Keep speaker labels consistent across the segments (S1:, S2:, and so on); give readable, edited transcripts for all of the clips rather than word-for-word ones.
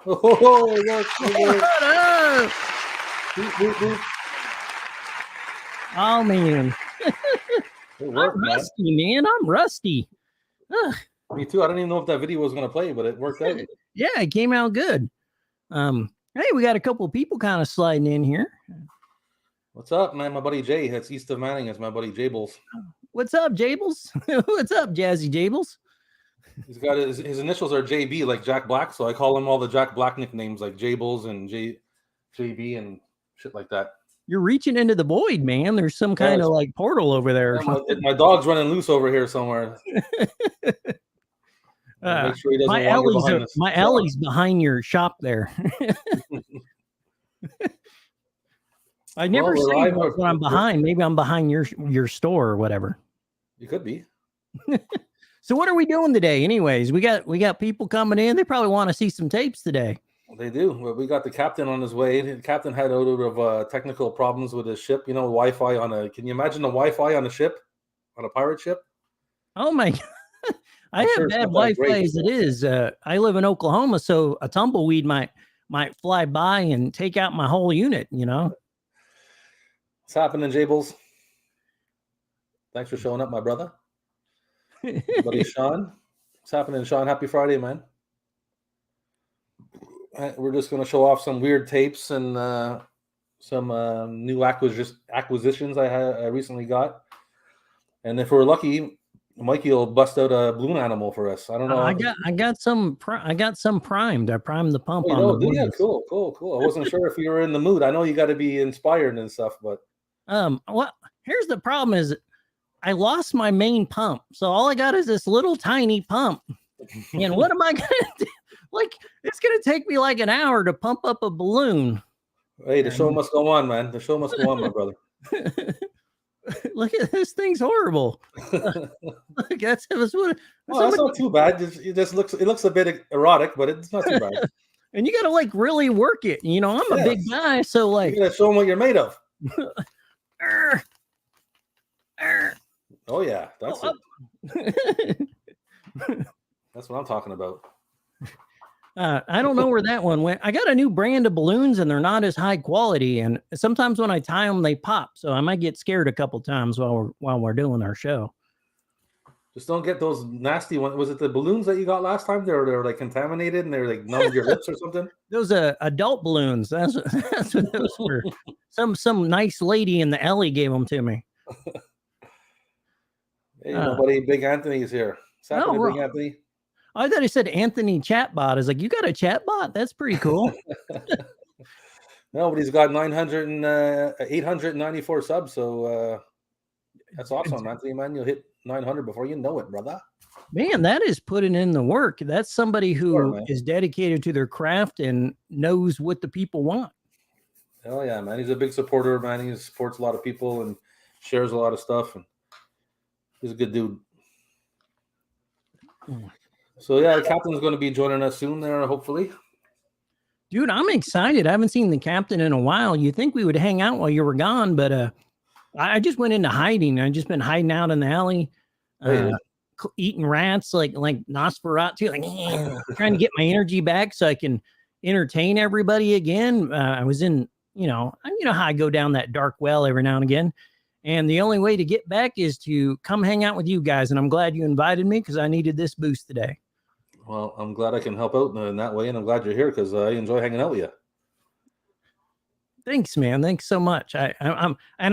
S1: Oh, look, look.
S2: What up?
S1: Boop, boop, boop.
S2: Oh man,
S1: It worked,
S2: I'm
S1: man.
S2: rusty, man. I'm rusty. Ugh.
S1: Me too. I didn't even know if that video was going to play, but it worked out.
S2: Yeah, it came out good. Hey, we got a couple of people kind of sliding in here.
S1: What's up, man? My buddy Jay. That's east of Manning. It's my buddy Jables.
S2: What's up, Jables? What's up, Jazzy Jables?
S1: He's got his initials are JB, like Jack Black. So I call him all the Jack Black nicknames, like Jables and JB and shit like that.
S2: You're reaching into the void, man. There's some kind of like portal over there.
S1: Yeah, my dog's running loose over here somewhere. Make sure he doesn't wander behind us.
S2: My alley's behind your shop there. I never say when I'm behind. Maybe I'm behind your store or whatever.
S1: You could be.
S2: So what are we doing today? Anyways, we got people coming in. They probably want to see some tapes today.
S1: They do. Well, we got the captain on his way. The captain had a little bit of technical problems with his ship. You know, Wi-Fi on a. Can you imagine the Wi-Fi on a ship, on a pirate ship?
S2: Oh my God. I have bad Wi-Fi as it is. I live in Oklahoma, so a tumbleweed might fly by and take out my whole unit, you know.
S1: What's happening, Jables? Thanks for showing up, my brother. Buddy Sean. What's happening, Sean? Happy Friday, man. We're just going to show off some weird tapes and some new acquisitions I recently got. And if we're lucky, Mikey will bust out a balloon animal for us. I don't know.
S2: I got some primed. I primed the pump on the
S1: balloons. Yeah, cool. I wasn't sure if you were in the mood. I know you got to be inspired and stuff, but
S2: well, here's the problem: is I lost my main pump, so all I got is this little tiny pump. And what am I gonna do? Like, it's gonna take me like an hour to pump up a balloon.
S1: Hey, the show must go on, man. The show must go on, my brother.
S2: Look at this thing's horrible. That's
S1: not too bad. It looks a bit erotic, but it's not too bad.
S2: And you got to like really work it. You know, I'm a big guy, so like
S1: you got to show them what you're made of. Oh yeah, that's it. That's what I'm talking about.
S2: I don't know where that one went. I got a new brand of balloons and they're not as high quality. And sometimes when I tie them, they pop. So I might get scared a couple times while we're doing our show.
S1: Just don't get those nasty ones. Was it the balloons that you got last time? They're like contaminated and they're like numbed your lips or something.
S2: Those adult balloons. That's what those were. Some nice lady in the alley gave them to me.
S1: Hey, my buddy Big Anthony's here. What's happening, Big Anthony?
S2: I thought he said Anthony Chatbot. I was like, you got a chatbot? That's pretty cool.
S1: No, but he's got 894 subs. So that's awesome, Anthony, man. You'll hit 900 before you know it, brother.
S2: Man, that is putting in the work. That's somebody who is dedicated to their craft and knows what the people want.
S1: Oh, yeah, man. He's a big supporter, man. He supports a lot of people and shares a lot of stuff. And he's a good dude. So, yeah, the captain's going to be joining us soon there, hopefully.
S2: Dude, I'm excited. I haven't seen the captain in a while. You think we would hang out while you were gone, but I just went into hiding. I've just been hiding out in the alley, eating rats like Nosferatu, like trying to get my energy back so I can entertain everybody again. I was in, you know how I go down that dark well every now and again. And the only way to get back is to come hang out with you guys. And I'm glad you invited me because I needed this boost today.
S1: Well, I'm glad I can help out in that way. And I'm glad you're here because I enjoy hanging out with you.
S2: Thanks, man. Thanks so much. I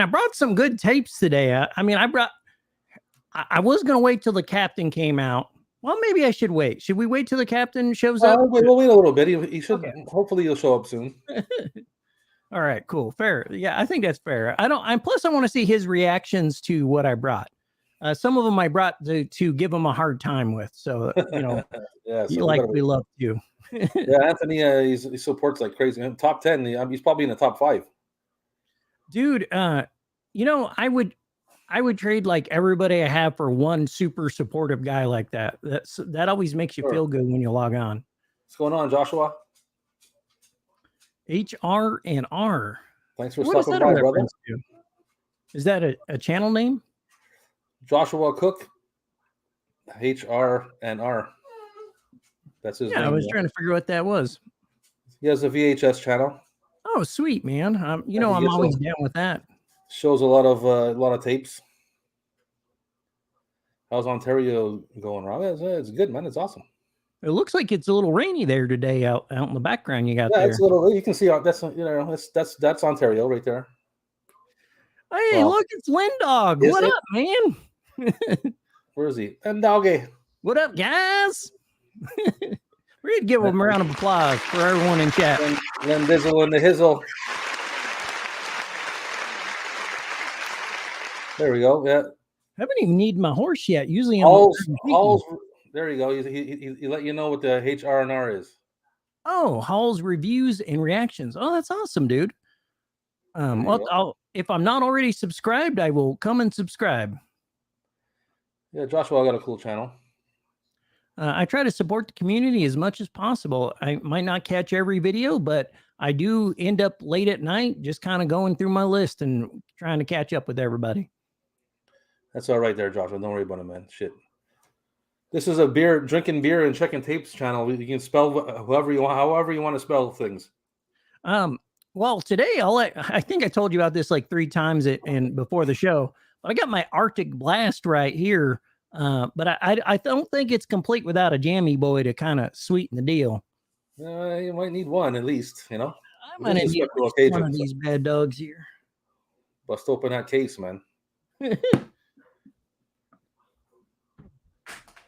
S2: brought some good tapes today. I was going to wait till the captain came out. Well, maybe I should wait. Should we wait till the captain shows up?
S1: We'll wait a little bit. He should. Okay. Hopefully he'll show up soon.
S2: All right, cool. Fair. Yeah, I think that's fair. Plus I want to see his reactions to what I brought. Some of them I brought to give him a hard time with. So,
S1: yeah,
S2: we love you.
S1: Yeah, Anthony, he supports like crazy. Top 10, he's probably in the top 5.
S2: Dude, I would trade like everybody I have for one super supportive guy like that. That always makes you feel good when you log on.
S1: What's going on, Joshua?
S2: HR and R.
S1: Thanks for stopping by, brother.
S2: Is that a channel name?
S1: Joshua Cook, HR and R. That's his name.
S2: I was trying to figure what that was.
S1: He has a VHS channel.
S2: Oh, sweet, man. You
S1: And
S2: know,
S1: he
S2: I'm
S1: gets
S2: always down with that.
S1: shows a lot of tapes. How's Ontario going, Rob? It's good, man. It's awesome.
S2: It looks like it's a little rainy there today out in the background you got
S1: Yeah,
S2: there.
S1: it's a little. You can see that's that's Ontario right there.
S2: Hey,
S1: Well,
S2: look, it's Lindog.
S1: is
S2: What
S1: it?
S2: up, man?
S1: Where is he? And doggy.
S2: What up, guys? We're going to give them a round of applause for everyone in chat.
S1: Len Dizzle and the Hizzle. There we go. Yeah.
S2: I haven't even needed my horse yet. Usually I'm
S1: Hall's, there you go. He let you know what the HR&R is.
S2: Oh, Hall's reviews and reactions. Oh, that's awesome, dude. Well, if I'm not already subscribed, I will come and subscribe.
S1: Yeah, Joshua got a cool channel.
S2: I try to support the community as much as possible. I might not catch every video, but I do end up late at night just kind of going through my list and trying to catch up with everybody.
S1: That's all right there, Joshua. Don't worry about it, man. Shit. This is a drinking beer and checking tapes channel. You can spell however you want to spell things.
S2: Well, today I think I told you about this like 3 times and before the show. But I got my Arctic Blast right here. But I don't think it's complete without a jammy boy to kind of sweeten the deal.
S1: You might need one at least, you know.
S2: I might need one of these bad dogs here.
S1: Bust open that case, man.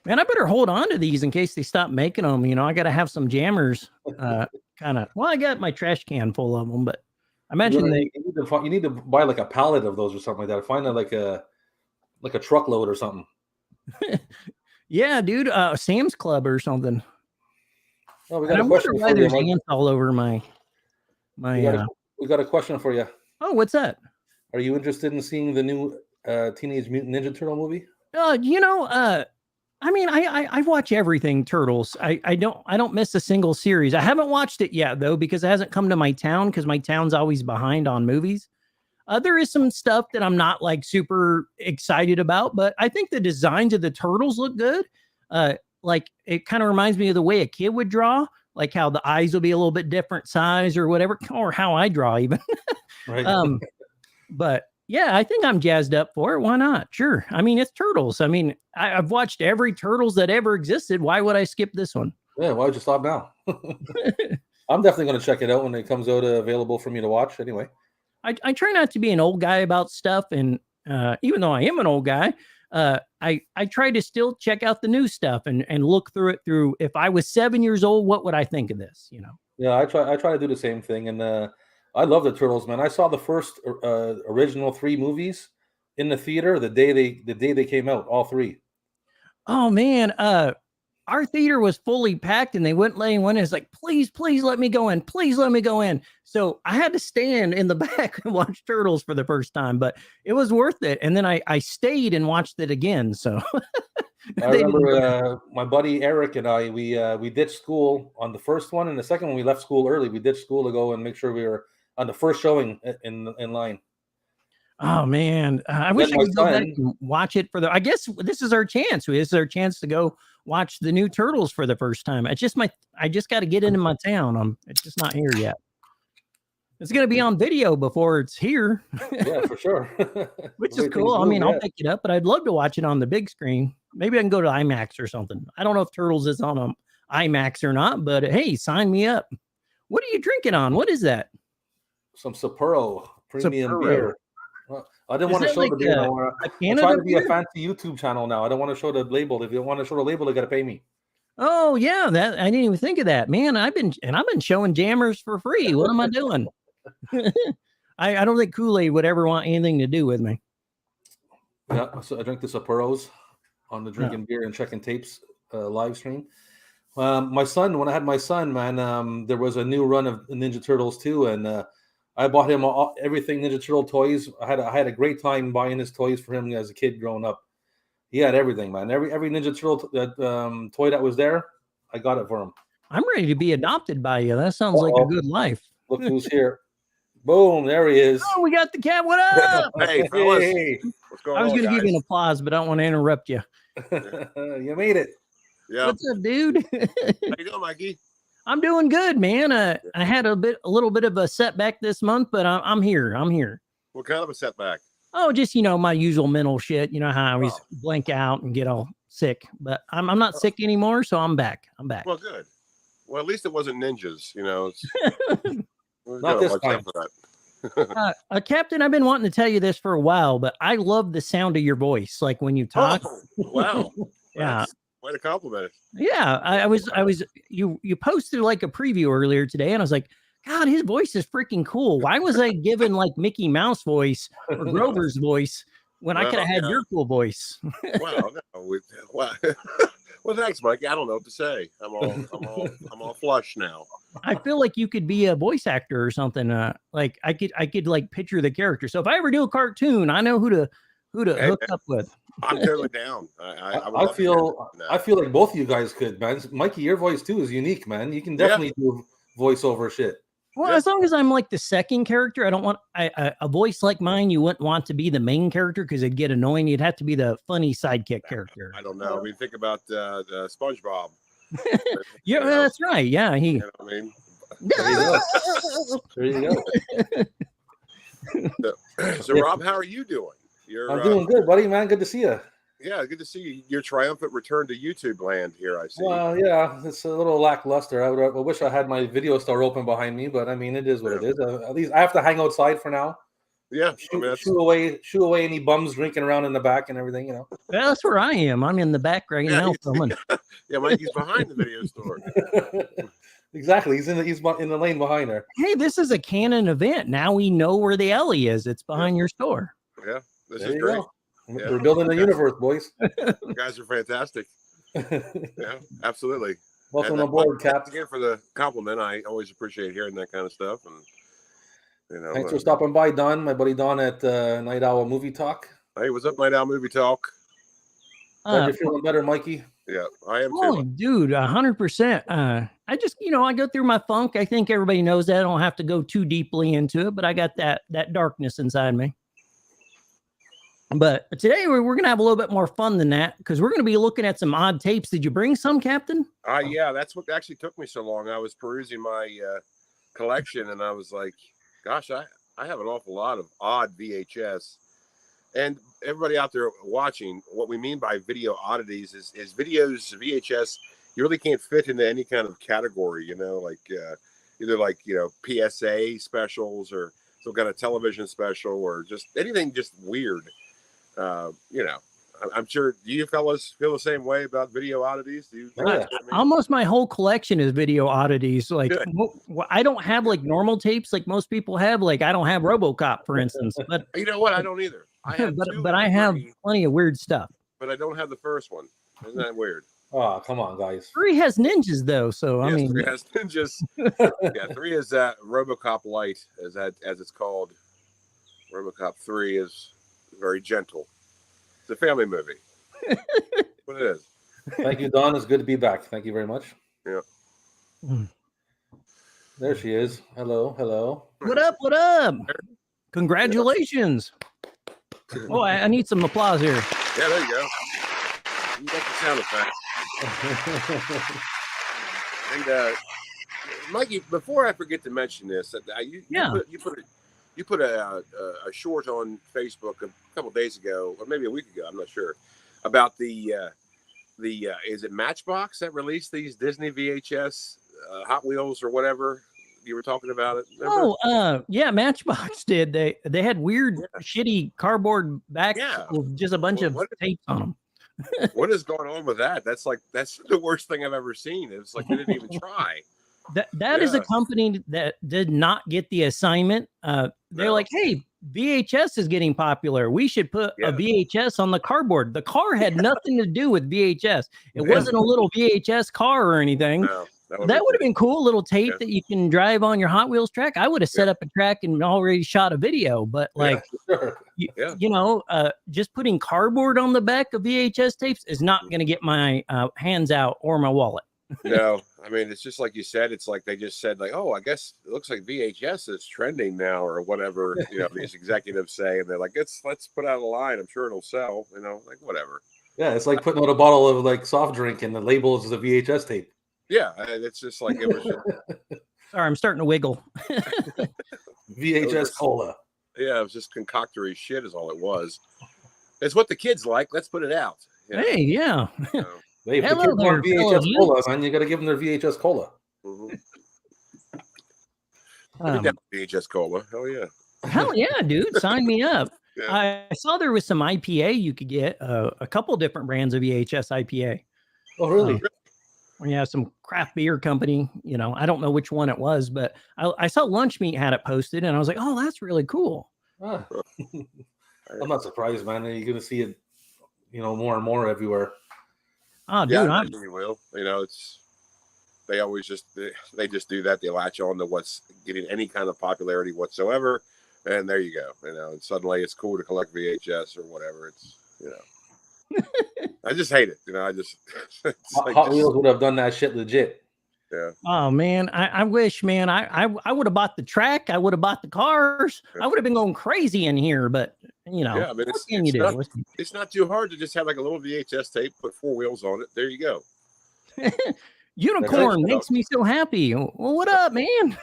S2: Man, I better hold on to these in case they stop making them. You know, I got to have some jammers. Kind of. Well, I got my trash can full of them, but I mentioned
S1: you need to buy like a pallet of those or something like that. Find like a truckload or something.
S2: Yeah, dude. Sam's Club or something.
S1: Oh, we got a question for you.
S2: There's ants all over my.
S1: We got a question for you.
S2: Oh, what's that?
S1: Are you interested in seeing the new Teenage Mutant Ninja Turtle movie?
S2: You know, I mean, I watch everything Turtles. I don't miss a single series. I haven't watched it yet though because it hasn't come to my town because my town's always behind on movies. There is some stuff that I'm not like super excited about, but I think the designs of the turtles look good. Like it kind of reminds me of the way a kid would draw, like how the eyes will be a little bit different size or whatever, or how I draw even.
S1: Right.
S2: But yeah, I think I'm jazzed up for it. Why not? Sure. I mean, it's Turtles. I mean, I've watched every Turtles that ever existed. Why would I skip this one?
S1: Yeah, why would you stop now? I'm definitely going to check it out when it comes out available for me to watch anyway.
S2: I try not to be an old guy about stuff. And even though I am an old guy, I try to still check out the new stuff and look through it through. If I was 7 years old, what would I think of this? You know?
S1: Yeah, I try to do the same thing. And I love the Turtles, man. I saw the first original 3 movies in the theater the day they came out, all 3.
S2: Oh man, our theater was fully packed and they wouldn't let anyone in. It's like, please let me go in. Please let me go in. So I had to stand in the back and watch Turtles for the first time, but it was worth it. And then I stayed and watched it again. So
S1: I remember my buddy Eric and I, we ditched school on the first one, and the second one we left school early. We ditched school to go and make sure we were on the first showing in line.
S2: Oh man, I wish I could go back and watch it I guess this is our chance. This is our chance to go watch the new Turtles for the first time. I just got to get into my town. It's just not here yet. It's going to be on video before it's here.
S1: Yeah, for sure.
S2: Which is cool. I mean, I'll pick it up, but I'd love to watch it on the big screen. Maybe I can go to IMAX or something. I don't know if Turtles is on IMAX or not, but hey, sign me up. What are you drinking on? What is that?
S1: Some Sapporo premium beer. I didn't want to show the beer. I'm trying to be a fancy YouTube channel now. I don't want to show the label. If you want to show the label, they got to pay me.
S2: Oh yeah, that I didn't even think of that, man. I've been showing jammers for free. What am I doing? I don't think Kool-Aid would ever want anything to do with me.
S1: Yeah, so I drink the Sapporos on the Drinking Beer and Checking Tapes live stream. My son, when I had my son, man, there was a new run of Ninja Turtles too, and I bought him everything Ninja Turtle toys. I had a great time buying his toys for him as a kid growing up. He had everything, man. Every Ninja Turtle toy that was there, I got it for him.
S2: I'm ready to be adopted by you. That sounds like a good life.
S1: Look who's here. Boom, there he is.
S2: Oh, we got the cat. What up?
S3: Hey, fellas. Hey. What's going on,
S2: I was going to give you an applause, but I don't want to interrupt you.
S1: You made it.
S3: Yeah.
S2: What's up, dude?
S3: How you doing, Mikey?
S2: I'm doing good, man. I had a little bit of a setback this month, but I'm here. I'm here.
S3: What kind of a setback?
S2: Oh, just my usual mental shit. You know how I always
S3: Oh.
S2: blank out and get all sick, but I'm not sick anymore, so I'm back. I'm back.
S3: Well, good. Well, at least it wasn't ninjas.
S1: Not this time.
S2: Captain, I've been wanting to tell you this for a while, but I love the sound of your voice, like when you talk.
S3: Oh, wow.
S2: Yeah.
S3: That's quite a compliment.
S2: Yeah, I was you posted like a preview earlier today, and I was like, God, his voice is freaking cool. Why was I given like Mickey Mouse voice or Grover's voice when I could have had your cool voice?
S3: Wow, no, well, thanks, Mike. I don't know what to say. I'm all flush now.
S2: I feel like you could be a voice actor or something. Like I could like picture the character. So if I ever do a cartoon, I know who to hook up with.
S3: I'm totally down.
S1: I feel like both of you guys could, man. Mikey, your voice too is unique, man. You can definitely do voiceover shit.
S2: Well, as long as I'm like the second character, I don't want a voice like mine. You wouldn't want to be the main character because it'd get annoying. You'd have to be the funny sidekick character.
S3: I don't know. I mean, think about the SpongeBob.
S2: Yeah, that's right. Yeah, he.
S3: You know what I mean?
S1: There you go.
S3: So, Rob, how are you doing?
S1: I'm doing good, buddy, man. Good to see you.
S3: Yeah, good to see you. Your triumphant return to YouTube land here, I see.
S1: Well, yeah, it's a little lackluster. I wish I had my video store open behind me, but I mean, it is what it is. At least I have to hang outside for now.
S3: Yeah,
S1: shoo away any bums drinking around in the back and everything, Well,
S2: that's where I am. I'm in the back right now filming.
S3: Yeah, Mikey's behind the video store.
S1: Exactly. He's in the lane behind her.
S2: Hey, this is a canon event. Now we know where the alley is. It's behind your store.
S3: Yeah, this is great. Yeah.
S1: We're building a universe, boys.
S3: You guys are fantastic. Yeah, absolutely.
S1: Welcome aboard, Cap.
S3: Again for the compliment. I always appreciate hearing that kind of stuff. And
S1: thanks for stopping by, Don. My buddy Don at Night Owl Movie Talk.
S3: Hey, what's up, Night Owl Movie Talk?
S1: Glad you're feeling better, Mikey.
S3: Yeah, I am too.
S2: Oh, dude, 100%. I just, I go through my funk. I think everybody knows that. I don't have to go too deeply into it, but I got that darkness inside me. But today we're going to have a little bit more fun than that because we're going to be looking at some odd tapes. Did you bring some, Captain?
S3: Yeah, that's what actually took me so long. I was perusing my collection and I was like, gosh, I have an awful lot of odd VHS. And everybody out there watching, what we mean by video oddities is videos, VHS, you really can't fit into any kind of category, like either like, PSA specials or some kind of television special or just anything just weird. I'm sure you fellas feel the same way about video oddities. Do you?
S2: Almost my whole collection is video oddities. Like I don't have like normal tapes like most people have. Like I don't have RoboCop, for instance. But
S3: you know what? I don't either. I have
S2: but I have plenty of weird stuff.
S3: But I don't have the first one. Isn't that weird?
S1: Oh, come on, guys.
S2: 3 has ninjas though, so I mean,
S3: 3 has ninjas. Yeah, 3 is RoboCop Light, as it's called. RoboCop 3 is very gentle. It's a family movie. What it is.
S1: Thank you, Don. It's good to be back. Thank you very much.
S3: Yeah.
S1: There she is. Hello.
S2: What up? Congratulations. Oh, I need some applause here.
S3: Yeah, there you go. You got the sound effect. And Mikey, before I forget to mention this, you put a short on Facebook a couple of days ago, or maybe a week ago, I'm not sure, about the is it Matchbox that released these Disney VHS Hot Wheels or whatever? You were talking about it. Remember?
S2: Yeah, Matchbox did. They had weird, shitty cardboard backs with just a bunch of tapes on them.
S3: What is going on with that? That's the worst thing I've ever seen. It's like they didn't even try.
S2: That is a company that did not get the assignment. They're like, hey, VHS is getting popular. We should put a VHS on the cardboard. The car had nothing to do with VHS. It wasn't a little VHS car or anything.
S3: No,
S2: that would have been cool. Little tape that you can drive on your Hot Wheels track. I would have set up a track and already shot a video. But just putting cardboard on the back of VHS tapes is not going to get my hands out or my wallet.
S3: No, I mean, it's just like you said. It's like they just said, like, oh, I guess it looks like VHS is trending now, or whatever. These executives say, and they're like, let's put out a line. I'm sure it'll sell. Like whatever.
S1: Yeah, it's like putting out a bottle of like soft drink, and the label is a VHS tape.
S3: Yeah, it's just like it was.
S2: Sorry, I'm starting to wiggle.
S1: VHS cola.
S3: Yeah, it was just concoctory shit, is all it was. It's what the kids like. Let's put it out.
S2: Hey, yeah.
S1: Hey, if the
S2: Hello
S1: kids
S2: there,
S1: want
S2: fellow
S1: VHS cola,
S2: youths.
S1: man, you got to give them their VHS cola.
S3: VHS cola. Hell yeah.
S2: Hell yeah, dude. Sign me up.
S3: Yeah.
S2: I saw there was some IPA you could get, a couple different brands of VHS IPA.
S1: Oh, really?
S2: Yeah, some craft beer company. You know, I don't know which one it was, but I saw Lunch Meat had it posted, and I was like, oh, that's really cool.
S1: I'm not surprised, man. You're going to see it, more and more everywhere.
S2: Oh, dude,
S3: yeah, you will. They always just they just do that. They latch on to what's getting any kind of popularity whatsoever, and there you go. And suddenly it's cool to collect VHS or whatever. It's I just hate it. I just
S1: Hot Wheels would have done that shit legit.
S3: Yeah.
S2: Oh man, I wish, man. I would have bought the track. I would have bought the cars. I would have been going crazy in here, but
S3: yeah, I mean, it's not too hard to just have like a little VHS tape, put 4 wheels on it. There you go.
S2: Unicorn makes me so happy. Well, what up, man?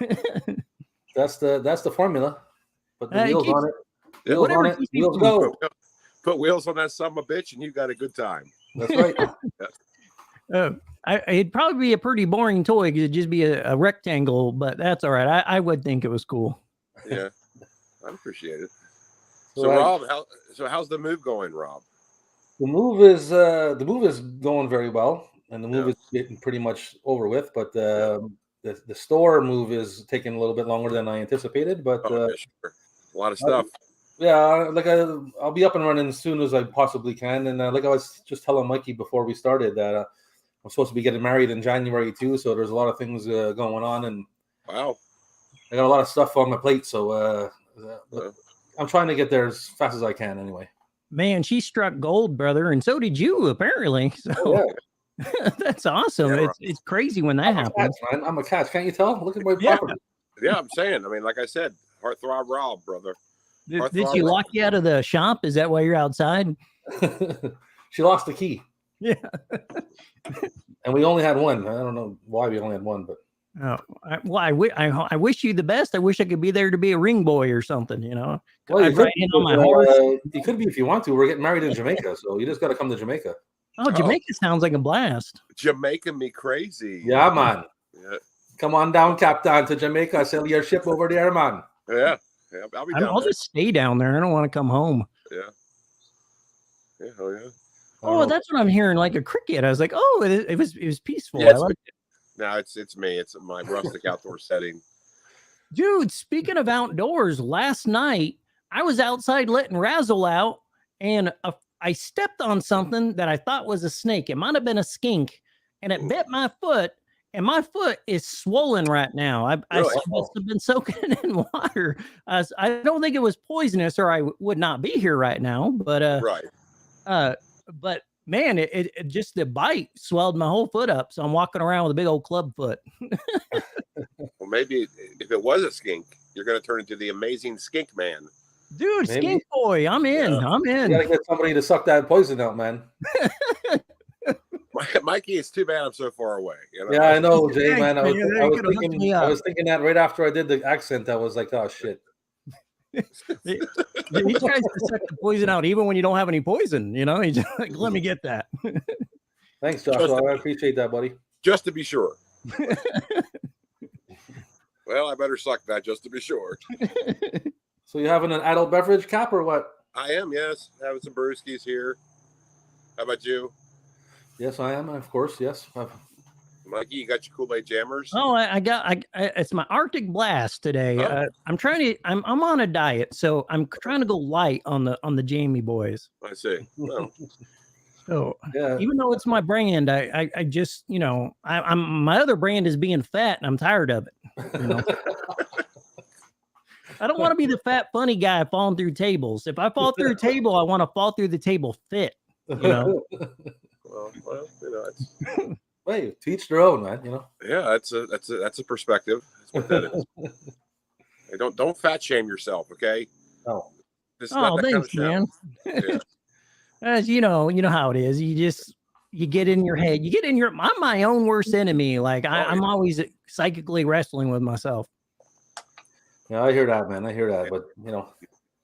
S1: That's the formula. Put the wheels on it. Wheels on it. Wheels go.
S3: Put wheels on that son of a bitch, and you got a good time.
S1: That's right.
S2: It'd probably be a pretty boring toy. It'd just be a rectangle, but that's all right. I would think it was cool.
S3: Yeah, I appreciate it. So Rob, how's the move going, Rob?
S1: The move is going very well, and the move is getting pretty much over with. But the store move is taking a little bit longer than I anticipated. But
S3: sure. A lot of stuff.
S1: Like I'll be up and running as soon as I possibly can. And like I was just telling Mikey before we started that I'm supposed to be getting married in January too. So there's a lot of things going on, and
S3: wow,
S1: I got a lot of stuff on my plate. So I'm trying to get there as fast as I can. Anyway,
S2: man, she struck gold, brother, and so did you apparently. So that's awesome.
S3: Yeah,
S2: it's crazy when that happens.
S1: Man. I'm a catch. Can't you tell? Look at my property.
S3: Yeah, I'm saying. I mean, like I said, heartthrob Rob, brother.
S2: Did she lock you out of the shop? Is that why you're outside?
S1: She lost the key.
S2: Yeah.
S1: And we only had one. I don't know why we only had one, but
S2: I wish you the best. I wish I could be there to be a ring boy or something,
S1: Well, you could be if you want to. We're getting married in Jamaica, so you just got to come to Jamaica.
S2: Oh, Jamaica sounds like a blast.
S3: Jamaica me crazy.
S1: Yeah, man.
S3: Yeah.
S1: Come on down, Captain, to Jamaica. Sell your ship over there, man.
S3: Yeah. Yeah, I'll
S2: just stay down there. I don't want to come home.
S3: Yeah. Yeah, hell yeah.
S2: Oh, that's what I'm hearing, like a cricket. I was like, oh, it was peaceful.
S3: Yeah,
S2: I liked it.
S3: No, it's me. It's my rustic outdoor setting.
S2: Dude, speaking of outdoors, last night I was outside letting Razzle out, and I stepped on something that I thought was a snake. It might have been a skink, and it bit my foot. And my foot is swollen right now. I must have been soaking in water. I don't think it was poisonous, or I would not be here right now. But but man, it just the bite swelled my whole foot up. So I'm walking around with a big old club foot.
S3: Well, maybe if it was a skink, you're going to turn into the amazing skink man.
S2: Dude, maybe. Skink boy, I'm in. Yeah. I'm in.
S1: You gotta get somebody to suck that poison out, man.
S3: Mikey, it's too bad I'm so far away.
S1: Yeah, I know, Jay, man. I was thinking that right after I did the accent. I was like, oh shit.
S2: He tries to suck the poison out even when you don't have any poison. He's just like, let me get that.
S1: Thanks, Joshua. I appreciate that, buddy.
S3: Just to be sure. Well, I better suck that just to be sure.
S1: So you having an adult beverage, Cap, or what?
S3: I am, yes. Having some brewskis here. How about you?
S1: Yes, I am. Of course, yes.
S3: Mikey, you got your Kool-Aid jammers?
S2: Oh, it's my Arctic Blast today. Oh. I'm on a diet, so I'm trying to go light on the Jamie boys.
S3: I see. Well.
S2: So yeah. Even though it's my brand, I just I'm my other brand is being fat, and I'm tired of it. I don't want to be the fat funny guy falling through tables. If I fall through a table, I want to fall through the table fit.
S3: Well, it's
S1: hey, teach their own, man.
S3: Yeah, that's a perspective. That's what that is. Hey, don't fat shame yourself, okay?
S1: No.
S2: Thanks, man. Yeah. As you know how it is. You just you get in your head. You get in your. I'm my own worst enemy. Like I'm always psychically wrestling with myself.
S1: Yeah, I hear that, man. I hear that, but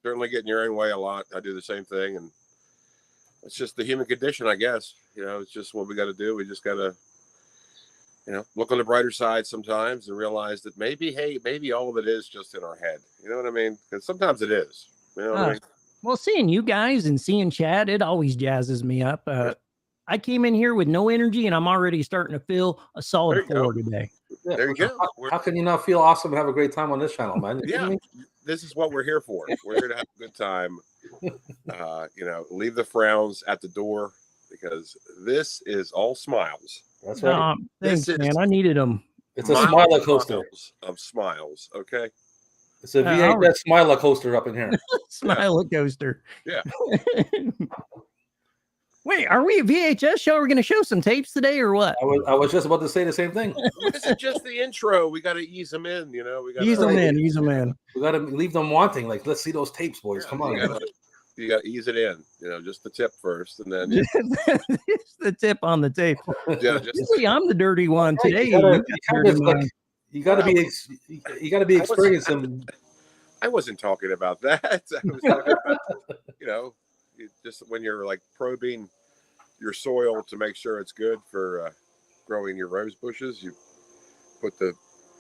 S3: certainly get in your own way a lot. I do the same thing, and it's just the human condition, I guess. It's just what we got to do. We just got to, look on the brighter side sometimes and realize that maybe all of it is just in our head. You know what I mean? Because sometimes it is. You know what I mean?
S2: Well, seeing you guys and seeing Chad, it always jazzes me up. I came in here with no energy, and I'm already starting to feel a solid 4 today.
S3: Yeah, there you go.
S1: How can you not feel awesome and have a great time on this channel, man?
S3: Yeah, this is what we're here for. We're here to have a good time. Leave the frowns at the door because this is all smiles.
S1: That's right.
S2: Thanks, man. I needed them.
S1: It's a smiler coaster
S3: of smiles. Okay.
S1: It's a VHS smiler coaster up in here.
S2: Smiler coaster.
S3: Yeah.
S2: Wait, are we a VHS show? We're going to show some tapes today or what?
S1: I was just about to say the same thing.
S3: This is just the intro. We got to ease them in, We got to
S2: ease them in.
S1: We got to leave them wanting. Like, let's see those tapes, boys. Come on.
S3: You got to ease it in. Just the tip first, and then
S2: just the tip on the tape.
S3: Yeah,
S2: see, I'm the dirty one today.
S1: You got to be experiencing.
S3: I wasn't talking about that. I was talking about, just when you're like probing your soil to make sure it's good for growing your rose bushes, you put the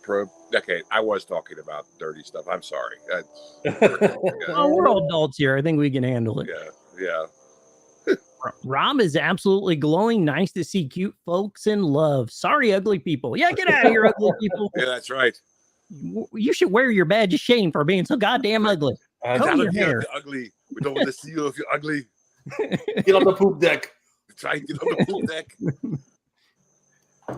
S3: probe. Okay, I was talking about dirty stuff. I'm sorry.
S2: We're all adults here. I think we can handle it.
S3: Yeah.
S2: Rob is absolutely glowing. Nice to see cute folks in love. Sorry, ugly people. Yeah, get out of here, ugly people.
S3: Yeah, that's right.
S2: You should wear your badge of shame for being so goddamn ugly. Comb your hair.
S3: Ugly. We don't want to see you if you're ugly.
S1: Get on the poop deck.
S3: Try to get on the poop deck.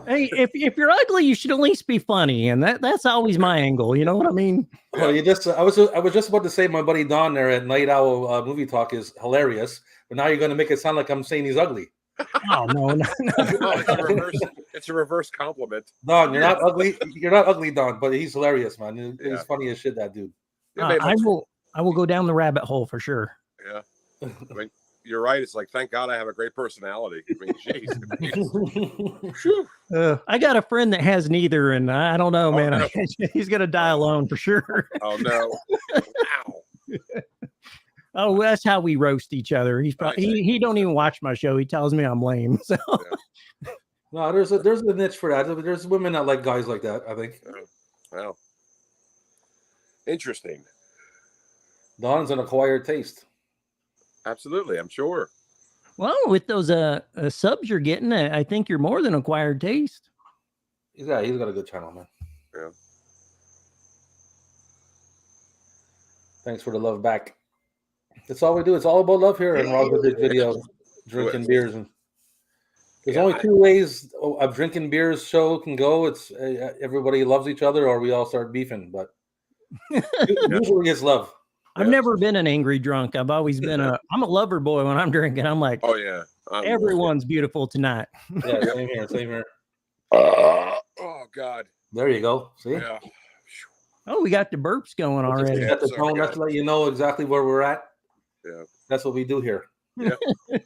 S2: Hey, if you're ugly, you should at least be funny, and that's always my angle. You know what I mean?
S1: Well, I was just about to say my buddy Don there at Night Owl Movie Talk is hilarious, but now you're going to make it sound like I'm saying he's ugly.
S2: Oh no.
S3: It's a reverse compliment.
S1: Don, you're not ugly. You're not ugly, Don, but he's hilarious, man. He's funny as shit, that dude.
S2: I will go down the rabbit hole for sure.
S3: Yeah. I mean, you're right. It's like, thank God I have a great personality. I mean, jeez.
S2: I got a friend that has neither, and I don't know, man. No. He's gonna die alone for sure.
S3: Oh no! Wow.
S2: Oh, that's how we roast each other. He's probably he don't even watch my show. He tells me I'm lame. So
S1: no, there's a niche for that. There's women that like guys like that, I think.
S3: Wow. Interesting.
S1: Don's an acquired taste.
S3: Absolutely, I'm sure.
S2: Well, with those subs you're getting, I think you're more than acquired taste.
S1: He's got a good channel, man.
S3: Yeah.
S1: Thanks for the love back. That's all we do. It's all about love here in Rob's Big Video, drinking beers. And there's only two ways a drinking beers show can go. It's everybody loves each other, or we all start beefing. But usually it's love.
S2: I've never been an angry drunk. I've always been I'm a lover boy when I'm drinking. I'm like,
S3: oh yeah,
S2: everyone's beautiful tonight.
S1: Yeah, same here.
S3: Oh God.
S1: There you go. See?
S3: Yeah.
S2: Oh, we got the burps going already.
S1: Got the tone. That's to let you know exactly where we're at.
S3: Yeah.
S1: That's what we do here.
S3: Yeah. I'm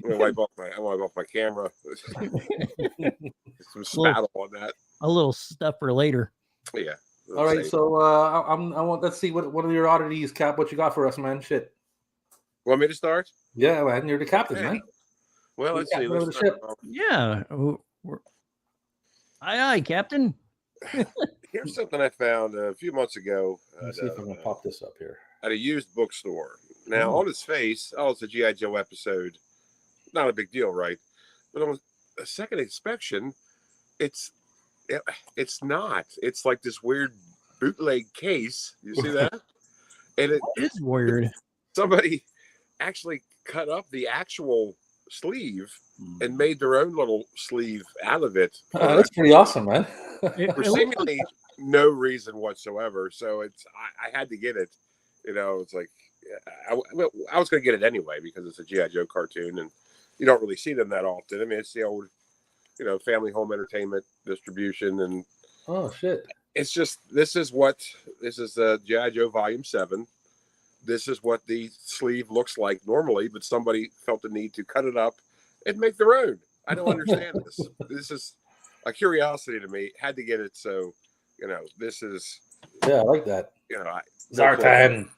S3: gonna wipe off my camera. Some spattle on that.
S2: A little stuff for later.
S3: Yeah.
S1: All right, so let's see what are your oddities, Cap? What you got for us, man? Shit.
S3: Want me to start?
S1: Yeah, man. You're the captain, man.
S3: Well, let's see. Let's
S2: start. Yeah. Aye, Captain.
S3: Here's something I found a few months ago.
S1: Let's see if I'm gonna pop this up here.
S3: At a used bookstore. Now, on its face, it's a G.I. Joe episode. Not a big deal, right? But on a second inspection, it's not. It's like this weird bootleg case. You see that? And it
S2: is weird.
S3: Somebody actually cut up the actual sleeve and made their own little sleeve out of it.
S1: Oh, that's pretty awesome, man.
S3: For seemingly no reason whatsoever. So I had to get it. It's like I was going to get it anyway because it's a G.I. Joe cartoon and you don't really see them that often. I mean, it's the old family home entertainment distribution, and
S1: oh shit!
S3: It's just this is the G.I. Joe Volume 7. This is what the sleeve looks like normally, but somebody felt the need to cut it up and make their own. I don't understand this. This is a curiosity to me. Had to get it. So, this is.
S1: Yeah, I like that.
S3: Zartan.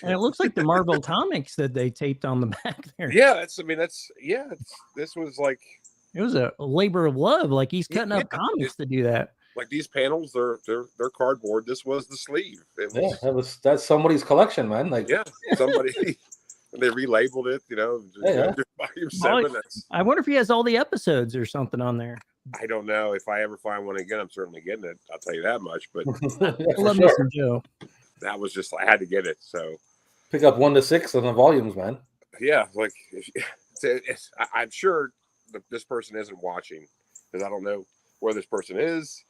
S2: And it looks like the Marvel comics that they taped on the back there.
S3: Yeah, this was like.
S2: It was a labor of love. Like he's cutting up comics to do that.
S3: Like these panels, they're cardboard. This was the sleeve.
S1: That's somebody's collection, man. Like
S3: somebody. They relabeled it, Volume 7.
S2: I wonder if he has all the episodes or something on there.
S3: I don't know. If I ever find one again, I'm certainly getting it. I'll tell you that much. But
S2: love me some Joe.
S3: That was just, I had to get it. So
S1: pick up 1 to 6 on the volumes, man.
S3: Yeah, like I'm sure this person isn't watching because I don't know where this person is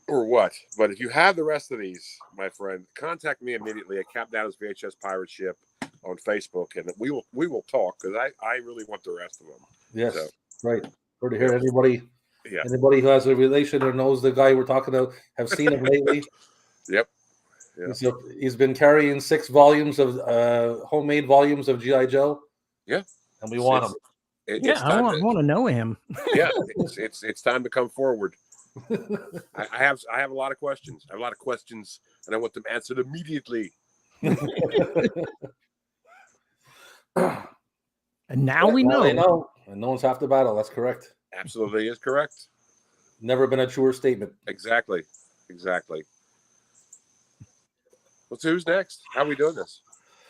S3: or what. But if you have the rest of these, my friend, contact me immediately at Cap Data's VHS Pirate Ship on Facebook, and we will talk because I really want the rest of them.
S1: Yes, right. Or to hear anybody who has a relation or knows the guy we're talking about, have seen him lately.
S3: Yep.
S1: So he's been carrying 6 volumes of homemade volumes of G.I. Joe.
S3: Yeah,
S1: and we want him.
S2: I want to know him.
S3: Yeah, it's time to come forward. I have a lot of questions. I have a lot of questions, and I want them answered immediately.
S2: And now we know.
S1: They know, and no one's half the battle. That's correct.
S3: Absolutely is correct.
S1: Never been a truer statement.
S3: Exactly. Let's see who's next. How are we doing this?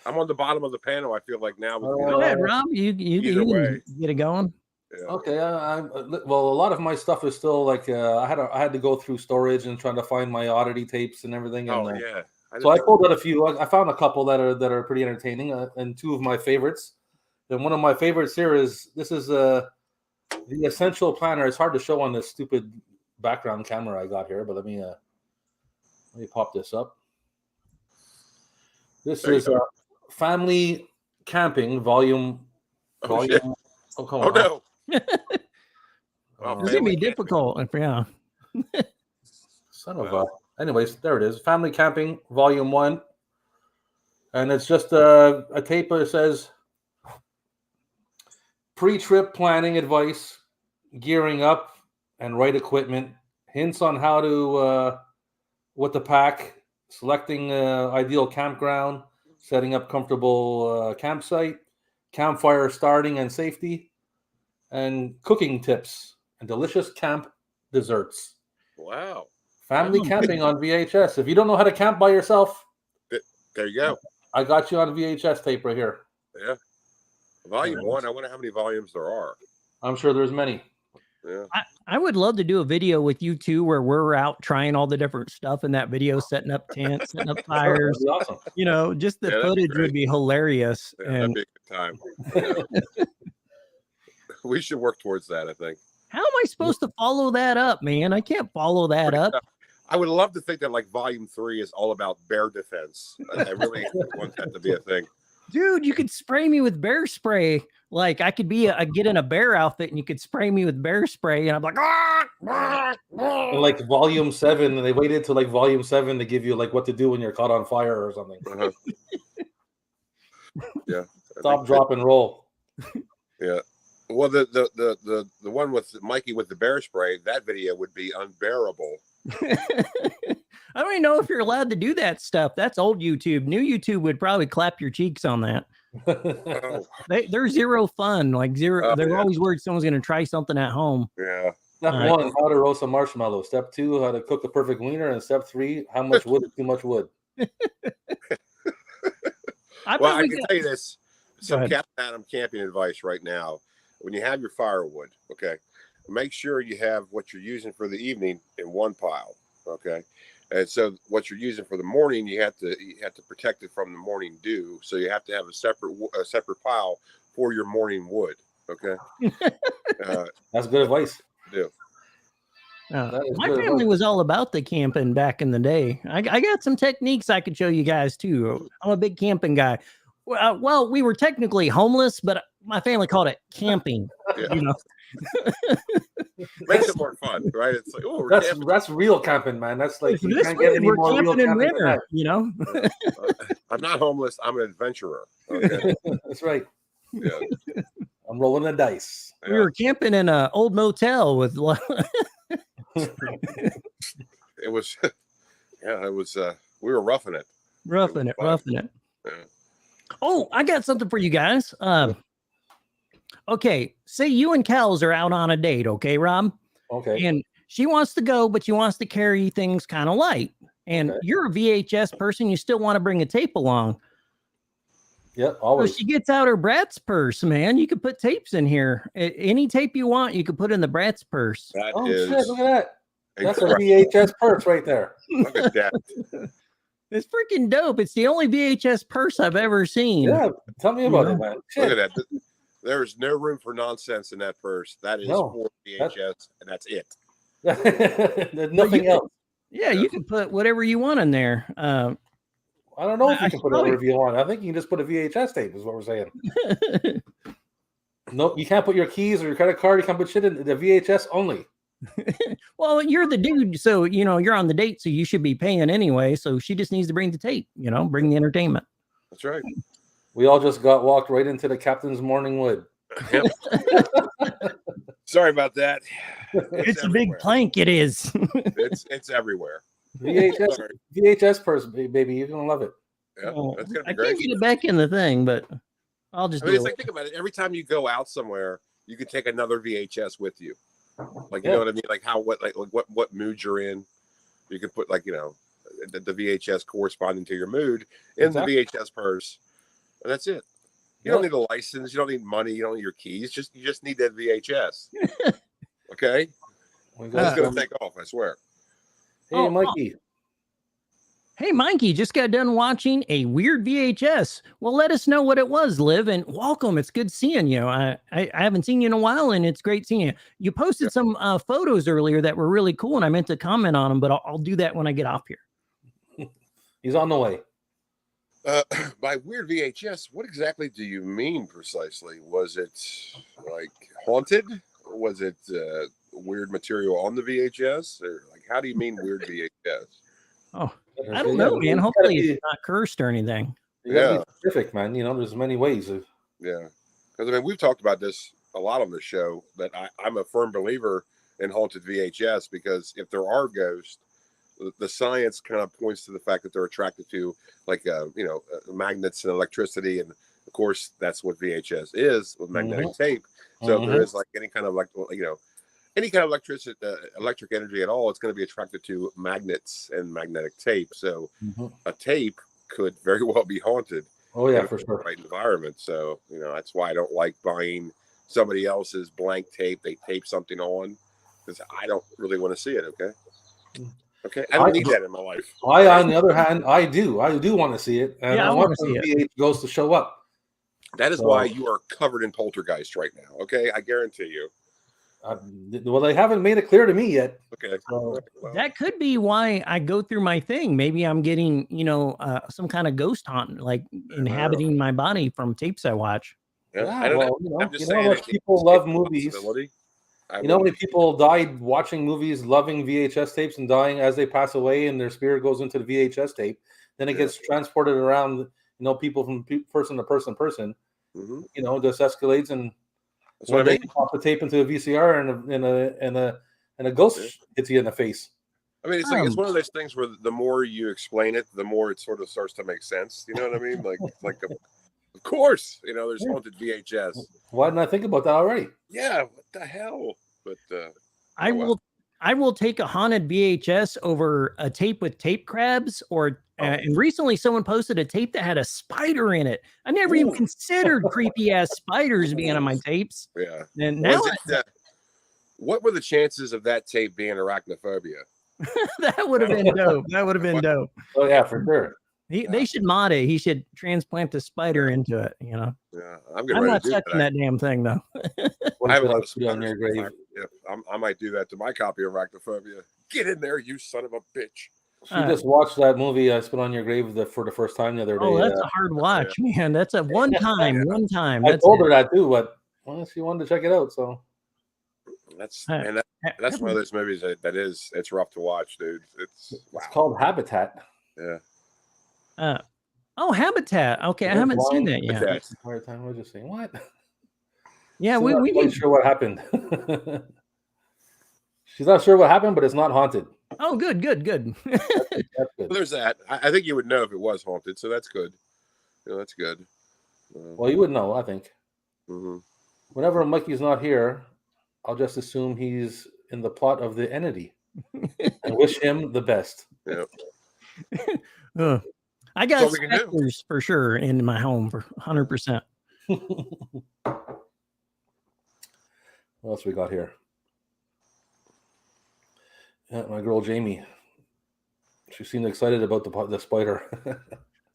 S3: I'm on the bottom of the panel. I feel like now.
S2: Go ahead, Rob. You get it going.
S1: Yeah. Okay. Well, a lot of my stuff is still like I had to go through storage and trying to find my oddity tapes and everything. And,
S3: yeah.
S1: So I pulled out a few. I found a couple that are pretty entertaining, and 2 of my favorites. And one of my favorites here is the Essential Planner. It's hard to show on this stupid background camera I got here, but let me pop this up. This is Family Camping Volume.
S3: Shit.
S1: Oh, come on.
S3: No.
S2: It's gonna be difficult. Yeah.
S1: Son of a. Anyways, there it is. Family Camping Volume 1. And it's just a tape that says pre-trip planning advice, gearing up and right equipment, hints on how to what to pack, selecting ideal campground, setting up comfortable campsite, campfire starting and safety, and cooking tips and delicious camp desserts.
S3: Wow.
S1: Family camping on VHS. If you don't know how to camp by yourself,
S3: there you go.
S1: I got you on VHS tape right here.
S3: Yeah. Volume 1. I wonder how many volumes there are.
S1: I'm sure there's many.
S3: Yeah.
S2: I would love to do a video with you 2 where we're out trying all the different stuff in that video, setting up tents, setting up fires.
S1: That'd be awesome.
S2: Just the footage would be hilarious.
S3: Yeah, that'd be a good time. Yeah. We should work towards that, I think.
S2: How am I supposed to follow that up, man? I can't follow that up.
S3: I would love to think that like Volume 3 is all about bear defense. I really want that to be a thing.
S2: Dude, you could spray me with bear spray. Like I could get in a bear outfit and you could spray me with bear spray and I'm like,
S1: And like Volume 7, and they waited till like Volume 7 to give you like what to do when you're caught on fire or something.
S3: Uh-huh. Yeah.
S1: Stop, drop, and roll.
S3: Yeah. Well, the one with Mikey with the bear spray, that video would be unbearable.
S2: I don't even know if you're allowed to do that stuff. That's old YouTube. New YouTube would probably clap your cheeks on that. They're zero fun. Like zero. They're always worried someone's going to try something at home.
S3: Yeah.
S1: Step 1, how to roast a marshmallow. Step 2, how to cook the perfect wiener. And step 3, how much wood is too much wood.
S3: I can tell you this. Some Captain Adam camping advice right now. When you have your firewood, okay, make sure you have what you're using for the evening in one pile, okay? And so what you're using for the morning, you have to protect it from the morning dew. So you have to have a separate pile for your morning wood, okay?
S1: That's good advice.
S3: Yeah.
S2: My family was all about the camping back in the day. I got some techniques I could show you guys too. I'm a big camping guy. Well, we were technically homeless, but my family called it camping.
S3: Yeah. Makes it more fun, right? It's like, oh,
S1: that's real camping, man. That's like you can't
S2: get any more real camping in winter,
S3: I'm not homeless. I'm an adventurer. Okay,
S1: that's right.
S3: Yeah.
S1: I'm rolling the dice.
S2: We were camping in an old motel with.
S3: It was, it was. We were roughing it.
S2: Roughing it.
S3: Yeah.
S2: Oh, I got something for you guys. Okay, say you and Kels are out on a date, okay, Rob?
S1: Okay.
S2: And she wants to go, but she wants to carry things kind of light. And you're a VHS person, you still want to bring a tape along.
S1: Yep, always.
S2: So she gets out her Bratz purse, man. You could put tapes in here. Any tape you want, you could put in the Bratz purse.
S3: Shit,
S1: look at that. That's a VHS purse right there.
S3: Look at that.
S2: It's freaking dope. It's the only VHS purse I've ever seen.
S1: Yeah, tell me about it, man.
S3: Look at that. There's no room for nonsense in that purse. That is for VHS, and that's it.
S1: There's nothing else.
S2: Yeah, you can put whatever you want in there.
S1: I don't know if you can put whatever you want. I think you can just put a VHS tape, is what we're saying. No, you can't put your keys or your credit card. You can't put shit in the VHS only.
S2: Well, you're the dude, so you're on the date, so you should be paying anyway. So she just needs to bring the tape, bring the entertainment.
S3: That's right.
S1: We all just got walked right into the captain's morning wood.
S3: Yep. Sorry about that.
S2: It's a big plank. It is.
S3: It's everywhere.
S1: VHS purse, baby, you're gonna love it.
S3: Yeah, that's gonna be
S2: I
S3: great.
S2: can't get it back in the thing, but I'll just.
S3: It's like, think about it. Every time you go out somewhere, you can take another VHS with you. Like, you know what I mean? Like what mood you're in. You can put the VHS corresponding to your mood in the VHS purse, and that's it. You don't need a license. You don't need money. You don't need your keys. You just need that VHS. Okay, it's gonna take off. I swear.
S1: Hey, Mikey.
S2: Hey, Mikey, just got done watching a weird VHS. Well, let us know what it was, Liv, and welcome. It's good seeing you. I haven't seen you in a while, and it's great seeing you. You posted some photos earlier that were really cool, and I meant to comment on them, but I'll do that when I get off here.
S1: He's on the way.
S3: By weird VHS, what exactly do you mean precisely? Was it like haunted? Was it weird material on the VHS? Or how do you mean weird VHS?
S2: Oh, I don't know, man. Hopefully it's not cursed or anything.
S1: You gotta be specific, man. There's many ways of.
S3: Yeah, because we've talked about this a lot on the show. That I'm a firm believer in haunted VHS, because if there are ghosts, the science kind of points to the fact that they're attracted to magnets and electricity, and of course that's what VHS is with magnetic tape. So if there is any kind of any kind of electric energy at all, it's going to be attracted to magnets and magnetic tape. So a tape could very well be haunted.
S1: Oh yeah, for sure.
S3: Right environment. So that's why I don't like buying somebody else's blank tape. They tape something on, because I don't really want to see it. Okay, I don't need that in my life.
S1: On the other hand, I do want to see it, and I want to see it. Goes to show up.
S3: That is why you are covered in poltergeist right now. Okay, I guarantee you.
S1: Well, they haven't made it clear to me yet.
S3: Okay,
S1: so,
S2: that could be why I go through my thing. Maybe I'm getting some kind of ghost haunt, like inhabiting my body from tapes I watch.
S3: I'm just saying,
S1: people love movies. You know how many people died watching movies, loving VHS tapes, and dying as they pass away, and their spirit goes into the VHS tape. Then it gets transported around. People from person to person. Just escalates, and one day you pop the tape into a VCR, and a ghost hits you in the face.
S3: I mean, it's one of those things where the more you explain it, the more it sort of starts to make sense. You know what I mean? Of course, there's haunted VHS.
S1: Why didn't I think about that already?
S3: Yeah, what the hell? But
S2: I will take a haunted VHS over a tape with tape crabs, or and recently someone posted a tape that had a spider in it. I never even considered creepy ass spiders being on my tapes.
S3: Yeah.
S2: And now
S3: what were the chances of that tape being arachnophobia?
S2: That would have been dope. That would have been dope.
S1: Oh yeah, for sure.
S2: They should mod it. He should transplant a spider into it.
S3: Yeah, I'm
S2: not touching that damn thing though.
S1: I have a lot of spit on your grave.
S3: I might do that to my copy of Arachnophobia. Get in there, you son of a bitch.
S1: She just watched that movie, Spit on Your Grave, for the first time the other day.
S2: Oh, that's a hard watch, man. That's a one time.
S1: I told her that too, but she wanted to check it out. So
S3: that's one of those movies it's rough to watch, dude. It's
S1: called Habitat.
S3: Yeah.
S2: Habitat. Okay, I haven't seen that yet.
S1: What?
S2: Yeah,
S1: She's
S2: we
S1: not quite
S2: need.
S1: sure what happened. She's not sure what happened, but it's not haunted.
S2: Oh, good.
S1: That's good.
S3: Well, there's that. I think you would know if it was haunted, so that's good. That's good.
S1: Well, you would know, I think.
S3: Mm-hmm.
S1: Whenever Mikey's not here, I'll just assume he's in the plot of the entity. I wish him the best.
S3: Yeah.
S2: I got specters for sure in my home for 100%.
S1: What else we got here? Yeah, my girl Jamie. She seemed excited about the spider.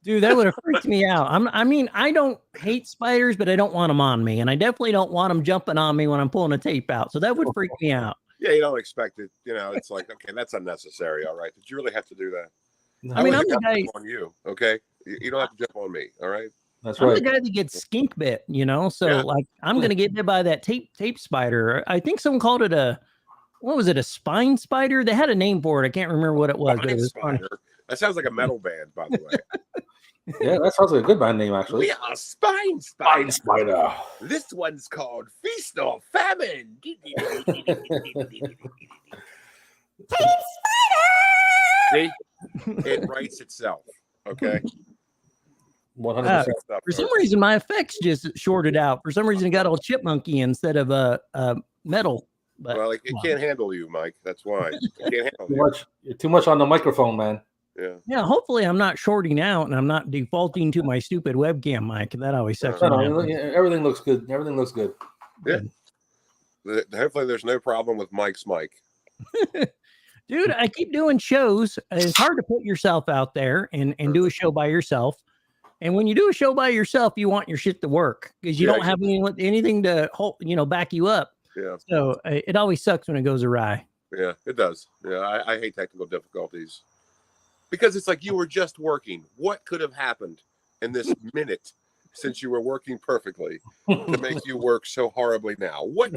S2: Dude, that would have freaked me out. I don't hate spiders, but I don't want them on me, and I definitely don't want them jumping on me when I'm pulling a tape out. So that would freak me out.
S3: Yeah, you don't expect it. It's like, okay, that's unnecessary. All right, did you really have to do that?
S2: I mean, I'm the guy
S3: on you. Okay, you don't have to jump on me. All right.
S1: That's right.
S2: I'm the guy that gets skink bit. So like, I'm gonna get bit by that tape spider. I think someone called it a spine spider? They had a name for it. I can't remember what it was. But it was
S3: spider. That sounds like a metal band, by the way.
S1: Yeah, that sounds like a good band name, actually.
S3: We are Spine Spider. This one's called Feast or Famine. See? It writes itself. Okay.
S1: 100%.
S2: For some reason, my effects just shorted out. For some reason, it got all chipmunky instead of metal. But,
S3: well, it can't handle you, Mike. That's why. It can't handle
S1: you. You're too much on the microphone, man.
S3: Yeah.
S2: Yeah. Hopefully, I'm not shorting out and I'm not defaulting to my stupid webcam mic. That always sucks.
S1: Everything looks good. Everything looks good.
S3: Yeah. Hopefully, there's no problem with Mike's mic.
S2: Dude, I keep doing shows. It's hard to put yourself out there and do a show by yourself. And when you do a show by yourself, you want your shit to work because you don't have anything to hold, back you up.
S3: Yeah.
S2: So it always sucks when it goes awry.
S3: Yeah, it does. Yeah, I hate technical difficulties because it's like you were just working. What could have happened in this minute since you were working perfectly to make you work so horribly now? What?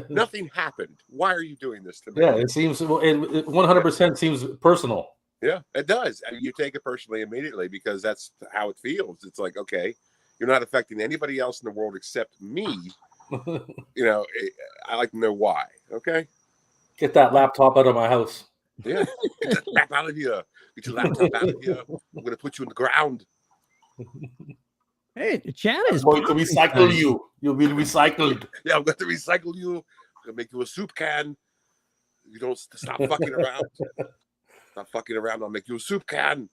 S3: Nothing happened. Why are you doing this to me?
S1: Yeah, it seems it 100% seems personal.
S3: Yeah, it does. I mean, you take it personally immediately because that's how it feels. It's like, okay, you're not affecting anybody else in the world except me. I like to know why. Okay.
S1: Get that laptop out of my house.
S3: Yeah. Get that crap out of here. Get your laptop out of here. I'm going to put you in the ground.
S2: Hey, the chat is
S1: going to recycle you. You'll be recycled.
S3: Yeah, I'm going to recycle you. I'm going to make you a soup can. You don't stop fucking around. Stop fucking around. I'll make you a soup can.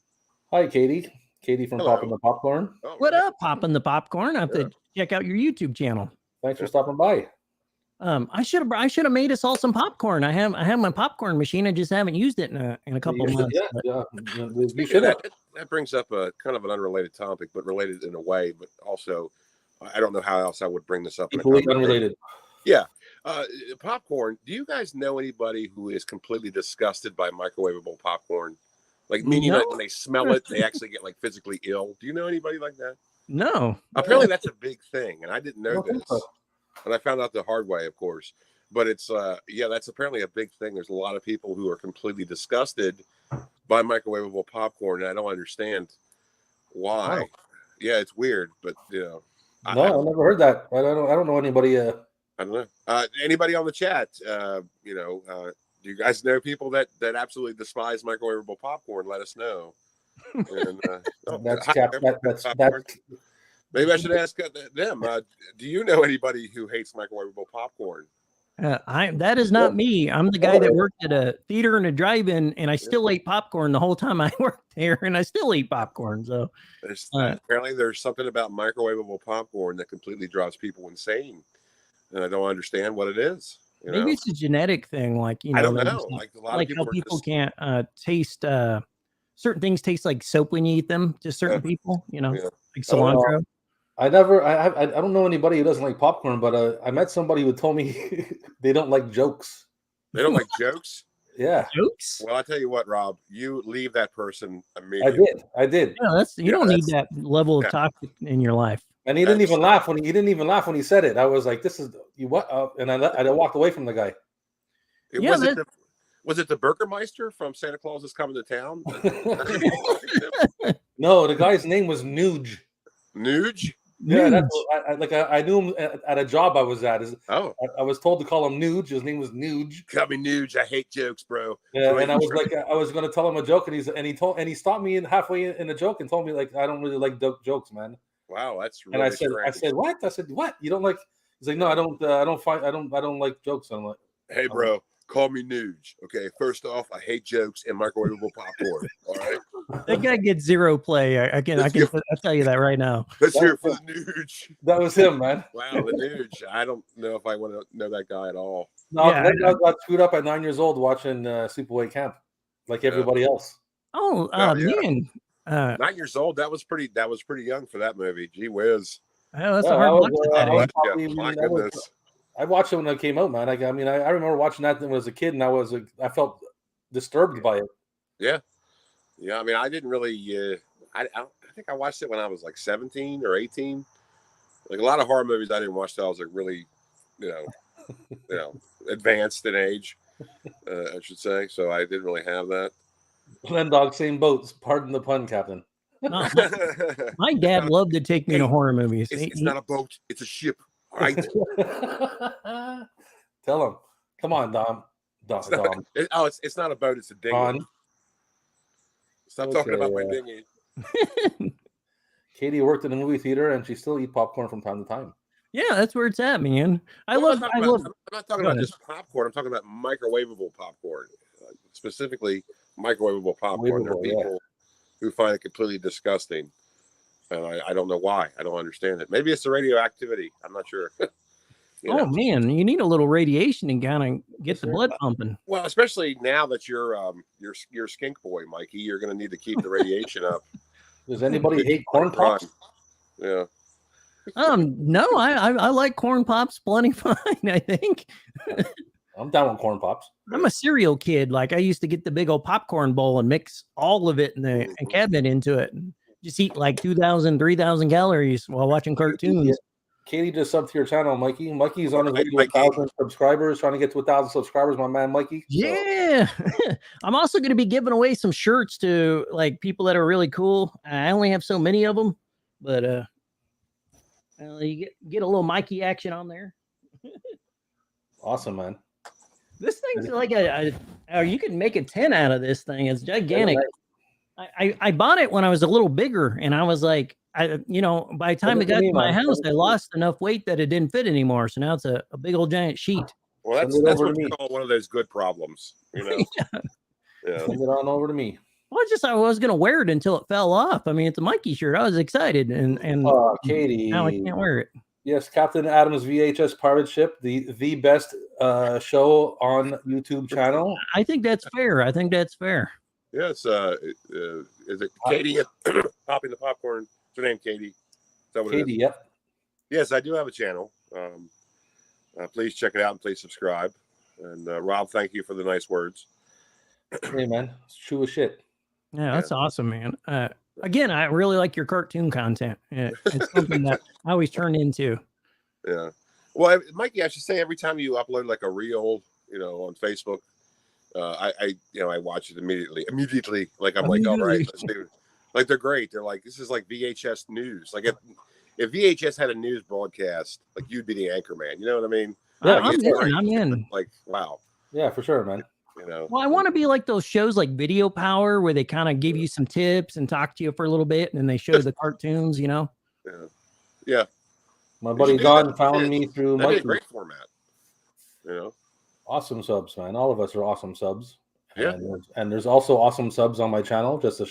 S1: Hi, Katie. Katie from Poppin' the Popcorn.
S3: Oh,
S2: what up, Poppin' the Popcorn? I have to check out your YouTube channel.
S1: Thanks for stopping by.
S2: I should have made us all some popcorn. I have my popcorn machine. I just haven't used it in a couple of months.
S1: Yeah. You should have.
S3: That brings up a kind of an unrelated topic, but related in a way. But also, I don't know how else I would bring this up.
S1: Equally unrelated.
S3: Yeah. Popcorn. Do you guys know anybody who is completely disgusted by microwavable popcorn? Like, meaning like when they smell it, they actually get like physically ill. Do you know anybody like that?
S2: No.
S3: Apparently, that's a big thing, and I didn't know this. And I found out the hard way, of course. But it's that's apparently a big thing. There's a lot of people who are completely disgusted by microwavable popcorn, and I don't understand why. Wow. Yeah, it's weird, but
S1: no, I never heard that. I don't know anybody.
S3: I don't know. Anybody on the chat? Do you guys know people that absolutely despise microwavable popcorn? Let us know. And,
S1: that's
S3: maybe I should ask them. Do you know anybody who hates microwavable popcorn?
S2: That is not me. I'm the guy that worked at a theater and a drive-in, and I still ate popcorn the whole time I worked there, and I still eat popcorn. So
S3: apparently, there's something about microwavable popcorn that completely drives people insane, and I don't understand what it is.
S2: Maybe it's a genetic thing, like
S3: I don't know. Like a lot of
S2: people can't taste certain things. Taste like soap when you eat them. Just certain people, like cilantro.
S1: I don't know anybody who doesn't like popcorn, but I met somebody who told me they don't like jokes.
S3: They don't like jokes?
S1: Yeah.
S2: Jokes?
S3: Well, I tell you what, Rob, you leave that person immediately.
S1: I did.
S2: Yeah, you don't need that level of toxic in your life.
S1: And he didn't even laugh when he said it. I was like, "This is you what?" And I walked away from the guy.
S3: Was it the Burgermeister from Santa Claus Is Coming to Town?
S1: No, the guy's name was Nuge.
S3: Nuge?
S1: Yeah, that's
S2: Nuge.
S1: what I knew him at a job I was at.
S3: Oh,
S1: I was told to call him Nuge. His name was Nuge.
S3: call me Nuge. I hate jokes, bro.
S1: Yeah, and I was like, I was going to tell him a joke, and he stopped me in halfway in the joke and told me like, I don't really like jokes, man.
S3: Wow, that's really
S1: And
S3: strange.
S1: I said, what? I said, what? You don't like? He's like, no, I don't like jokes. I'm like,
S3: Hey, bro, call me Nuge. Okay, first off, I hate jokes and microwavable popcorn. All right,
S2: That guy gets zero play. I'll tell you that right now.
S3: let's hear it for the Nuge.
S1: that was him, man.
S3: Wow, the Nuge. I don't know if I want to know that guy at all.
S1: No,
S2: Yeah,
S1: I got screwed up at 9 years old watching Sleepaway Camp, like everybody else.
S2: Oh,
S3: yeah.
S2: man.
S3: 9 years old. That was pretty young for that movie. Gee whiz.
S2: That's a hard watch at that age.
S3: My goodness.
S1: I watched it when it came out, man. I remember watching that when I was a kid, and I felt disturbed by it.
S3: Yeah. I mean, I didn't really. I think I watched it when I was like 17 or 18. Like a lot of horror movies, I didn't watch till I was like really, advanced in age. I should say. So I didn't really have that.
S1: Glen Dog, same boats. Pardon the pun, Captain.
S2: No, my dad loved to take me to horror movies.
S3: It's not a boat; it's a ship. All right.
S1: Tell him. Come on, Dom. Dom.
S3: It's not a boat; it's a dinghy. Stop talking about my dinghy.
S1: Katie worked in a movie theater, and she still eat popcorn from time to time.
S2: Yeah, that's where it's at, man. I'm not
S3: talking about just popcorn. I'm talking about microwavable popcorn, specifically microwavable popcorn. There are people who find it completely disgusting, and I don't know why. I don't understand it. Maybe it's the radioactivity. I'm not sure.
S2: Man, you need a little radiation to kind of get the blood pumping.
S3: Well, especially now that you're skink boy, Mikey, you're going to need to keep the radiation up.
S1: Does anybody hate corn pops?
S3: Yeah.
S2: No, I like corn pops plenty fine, I think.
S1: I'm down with corn pops.
S2: I'm a cereal kid. Like I used to get the big old popcorn bowl and mix all of it in the cabinet into it. And just eat like 2,000, 3,000 calories while watching cartoons.
S1: Yeah. Katie just subbed to your channel, Mikey. Mikey's on his way to 1,000 subscribers, trying to get to 1,000 subscribers, my man, Mikey.
S2: Yeah. I'm also going to be giving away some shirts to like people that are really cool. I only have so many of them, but you get a little Mikey action on there.
S1: Awesome, man.
S2: This thing's like you can make a 10 out of this thing. It's gigantic. I bought it when I was a little bigger, and I was like, by the time it got to my house, I lost enough weight that it didn't fit anymore. So now it's a big old giant sheet.
S3: Well, that's what we call one of those good problems, Yeah.
S1: Send it on over to me.
S2: Well, I was going to wear it until it fell off. I mean, it's a Mikey shirt. I was excited, and
S1: Katie,
S2: now I can't wear it.
S1: Yes, Captain Adam's VHS Pirate Ship, the best show on YouTube channel.
S2: I think that's fair.
S3: Yes, is it Katie popping the popcorn? What's her name, Katie? Is that what
S1: Katie, yep.
S3: Yes, I do have a channel. Please check it out and please subscribe. And Rob, thank you for the nice words.
S1: Hey, man, it's true as shit.
S2: Yeah, that's awesome, man. Again, I really like your cartoon content. It's something that I always turn into.
S3: Yeah. Well, Mikey, I should say every time you upload like a reel, on Facebook, I watch it immediately. Like I'm like, all right, let's do it. Like they're great. They're like, this is like VHS news. Like if VHS had a news broadcast, like you'd be the anchor man. You know what I mean?
S2: Yeah, I'm in.
S3: Like, wow.
S1: Yeah, for sure, man.
S2: Well, I want to be like those shows like Video Power where they kind of give you some tips and talk to you for a little bit, and then they show the cartoons,
S3: Yeah. Yeah.
S1: My buddy Don found me through
S3: Mikey. Great format.
S1: Awesome subs, man. All of us are awesome subs.
S3: Yeah.
S1: And there's also awesome subs on my channel. Just a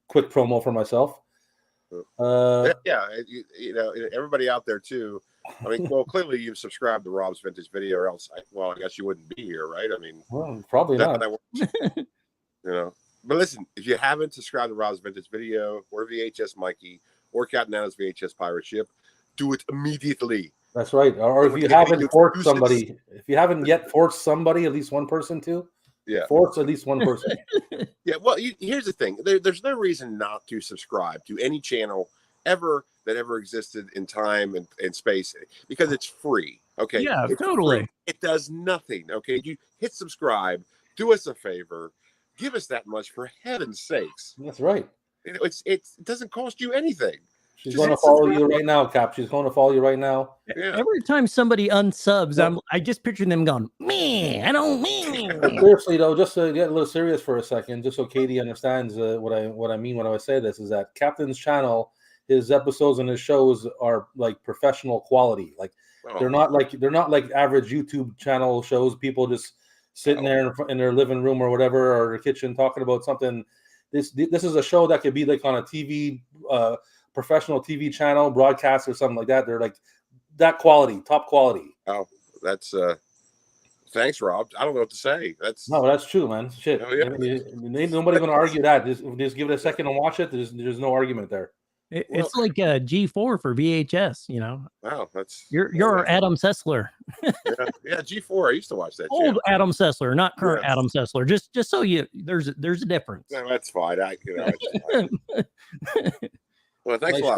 S1: quick promo for myself.
S3: Everybody out there too. I mean, well, clearly you've subscribed to Rob's Vintage Video, or else, I guess you wouldn't be here, right? I mean,
S1: well, probably not.
S3: But listen, if you haven't subscribed to Rob's Vintage Video or VHS Mikey or Captain Adam's VHS Pirate Ship, do it immediately.
S1: That's right. Or if you haven't forced somebody, at least one person to.
S3: Yeah.
S1: Force at least one person.
S3: Yeah. Well, here's the thing. There's no reason not to subscribe to any channel that ever existed in time and space, because it's free. Okay.
S2: Yeah,
S3: it's
S2: totally.
S3: Free. It does nothing. Okay. You hit subscribe, do us a favor, give us that much, for heaven's sakes.
S1: That's right.
S3: It doesn't cost you anything.
S1: She's going to follow you right now, Cap. She's going to follow you right now.
S2: Yeah. Every time somebody unsubs, I just picture them going, me. I don't mean.
S1: Seriously though, just to get a little serious for a second, just so Katie understands what I mean when I say this, is that Captain's channel, his episodes and his shows are like professional quality. Like they're not like average YouTube channel shows. People just sitting there in their living room or whatever, or their kitchen talking about something. This is a show that could be like on a TV. Professional TV channel, broadcast, or something like that. They're like that quality, top quality.
S3: Oh, that's thanks, Rob. I don't know what to say. That's
S1: true, man. Shit. Oh, yeah. Ain't nobody gonna argue that. Just give it a second and watch it. There's no argument there.
S2: It's like a G4 for VHS, you know.
S3: Wow, that's
S2: you're Adam Sessler.
S3: yeah, G4. I used to watch that.
S2: Old channel. Adam Sessler, not current Adam Sessler. Just so there's a difference.
S3: No, that's fine. Well, thanks a lot.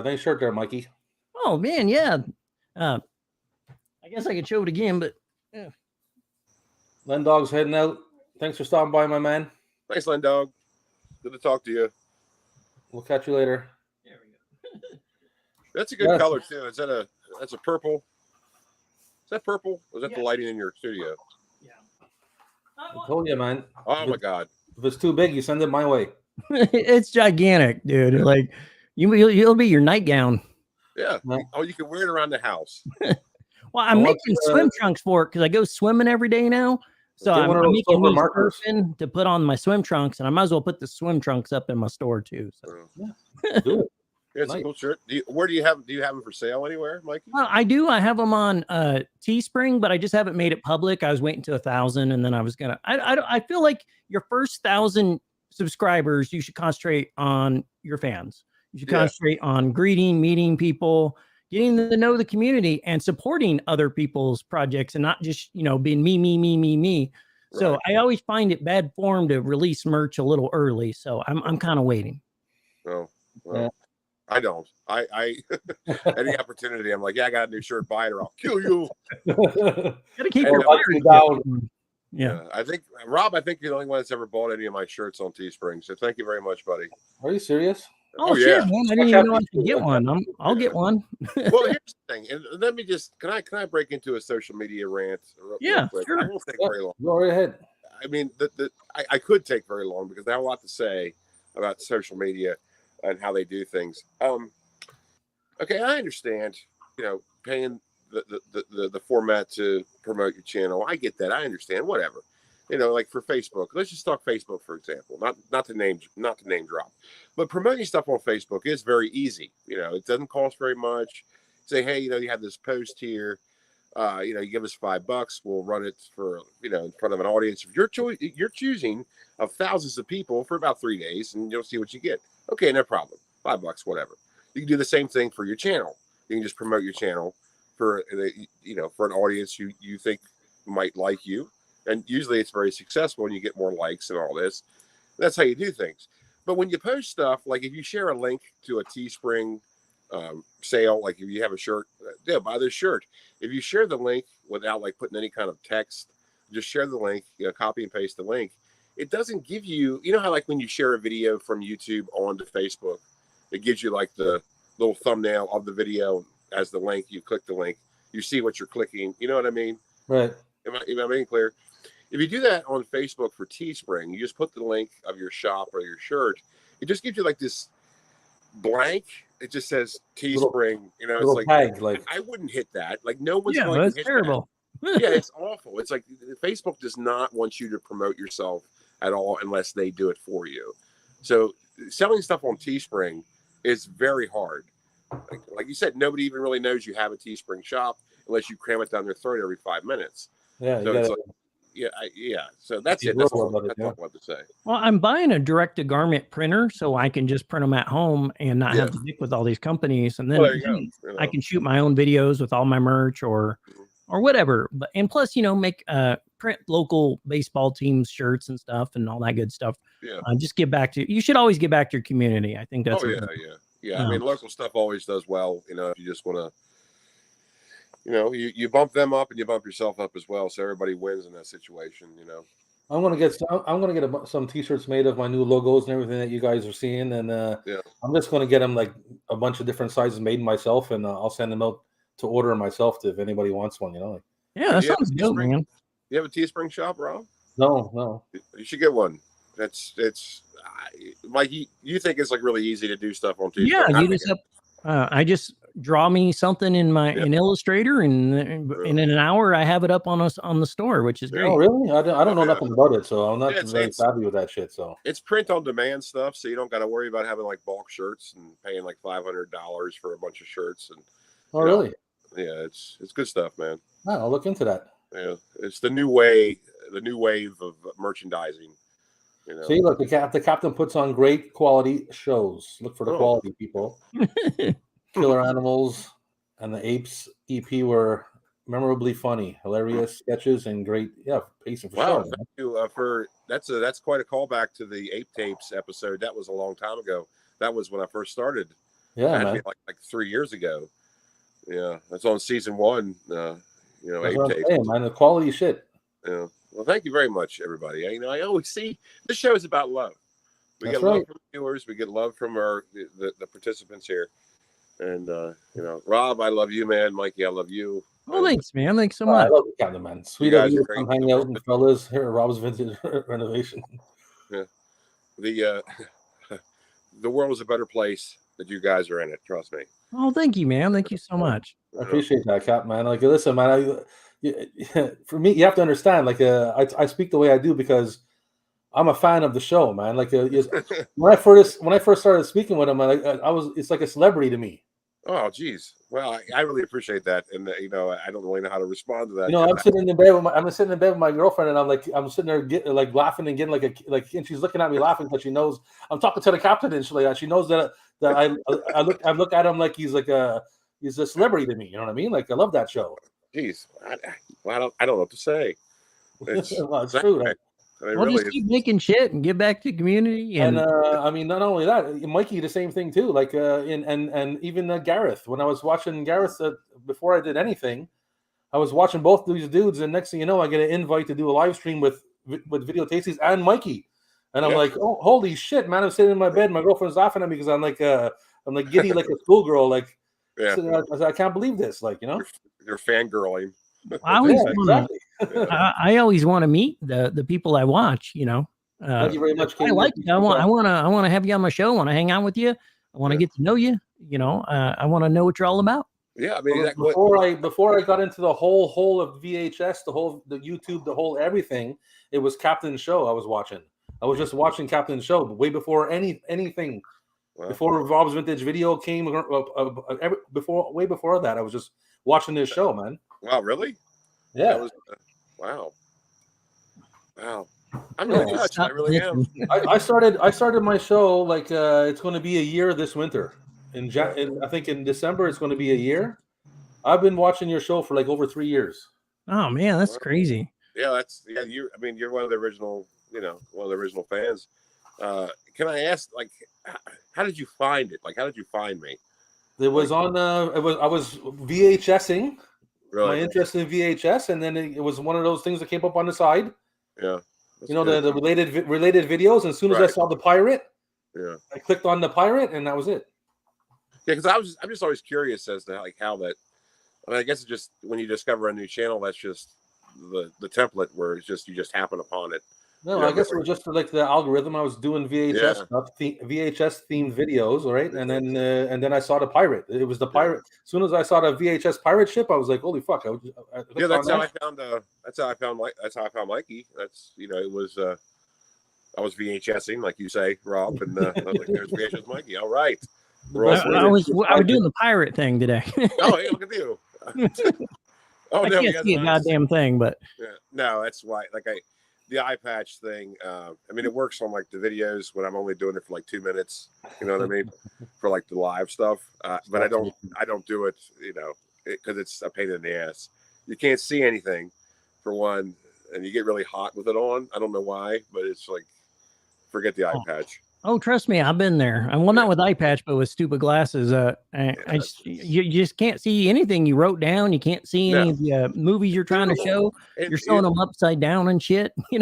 S1: Nice shirt there, Mikey.
S2: Oh man, yeah. I guess I could show it again, but yeah.
S1: Len Dog's heading out. Thanks for stopping by, my man.
S3: Thanks, Len Dog. Good to talk to you.
S1: We'll catch you later.
S2: There we go.
S3: That's a good color too. That's a purple? Is that purple? Or is that the lighting in your studio?
S1: Yeah. I told you, man.
S3: Oh my God.
S1: If it's too big, you send it my way.
S2: It's gigantic, dude. Yeah. Like you'll be your nightgown.
S3: Yeah. Oh, you can wear it around the house.
S2: Well, I'm making swim trunks for it because I go swimming every day now. So I'm making these surfing to put on my swim trunks, and I might as well put the swim trunks up in my store too. So
S1: yeah, do it.
S3: It's a cool shirt. Where do you have them for sale anywhere, Mikey?
S2: Well, I do. I have them on Teespring, but I just haven't made it public. I was waiting to 1,000, and then I was gonna. I feel like your first 1,000 subscribers, you should concentrate on your fans. You should concentrate on greeting, meeting people, getting to know the community, and supporting other people's projects, and not just being me. Right. So I always find it bad form to release merch a little early. So I'm kind of waiting.
S3: Oh, well. Yeah. I don't. I any opportunity, I'm like, I got a new shirt, buy it or I'll kill you.
S2: Gotta keep your fire down. Yeah.
S3: I think Rob, you're the only one that's ever bought any of my shirts on Teespring. So thank you very much, buddy.
S1: Are you serious?
S2: Oh shit, man. I didn't even know I could get one. I'll get one.
S3: Well, here's the thing. And let me just can I break into a social media rant real quick?
S2: Sure.
S3: I won't take very long.
S1: Go right ahead.
S3: I mean, I could take very long because I have a lot to say about social media and how they do things. Okay, I understand, paying the format to promote your channel. I get that. I understand. Whatever. Like for Facebook. Let's just talk Facebook, for example. Not to name drop. But promoting stuff on Facebook is very easy. It doesn't cost very much. Say, hey, you have this post here. You give us $5. We'll run it for, in front of an audience. If you're choosing of thousands of people for about 3 days, and you'll see what you get. Okay, no problem. $5, whatever. You can do the same thing for your channel. You can just promote your channel for for an audience you think might like you, and usually it's very successful, and you get more likes and all this. That's how you do things. But when you post stuff, like if you share a link to a Teespring sale, like if you have a shirt, buy this shirt. If you share the link without like putting any kind of text, just share the link, copy and paste the link. It doesn't give you, how like when you share a video from YouTube onto Facebook, it gives you like the little thumbnail of the video as the link. You click the link, you see what you're clicking. You know what I mean?
S1: Right.
S3: Am I making clear? If you do that on Facebook for Teespring, you just put the link of your shop or your shirt. It just gives you like this blank. It just says Teespring. It's like
S1: tag, like
S3: I wouldn't hit that. Like no one's going
S2: that's
S3: to hit
S2: terrible.
S3: That. Yeah, it's awful. It's like Facebook does not want you to promote yourself at all unless they do it for you. So selling stuff on Teespring is very hard. Like you said, nobody even really knows you have a Teespring shop unless you cram it down their throat every 5 minutes.
S1: Yeah.
S3: So it's like, So that's it. That's all I want to say.
S2: Well, I'm buying a direct-to-garment printer so I can just print them at home and not have to stick with all these companies. And then I can shoot my own videos with all my merch or whatever. But and plus, make print local baseball teams shirts and stuff and all that good stuff.
S3: Yeah.
S2: Just give back to. You should always give back to your community. I think that's.
S3: Yeah. I mean, local stuff always does well. If you just want to, you bump them up and you bump yourself up as well. So everybody wins in that situation.
S1: I'm gonna get some T-shirts made of my new logos and everything that you guys are seeing, and I'm just gonna get them like a bunch of different sizes made myself, and I'll send them out to order myself if anybody wants one.
S2: Yeah, that sounds dope, man.
S3: You have a Teespring shop, Rob?
S1: No.
S3: You should get one. It's like you think it's like really easy to do stuff on Teespring.
S2: Yeah, you just I just draw me something in in Illustrator, and in an hour I have it up on the store, which is great.
S1: Oh, really? I don't know nothing about it, so I'm not very savvy with that shit. So
S3: it's print on demand stuff, so you don't got to worry about having like bulk shirts and paying like $500 for a bunch of shirts. And
S1: really?
S3: Yeah, it's good stuff, man.
S1: No, I'll look into that.
S3: Yeah, it's the new wave of merchandising.
S1: See, look, the captain puts on great quality shows. Look for the quality, people. Killer Animals and the Apes EP were memorably funny, hilarious sketches, and great, pacing for sure.
S3: Thank you that's quite a callback to the Ape Tapes episode. That was a long time ago. That was when I first started.
S1: Yeah, man.
S3: Like 3 years ago. Yeah, that's on season 1. Ape Tapes.
S1: Man, the quality shit.
S3: Yeah. Well, thank you very much, everybody. I always see this show is about love. We get love from the viewers. We get love from the participants here. And Rob, I love you, man. Mikey, I love you.
S2: Oh, thanks, man. Thanks so much.
S1: I love the Captain, man. Sweet of you to come hang out with fellas here at Rob's Vintage Renovation.
S3: Yeah. The world is a better place that you guys are in it. Trust me.
S2: Oh, thank you, man. Thank you so much.
S1: I appreciate that, Cap, man. Like, listen, man, for me, you have to understand, like, I speak the way I do because I'm a fan of the show, man. Like, when I first started speaking with him, it's like a celebrity to me.
S3: Oh, geez. Well, I really appreciate that, and I don't really know how to respond to that.
S1: I'm sitting in bed with my girlfriend, and I'm sitting there laughing and getting and she's looking at me laughing because she knows I'm talking to the captain, and she knows that I look at him like he's a celebrity to me. You know what I mean? Like, I love that show.
S3: Jeez, I don't know what to say. It's
S1: true. Right?
S2: Just keep making shit and give back to the community. And
S1: not only that, Mikey, the same thing too. Like, and even Gareth. When I was watching Gareth before I did anything, I was watching both these dudes, and next thing you know, I get an invite to do a live stream with Video Tasties and Mikey, and I'm like, oh, holy shit, man! I'm sitting in my bed, my girlfriend's laughing at me because I'm like giddy like a schoolgirl, like. Yeah. I can't believe this,
S3: You're fangirling.
S2: I always want to meet the people I watch.
S1: Thank you very much.
S2: I like you. I want to have you on my show. I want to hang out with you. I want to get to know you. I want to know what you're all about.
S3: Yeah, I mean,
S1: before I got into the whole of VHS, the YouTube, the whole everything, it was Captain's show I was watching. I was just watching Captain's show way before anything. Wow. Before Rob's Vintage Video came, way before that, I was just watching this show, man.
S3: Wow, really?
S1: Yeah.
S3: Wow. I'm really touched. I really am.
S1: I started my show like it's going to be a year this winter. I think in December it's going to be a year. I've been watching your show for like over 3 years.
S2: Oh man, that's crazy.
S3: Yeah, you're one of the original, one of the original fans. Can I ask, like, how did you find it? Like, how did you find me?
S1: It was on. I was VHSing.
S3: Really?
S1: My interest in VHS, and then it was one of those things that came up on the side.
S3: Yeah.
S1: The related videos. And as soon as I saw the pirate, I clicked on the pirate, and that was it.
S3: Yeah, because I'm just always curious as to like how that. I mean, I guess it's just when you discover a new channel, that's just the template where it's just you just happen upon it.
S1: No, I guess it was just like the algorithm. I was doing VHS themed videos, right? And then I saw the pirate. It was the pirate. As soon as I saw the VHS pirate ship, I was like, "Holy fuck!"
S3: That's how I found. That's how I found Mikey. That's it was. I was VHSing, like you say, Rob, and I was like, "There's VHS Mikey." All right.
S2: I was doing the pirate thing today.
S3: Oh, hey, look at you.
S2: I can't see a goddamn thing, but
S3: no, that's why. Like the eye patch thing, I mean, it works on like the videos when I'm only doing it for like 2 minutes, you know what I mean? For like the live stuff. But I don't do it, because it's a pain in the ass. You can't see anything for one, and you get really hot with it on. I don't know why, but it's like, forget the eye patch.
S2: Oh, trust me, I've been there. Well, not with eye patch, but with stupid glasses. You just can't see anything you wrote down. You can't see any of the movies you're trying to show. You're showing them upside down and shit.
S3: Yeah.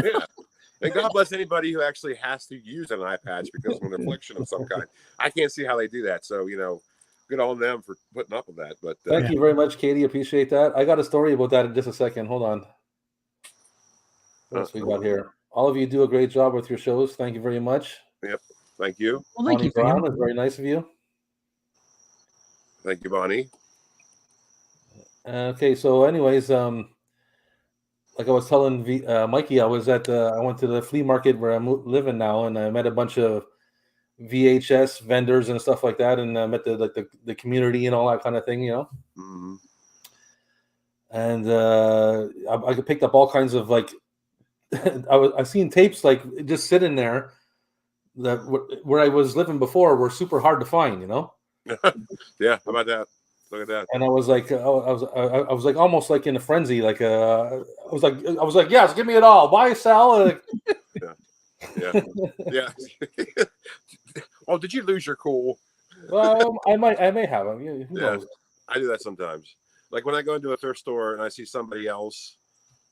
S3: And God bless anybody who actually has to use an eye patch because of an affliction of some kind. I can't see how they do that. So, good on them for putting up with that. But
S1: thank you very much, Katie. Appreciate that. I got a story about that in just a second. Hold on. What else we got here? All of you do a great job with your shows. Thank you very much.
S3: Yep. Thank you.
S2: Well, thank you,
S1: Brown. It's very nice of you.
S3: Thank you, Bonnie.
S1: Okay, so anyways, like I was telling Mikey, I went to the flea market where I'm living now, and I met a bunch of VHS vendors and stuff like that, and I met the community and all that kind of thing,
S3: Mm-hmm.
S1: And I picked up all kinds of I seen tapes like just sitting there that where I was living before were super hard to find,
S3: Yeah, how about that? Look at that.
S1: And I was like, I was like almost like in a frenzy, I was like, yes, give me it all, buy, sell.
S3: Yeah. Oh, did you lose your cool?
S1: Well, I may have them. Who knows?
S3: I do that sometimes. Like when I go into a thrift store and I see somebody else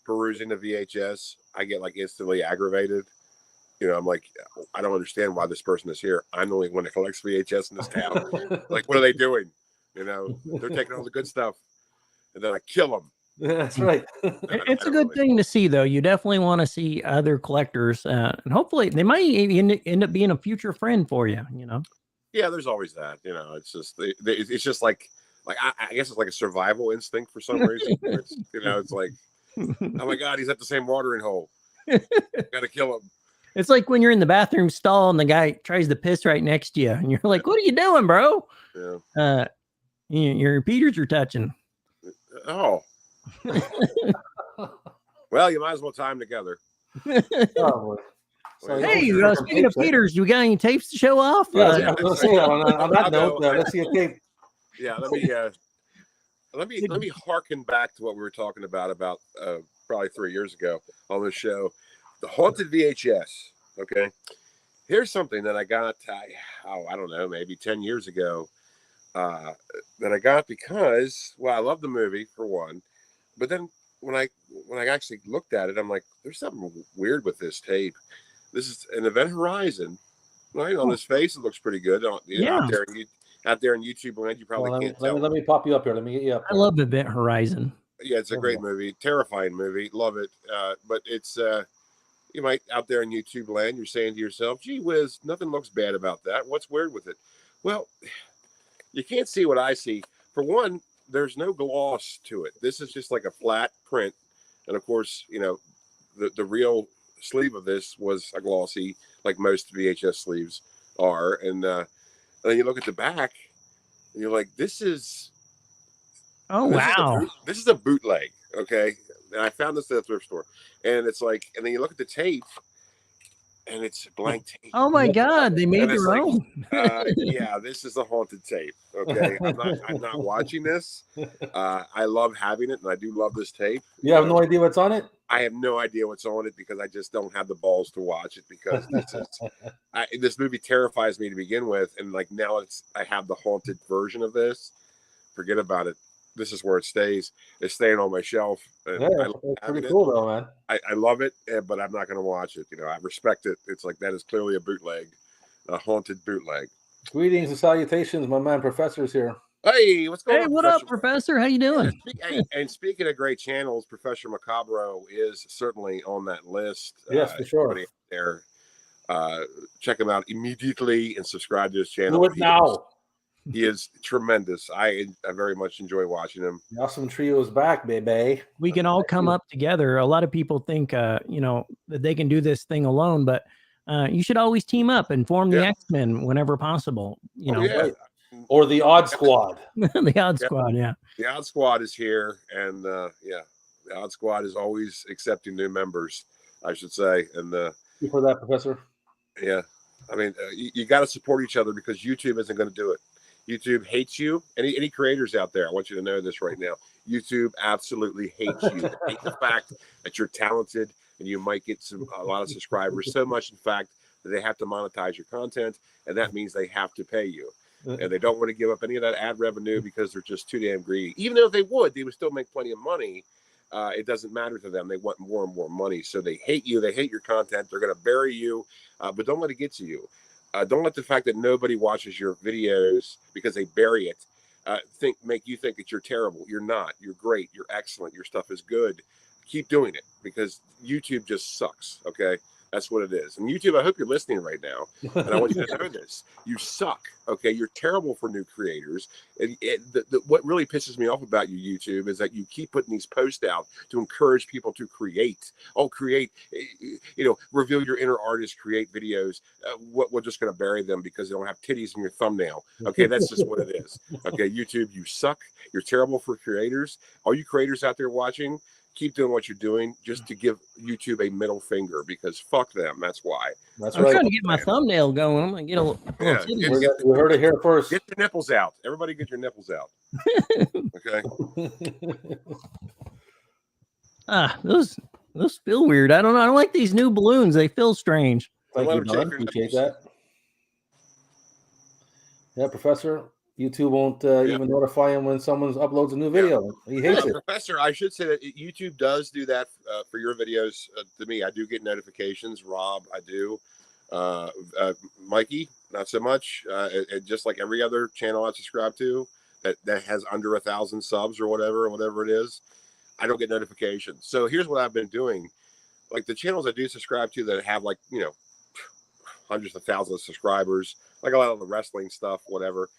S3: perusing the VHS, I get instantly aggravated. I'm like, I don't understand why this person is here. I'm the only one that collects VHS in this town. What are they doing? They're taking all the good stuff, and then I kill them.
S1: That's right.
S2: It's a good thing to see, though. You definitely want to see other collectors, and hopefully they might end up being a future friend for you.
S3: Yeah, there's always that. It's just it's just like I guess it's like a survival instinct for some reason. It's like, oh my God, he's at the same watering hole. Got to kill him.
S2: It's like when you're in the bathroom stall and the guy tries to piss right next to you, and you're like, "What are you doing, bro?"
S3: Yeah.
S2: Your repeaters are touching.
S3: Oh. Well, you might as well tie them together.
S1: Oh,
S2: hey, speaking of Peters, you got any tapes to show off?
S1: Yeah, I was going to say on that note, let's see a tape.
S3: Yeah, let me harken back to what we were talking about probably 3 years ago on the show, the haunted VHS. Okay, here's something that I got. I don't know, maybe 10 years ago. That I got because, I love the movie for one, but then when I actually looked at it, I'm like, there's something weird with this tape. This is an Event Horizon, right? On his face, it looks pretty good. Out there in YouTube land, you probably can't tell.
S1: Let me pop you up here. Let me get you up.
S2: I love Event Horizon.
S3: Yeah, it's a great movie, terrifying movie, love it. But it's you might out there in YouTube land, you're saying to yourself, "Gee whiz, nothing looks bad about that. What's weird with it?" Well, you can't see what I see. For one, there's no gloss to it. This is just like a flat print. And of course, the real sleeve of this was a glossy, like most VHS sleeves are. And then you look at the back and you're like, this is this is a bootleg. Okay. And I found this at the thrift store. And it's like, and then you look at the tape, and it's blank tape.
S2: Oh my God, they made their own.
S3: Yeah, this is a haunted tape. Okay, I'm not watching this. I love having it, and I do love this tape.
S1: You have no idea what's on it?
S3: I have no idea what's on it because I just don't have the balls to watch it because this movie terrifies me to begin with, and now I have the haunted version of this. Forget about it. This is where it stays. It's staying on my shelf. And
S1: it's pretty cool, though, man.
S3: I love it, but I'm not going to watch it. I respect it. It's like that is clearly a bootleg, a haunted bootleg.
S1: Greetings and salutations, my man. Professor's here.
S3: Hey, what's going on?
S2: Hey, what up, Professor? How you doing?
S3: And speaking of great channels, Professor Macabro is certainly on that list.
S1: Yes, for sure.
S3: There, check him out immediately and subscribe to his channel.
S1: Do it now.
S3: He is tremendous. I very much enjoy watching him.
S1: The awesome trio is back, baby.
S2: We can all come up together. A lot of people think, that they can do this thing alone, but you should always team up and form the X-Men whenever possible.
S1: Or the Odd Squad.
S2: The Odd Squad, yeah.
S3: The Odd Squad is here, and the Odd Squad is always accepting new members, I should say. And
S1: you for that, Professor?
S3: Yeah, I mean, you got to support each other because YouTube isn't going to do it. YouTube hates you. Any creators out there, I want you to know this right now. YouTube absolutely hates you. They hate the fact that you're talented and you might get a lot of subscribers. So much, in fact, that they have to monetize your content, and that means they have to pay you. And they don't want to give up any of that ad revenue because they're just too damn greedy. Even though they would still make plenty of money. it doesn't matter to them. They want more and more money. So they hate you. They hate your content. They're going to bury you, but don't let it get to you. Don't let the fact that nobody watches your videos because they bury it make you think that you're terrible. You're not. You're great. You're excellent. Your stuff is good. Keep doing it because YouTube just sucks. Okay. That's what it is. And YouTube, I hope you're listening right now. And I want you to know this. You suck. Okay. You're terrible for new creators. And what really pisses me off about you, YouTube, is that you keep putting these posts out to encourage people to create. Oh, create, reveal your inner artist, create videos. We're just going to bury them because they don't have titties in your thumbnail. Okay. That's just what it is. Okay. YouTube, you suck. You're terrible for creators. All you creators out there watching, keep doing what you're doing just to give YouTube a middle finger because fuck them. That's why.
S1: That's
S2: I'm
S1: right.
S2: trying to get my thumbnail going. I'm gonna get a little
S1: we heard it here first.
S3: Get your nipples out. Everybody get your nipples out. Okay.
S2: Those feel weird. I don't know. I don't like these new balloons. They feel strange.
S1: Thank you, Don. Appreciate that. Yeah, Professor. YouTube won't even notify him when someone uploads a new video. He hates it.
S3: Professor, I should say that YouTube does do that for your videos. To me, I do get notifications. Rob, I do. Mikey, not so much. Just like every other channel I subscribe to that has under 1,000 subs or whatever it is, I don't get notifications. So here's what I've been doing. Like the channels I do subscribe to that have hundreds of thousands of subscribers, like a lot of the wrestling stuff, whatever.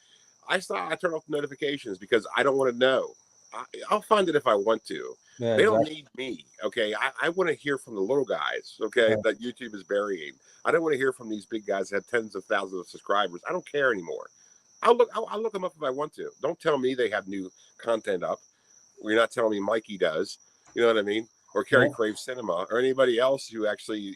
S3: I turn off the notifications because I don't want to know. I'll find it if I want to. Yeah, they don't need me. Okay. I want to hear from the little guys. Okay. That YouTube is burying. I don't want to hear from these big guys that have tens of thousands of subscribers. I don't care anymore. I'll look them up if I want to. Don't tell me they have new content up. You're not telling me Mikey does. You know what I mean? Or Carrie Crave Cinema or anybody else who actually,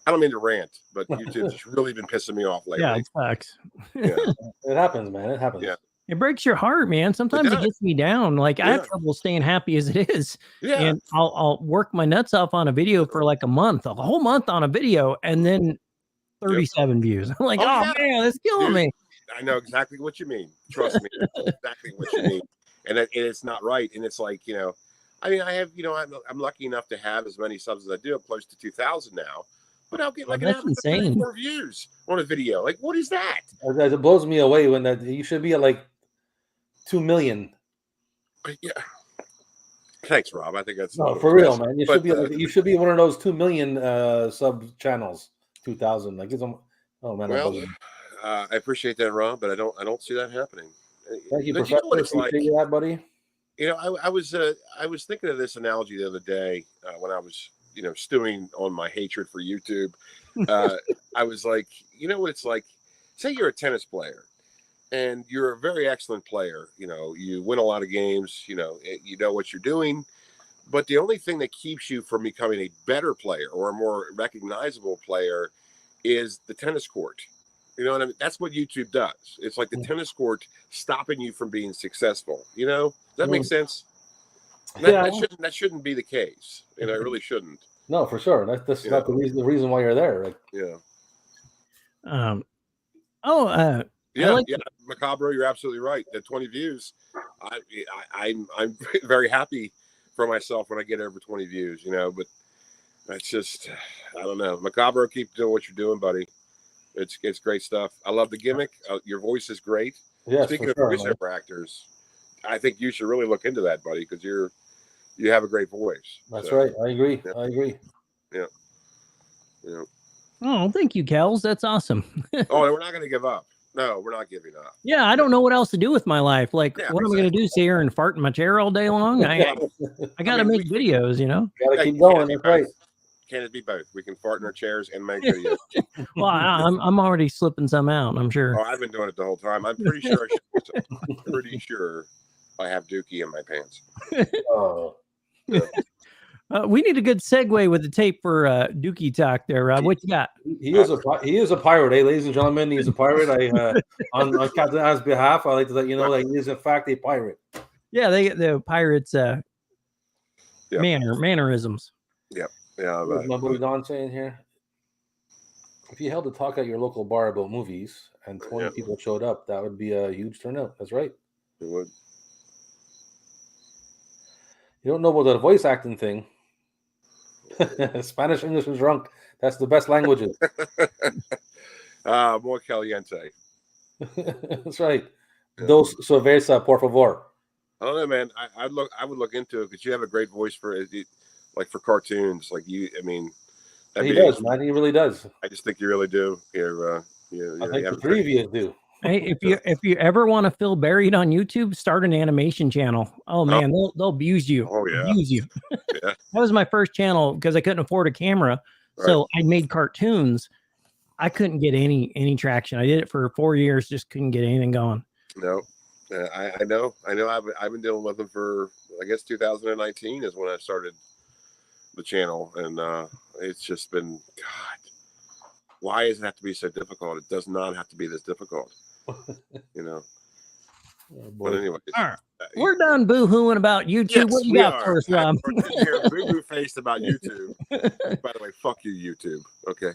S3: I don't mean to rant, but YouTube's just really been pissing me off lately.
S2: Yeah, it sucks.
S1: It happens, man. It happens. Yeah.
S2: It breaks your heart, man. Sometimes it gets me down. Like I have trouble staying happy as it is. Yeah. And I'll work my nuts off on a video for like a whole month on a video, and then 37 views. I'm like, man, it's killing me.
S3: I know exactly what you mean. Trust me, exactly what you mean. And it's not right. And it's like, I mean, I have, I'm lucky enough to have as many subs as I do. I'm close to 2,000 now. But I'll get like
S2: that's insane.
S3: More views on a video. Like, what is that?
S1: It blows me away when you should be at like 2 million.
S3: Yeah. Thanks, Rob. I think that's
S1: for real, man. You should be one of those 2 million sub channels. 2,000. Like, oh man.
S3: Well, I appreciate that, Rob, but I don't see that happening.
S1: Thank you, Professor. Appreciate that, buddy.
S3: I was thinking of this analogy the other day when I was stewing on my hatred for YouTube. I was like, what it's like? Say you're a tennis player and you're a very excellent player. You win a lot of games, you know what you're doing. But the only thing that keeps you from becoming a better player or a more recognizable player is the tennis court. You know what I mean? That's what YouTube does. It's like the tennis court stopping you from being successful. Does that make sense? That shouldn't be the case. It really shouldn't.
S1: No, for sure. That's not the reason why you're there. Like,
S3: Macabre, you're absolutely right. The 20 views, I'm very happy for myself when I get over 20 views. But that's just, I don't know. Macabre, keep doing what you're doing, buddy. It's great stuff. I love the gimmick. Your voice is great.
S1: Yes,
S3: speaking of voiceover actors, I think you should really look into that, buddy, because you have a great voice.
S1: That's right. I agree. Yeah. I agree.
S3: Yeah.
S2: Oh, thank you, Kels. That's awesome.
S3: We're not going to give up. No, we're not giving up.
S2: Yeah, I don't know what else to do with my life. Like, what am I going to do? Sit here and fart in my chair all day long? I got to make videos,
S1: Got to keep going. That's right.
S3: Can it be both? We can fart in our chairs and make videos.
S2: Well, I'm already slipping some out, I'm sure.
S3: Oh, I've been doing it the whole time. I'm pretty sure I have Dookie in my pants.
S1: Oh.
S2: We need a good segue with the tape for Dookie talk there, Rob. What you got?
S1: He is a pirate, ladies and gentlemen. He's a pirate. On Captain Anne's behalf, I like to let you know that he is in fact a pirate.
S2: Yeah, the pirates mannerisms.
S3: Yep. Yeah.
S1: My buddy Don saying here, if you held a talk at your local bar about movies and 20 people showed up, that would be a huge turnout. That's right.
S3: It would.
S1: You don't know about the voice acting thing. Spanish, English, and drunk. That's the best languages.
S3: More caliente.
S1: That's right. Dos cerveza, por favor.
S3: I don't know, man. I would look into it because you have a great voice for it, like for cartoons. Like you, I mean,
S1: he does, man. He really does.
S3: I just think you really do. I
S1: think the three of you do.
S2: Hey, if you ever want to feel buried on YouTube, start an animation channel. Oh man, they'll abuse you.
S3: Oh yeah,
S2: abuse you.
S3: Yeah.
S2: That was my first channel because I couldn't afford a camera, so I made cartoons. I couldn't get any traction. I did it for 4 years, just couldn't get anything going.
S3: No, I know. I've been dealing with them for, I guess 2019 is when I started the channel, and it's just been, God, why does it have to be so difficult? It does not have to be this difficult. Oh, but anyway,
S2: we're done boo-hooing about YouTube.
S3: Yes,
S2: what you got first, Rob?
S3: We're boo-hoo faced about YouTube. By the way, fuck you, YouTube. Okay,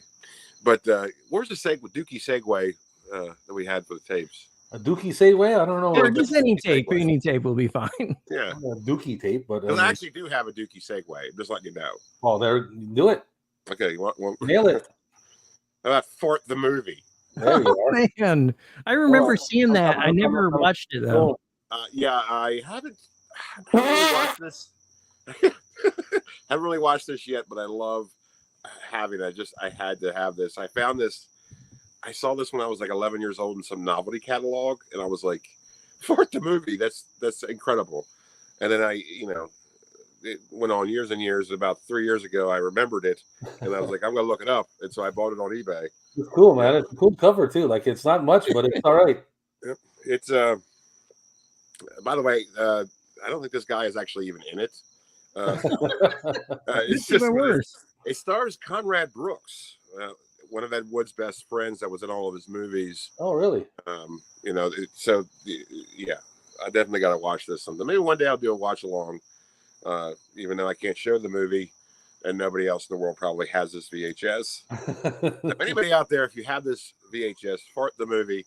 S3: but where's the Dookie segue that we had for the tapes?
S1: A Dookie segue? I don't know.
S2: Or just any tape. Any tape will be fine.
S3: Yeah,
S1: a Dookie tape, but
S3: I actually do have a Dookie segue. Just letting you know.
S1: Oh, there, do it.
S3: Okay, you want
S1: nail it.
S3: How about Fort the movie?
S1: There you are.
S2: Man, I remember seeing that. I never watched it though.
S3: Yeah, I haven't really watched this. Haven't really watched this yet, but I love having it. I had to have this. I found this. I saw this when I was like 11 years old in some novelty catalog, and I was like, "Fort the movie, that's incredidible." And then it went on years and years. About 3 years ago, I remembered it, and I was like, "I'm gonna look it up," and so I bought it on eBay.
S1: It's cool, man. It's a cool cover too. Like, it's not much, but it's all right.
S3: Yep. It's by the way, I don't think this guy is actually even in it. It's just worse. It stars Conrad Brooks, one of Ed Wood's best friends that was in all of his movies.
S1: Oh, really?
S3: Yeah, I definitely got to watch this sometime. Maybe one day I'll do a watch along, even though I can't show the movie, and nobody else in the world probably has this VHS. If anybody out there, if you have this VHS, Fart the movie,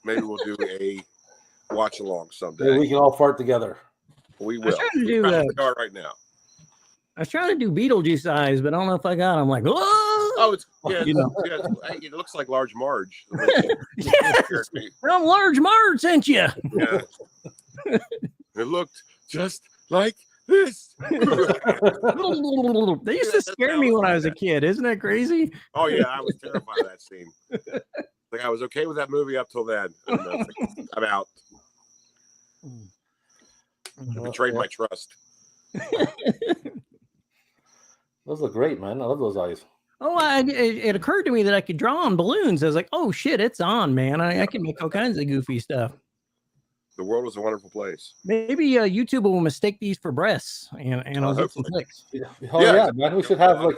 S3: maybe we'll do a watch along someday.
S1: Yeah, we can all fart together.
S3: We will. Right now.
S2: I was trying to do Beetlejuice eyes, but I don't know if I got them. Like, whoa!
S3: Oh, it looks like Large Marge.
S2: From Large Marge sent you.
S3: Yeah. It looked just like this.
S2: They used to scare me when I was a kid. Isn't that crazy?
S3: Oh yeah, I was terrified of that scene. Like, I was okay with that movie up till then. I'm out. I betrayed my trust.
S1: Those look great, man. I love those eyes.
S2: Oh, it occurred to me that I could draw on balloons. I was like, oh shit, it's on, man. I can make all kinds of goofy stuff.
S3: The world is a wonderful place.
S2: Maybe YouTube will mistake these for breasts, and I'll get some clicks.
S1: Yeah, man. We should have like.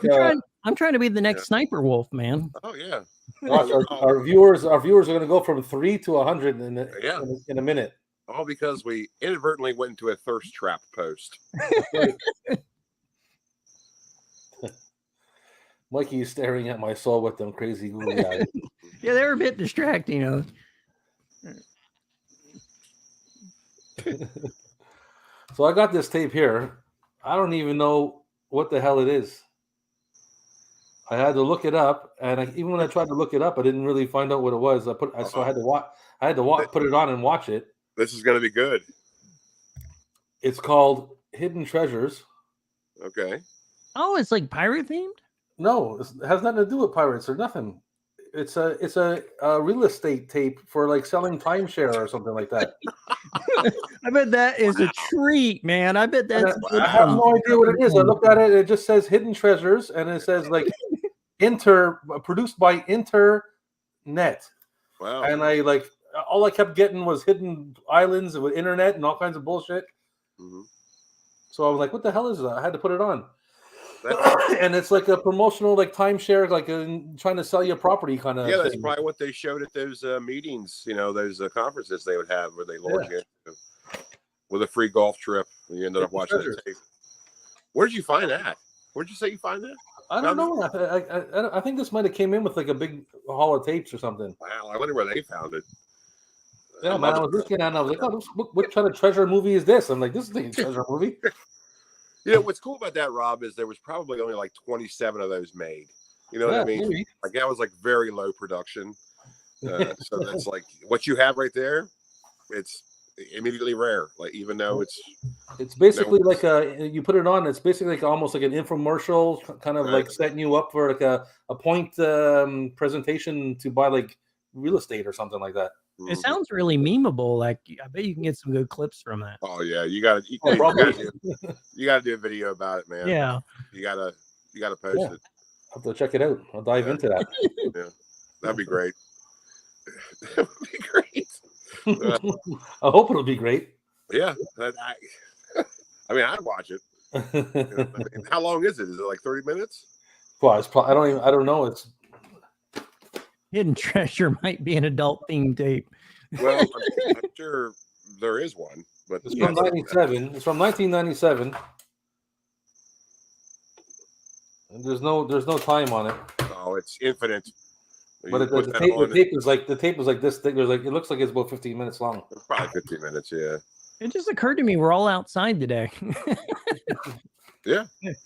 S2: I'm trying to be the next Sniper Wolf, man.
S3: Oh yeah.
S1: Watch, our viewers are going to go from 3 to 100 in a minute.
S3: All because we inadvertently went into a thirst trap post.
S1: Mikey is staring at my soul with them crazy googly eyes.
S2: Yeah, they were a bit distracting,
S1: So I got this tape here. I don't even know what the hell it is. I had to look it up, and even when I tried to look it up, I didn't really find out what it was. So I had to watch. I had to put it on and watch it.
S3: This is going to be good.
S1: It's called Hidden Treasures.
S3: Okay.
S2: Oh, it's like pirate themed?
S1: No, it has nothing to do with pirates or nothing. It's a real estate tape for like selling timeshare or something like that.
S2: I bet that is a treat, man. I bet that's.
S1: I have no idea what it is. I looked at it. It just says Hidden Treasures, and it says like produced by Internet.
S3: Wow.
S1: And all I kept getting was hidden islands with internet and all kinds of bullshit.
S3: Mm-hmm.
S1: So I was like, what the hell is that? I had to put it on. And it's like a promotional, like timeshare, like trying to sell you a property kind of.
S3: Yeah, that's probably what they showed at those meetings. Those conferences they would have where they launch you with a free golf trip, and you ended up watching the tape. Where did you find that? Where'd you say you find that?
S1: I don't know. I think this might have came in with like a big haul of tapes or something.
S3: Wow, I wonder where they found it.
S1: Yeah, man. I was looking at it and I was like, oh, what kind of treasure movie is this? I'm like, this is a treasure movie.
S3: You know what's cool about that, Rob, is there was probably only like 27 of those made. You know what I mean?
S1: Maybe.
S3: Like that was like very low production. So that's like what you have right there. It's immediately rare. Like even though
S1: it's basically like you put it on. It's basically like almost like an infomercial, kind of like setting you up for like a point presentation to buy like real estate or something like that.
S2: It sounds really memeable. Like I bet you can get some good clips from that.
S3: Oh yeah, you gotta do a video about it, man.
S2: Yeah,
S3: you gotta post it.
S1: I'll have to check it out. I'll dive into that.
S3: Yeah, that'd be great. That would be great.
S1: I hope it'll be great.
S3: Yeah, I mean, I'd watch it. I mean, how long is it? Is it like 30 minutes?
S1: Well, it's probably, I don't know. It's
S2: Hidden Treasure might be an adult themed tape.
S3: Well, I'm sure there is one, but
S1: it's from 97. It's from 1997. And there's no time on it.
S3: Oh, it's infinite.
S1: But the tape is like this thick. There's like it looks like it's about 15 minutes long.
S3: It's probably 15 minutes, yeah.
S2: It just occurred to me we're all outside today.
S3: Yeah.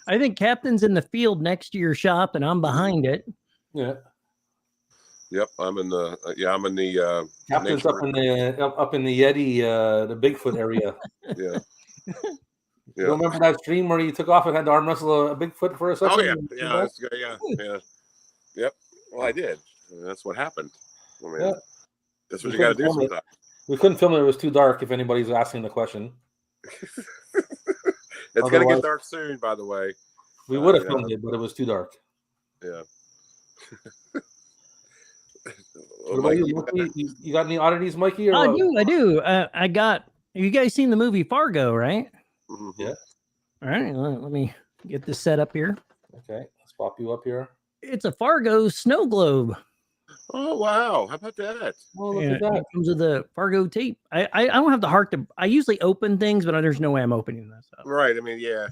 S2: I think Captain's in the field next to your shop, and I'm behind it.
S1: Yeah.
S3: Yep, I'm in the
S1: Captain's up in the Yeti, the Bigfoot area.
S3: Yeah.
S1: You remember that stream where you took off and had to arm wrestle a Bigfoot for a second?
S3: Oh yeah. Yep. Well, I did. That's what happened. I mean, that's what you got to do sometimes.
S1: We couldn't film it. It was too dark. If anybody's asking the question,
S3: it's gonna get dark soon. By the way,
S1: we would have filmed it, but it was too dark.
S3: Yeah.
S1: You got any oddities, Mikey? Or
S2: I do. I got. You guys seen the movie Fargo, right?
S3: Mm-hmm.
S1: Yeah.
S2: All right. Let me get this set up here.
S1: Okay, let's pop you up here.
S2: It's a Fargo snow globe.
S3: Oh wow! How about that?
S1: Well, look at that.
S2: It comes with the Fargo tape. I don't have the heart to. I usually open things, but there's no way I'm opening this up.
S3: Right. I mean, yeah.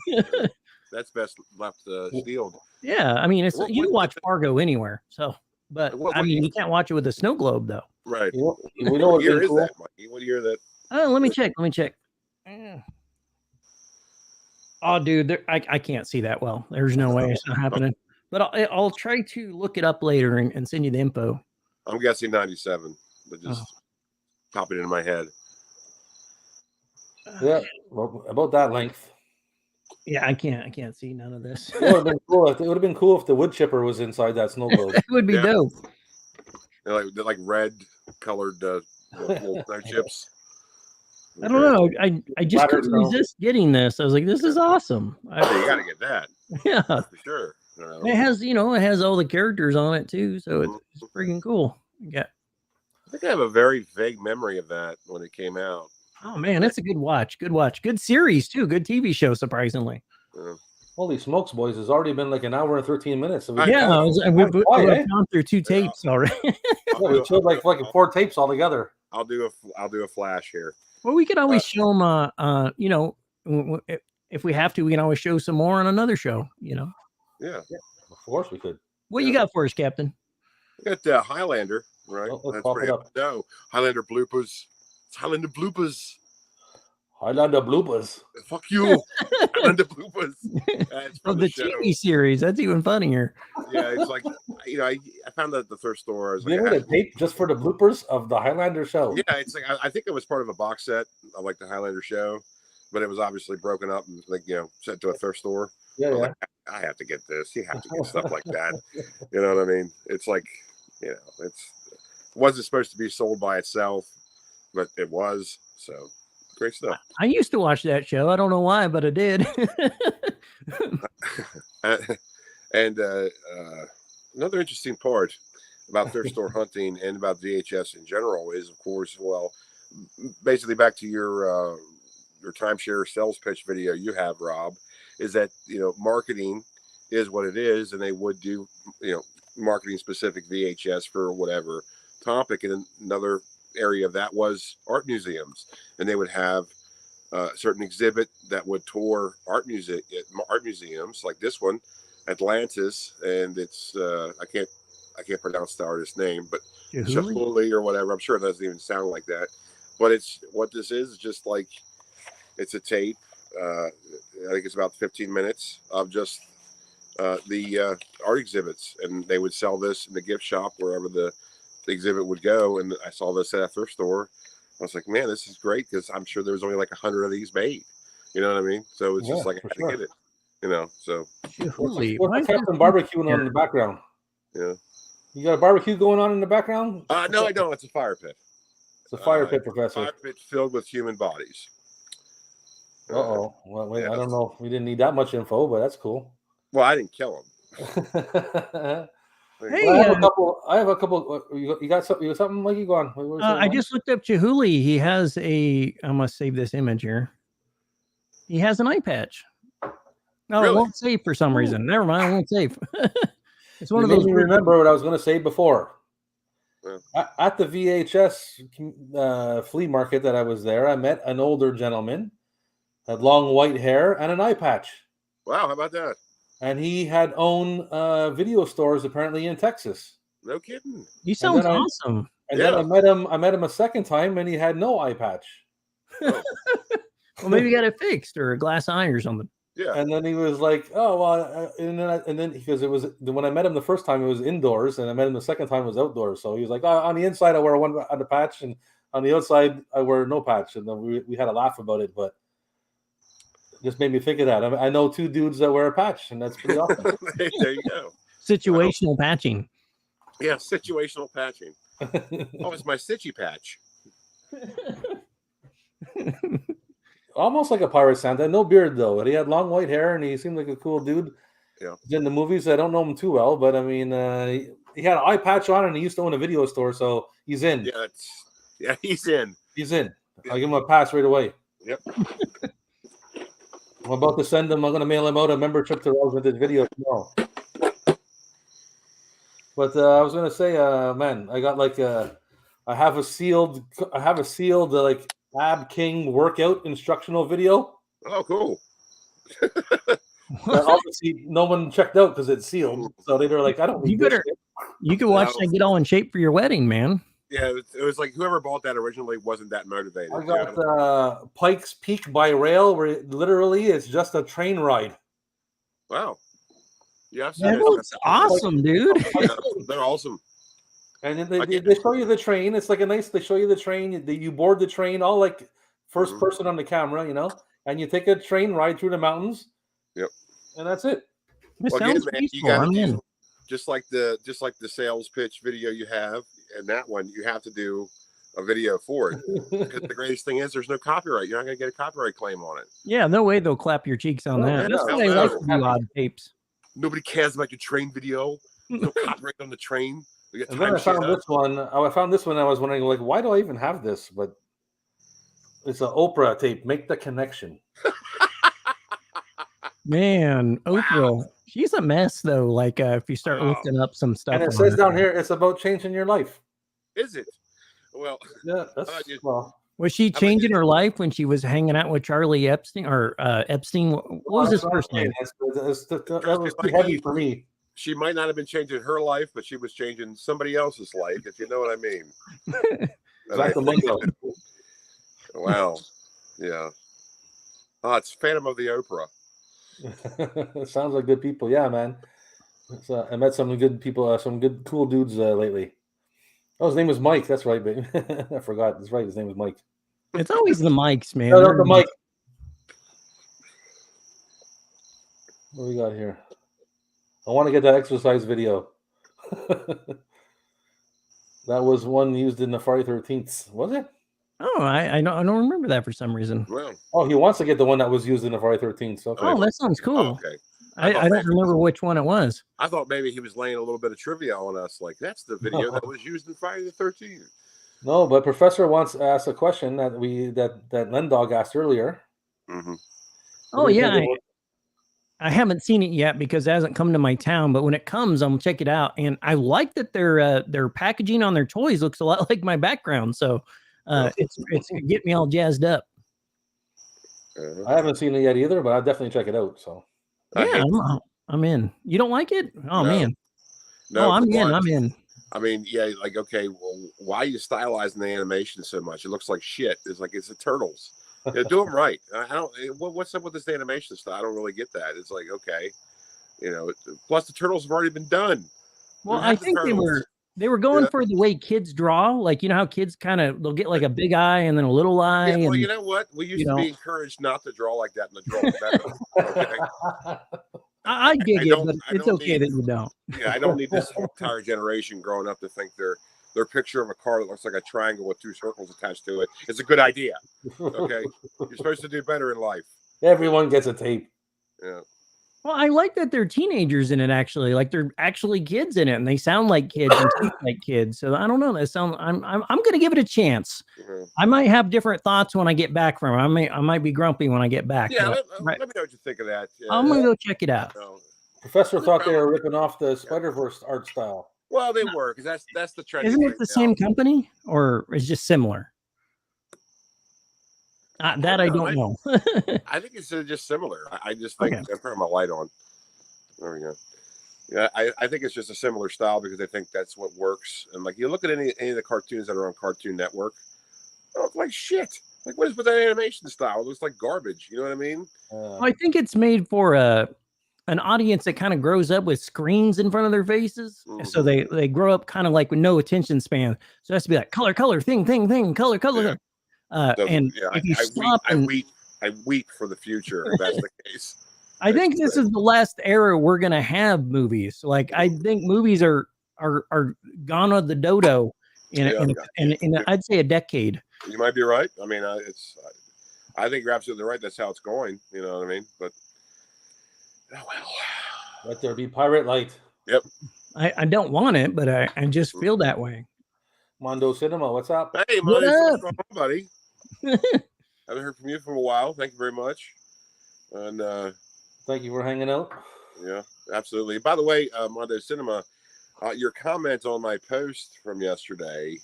S3: That's best left sealed.
S2: Yeah. I mean, you can watch Fargo anywhere. So, but I mean, you can't watch it with a snow globe though.
S3: Right.
S1: We know
S3: what year is that, Mikey? What year is that?
S2: Oh, let me check. Oh, dude, I can't see that well. There's no way it's not happening. But I'll try to look it up later and send you the info.
S3: I'm guessing 97, but just pop it in my head.
S1: Yeah, well, about that length.
S2: Yeah, I can't see none of this.
S1: It would have been cool if the wood chipper was inside that snow globe.
S2: It would be dope.
S3: They're like red colored little snow chips.
S2: I don't know. I just couldn't resist getting this. I was like, this is awesome.
S3: You got to get that.
S2: Yeah,
S3: for sure.
S2: It has all the characters on it too, so it's freaking cool. Yeah.
S3: I think I have a very vague memory of that when it came out.
S2: Oh man, that's a good watch. Good series too. Good TV show, surprisingly.
S1: Holy smokes, boys! It's already been like an hour and 13 minutes.
S2: We've gone through 2 tapes already.
S1: We showed like 4 tapes altogether.
S3: I'll do a flash here.
S2: Well, we could always show them. If we have to, we can always show some more on another show.
S3: Yeah,
S1: of course we could.
S2: What you got for us, Captain?
S3: We got Highlander, right?
S1: Let's pop it up.
S3: No, Highlander bloopers. It's Highlander bloopers.
S1: Highlander bloopers.
S3: Fuck you. Highlander bloopers.
S2: It's from the TV series. That's even funnier.
S3: Yeah, it's like I found that at the thrift store. I was
S1: like, a tape just for the bloopers of the Highlander show.
S3: Yeah, it's like I think it was part of a box set of like the Highlander show, but it was obviously broken up and sent to a thrift store.
S1: Yeah.
S3: Like, I have to get this. You have to get stuff like that. You know what I mean? It's like, it wasn't supposed to be sold by itself, but it was. So great stuff.
S2: I used to watch that show. I don't know why, but I did.
S3: And another interesting part about thrift store hunting and about VHS in general is, of course, basically back to your timeshare sales pitch video you have, Rob, is that marketing is what it is, and they would do marketing specific VHS for whatever topic. And another area of that was art museums, and they would have a certain exhibit that would tour art museums like this one, Atlantis, and it's I can't pronounce the artist's name, but Shahuli or whatever. I'm sure it doesn't even sound like that, but it's what this is just like. It's a tape I think it's about 15 minutes of just the art exhibits, and they would sell this in the gift shop wherever the exhibit would go. And I saw this at a thrift store. I was like, man, this is great, because I'm sure there was only like 100 of these made. You know what I mean? So it's just like I had to get it. You know, so
S1: what's the Captain barbecuing on in the background?
S3: Yeah,
S1: you got a barbecue going on in the background?
S3: No, I don't. It's a fire pit.
S1: It's a fire pit, Professor.
S3: Fire pit filled with human bodies.
S1: Well, wait, I don't know. We didn't need that much info, but that's cool.
S3: Well, I didn't kill
S1: him.
S2: Hey,
S1: well, I have a couple. You got something? You got something? Like, you go on.
S2: I just looked up Chihuly. He has I must save this image here. He has an eye patch. No, really? It won't save for some reason. Never mind, it won't save. It's one of those.
S1: Remember what I was going to say before. Yeah. At the VHS flea market that I was there, I met an older gentleman, had long white hair and an eye patch.
S3: Wow, how about that?
S1: And he had owned video stores apparently in Texas.
S3: No kidding.
S2: He sounds awesome.
S1: Then I met him a second time, and he had no eye patch.
S3: Oh.
S2: Well, maybe he got it fixed, or a glass eye or something.
S3: Yeah.
S1: And then he was like, "Oh, well," and then because it was when I met him the first time, it was indoors, and I met him the second time, it was outdoors. So he was like, "Oh, on the inside, I wear one on the patch, and on the outside, I wear no patch." And then we had a laugh about it, but it just made me think of that. I know two dudes that wear a patch, and that's pretty awesome.
S3: There you go.
S2: Situational patching.
S3: Yeah, situational patching. Oh, it's my stitchy patch.
S1: Almost like a pirate Santa. No beard though. He had long white hair, and he seemed like a cool dude.
S3: Yeah.
S1: In the movies, I don't know him too well, but I mean, he had an eye patch on, and he used to own a video store, so he's in.
S3: Yeah, he's in.
S1: He's in. I'll give him a pass right away.
S3: Yep.
S1: I'm about to send him. I'm going to mail him out a membership to Relevant Video tomorrow. But I was going to say, man, I got like I have a sealed like Ab King workout instructional video.
S3: Oh, cool.
S1: Obviously, no one checked out because it's sealed. So they were like, I don't need this.
S2: You could watch that get all in shape for your wedding, man.
S3: Yeah, it was like whoever bought that originally wasn't that motivated.
S1: I got Pikes Peak by rail, where literally it's just a train ride.
S3: Wow. Yeah,
S2: that looks awesome, dude.
S3: They're awesome.
S1: And then they show you the train. It's like they show you the train. You board the train, all like first person on the camera, you know, and you take a train ride through the mountains.
S3: Yep.
S1: And that's it.
S2: It sounds peaceful.
S3: Just like the sales pitch video you have, and that one you have to do a video for it. Because the greatest thing is there's no copyright. You're not going to get a copyright claim on it.
S2: Yeah, no way they'll clap your cheeks on that. That's why I like to do odd tapes.
S3: Nobody cares about your train video. No copyright on the train.
S1: And then I found this one. I found this one. I was wondering, like, why do I even have this? But it's an Oprah tape. Make the connection.
S2: Man, Oprah, she's a mess though. Like if you start looking up some stuff,
S1: and it says down here, it's about changing your life.
S3: Is it? Well,
S1: yeah.
S2: Was she changing her life when she was hanging out with Charlie Epstein or Epstein? What was his first name?
S1: That was too heavy for me.
S3: She might not have been changing her life, but she was changing somebody else's life, if you know what I mean. Wow. Yeah. Oh, it's Phantom of the Opera.
S1: Sounds like good people. Yeah, man. I met some good people, some good, cool dudes lately. Oh, his name was Mike. That's right, baby. I forgot. That's right. His name was Mike.
S2: It's always the Mikes, man.
S1: No, the Mike. What do we got here? I want to get that exercise video. That was one used in the Friday 13th. Was it?
S2: Oh, I don't remember that for some reason.
S3: Well,
S1: oh, he wants to get the one that was used in the Friday 13th. So
S2: oh, that sounds cool.
S3: Oh, okay.
S2: I don't remember which one it was.
S3: I thought maybe he was laying a little bit of trivia on us. Like, that's the video that was used in Friday the 13th.
S1: No, but Professor wants to ask a question that that Lendog asked earlier.
S3: Mm-hmm.
S2: Oh, yeah. I haven't seen it yet because it hasn't come to my town, but when it comes, I'll check it out. And I like that their packaging on their toys looks a lot like my background. So it's get me all jazzed up.
S1: I haven't seen it yet either, but I'll definitely check it out. So
S2: yeah, I'm in. You don't like it? Oh, man.
S3: No,
S2: I'm in.
S3: I mean, yeah, like, okay, well, why are you stylizing the animation so much? It looks like shit. It's like it's the Turtles. Yeah, do them right. I don't. What's up with this animation stuff? I don't really get that. It's like, okay, plus the turtles have already been done.
S2: Well, I think they were going for the way kids draw. Like, how kids they'll get like a big eye and then a little eye.
S3: Yeah, well,
S2: and,
S3: you know what? We used to be encouraged not to draw like that in the draw better. Okay.
S2: I dig it, but it's okay that you don't.
S3: Yeah, I don't need this whole entire generation growing up to think their picture of a car that looks like a triangle with 2 circles attached to it is a good idea. Okay. You're supposed to do better in life.
S1: Everyone gets a tape.
S3: Yeah.
S2: Well, I like that they're teenagers in it, actually. Like, they're actually kids in it, and they sound like kids and speak like kids. So I don't know. I'm going to give it a chance. Mm-hmm. I might have different thoughts when I get back from it. I might be grumpy when I get back.
S3: Yeah, let me know what you think of that.
S2: I'm going to go check it out.
S1: Professor thought they were ripping off the Spider-Verse art style.
S3: Well, they were, because that's the trend.
S2: Isn't it the same company, or is it just similar? I don't know.
S3: I think it's just similar. I just think I'm turning my light on. There we go. Yeah, I think it's just a similar style because I think that's what works. And like you look at any of the cartoons that are on Cartoon Network, they look like shit. Like, what is with that animation style? It looks like garbage. You know what I mean?
S2: I think it's made for an audience that kind of grows up with screens in front of their faces. Mm-hmm. So they grow up kind of like with no attention span. So it has to be like color, thing, color. Yeah. And if you stop,
S3: I weep for the future if that's the case.
S2: I think this is the last era we're gonna have movies. Like, I think movies are gone with the dodo in I'd say a decade.
S3: You might be right. I mean, I think you're absolutely right. That's how it's going. You know what I mean? But oh well.
S1: Let there be pirate light.
S3: Yep.
S2: I don't want it, but I just feel that way.
S1: Mondo Cinema, what's up?
S3: Hey, Mondo, what's up, buddy? Haven't heard from you for a while. Thank you very much. And
S1: thank you for hanging out.
S3: Yeah, absolutely. By the way, Mondo Cinema, your comment on my post from yesterday,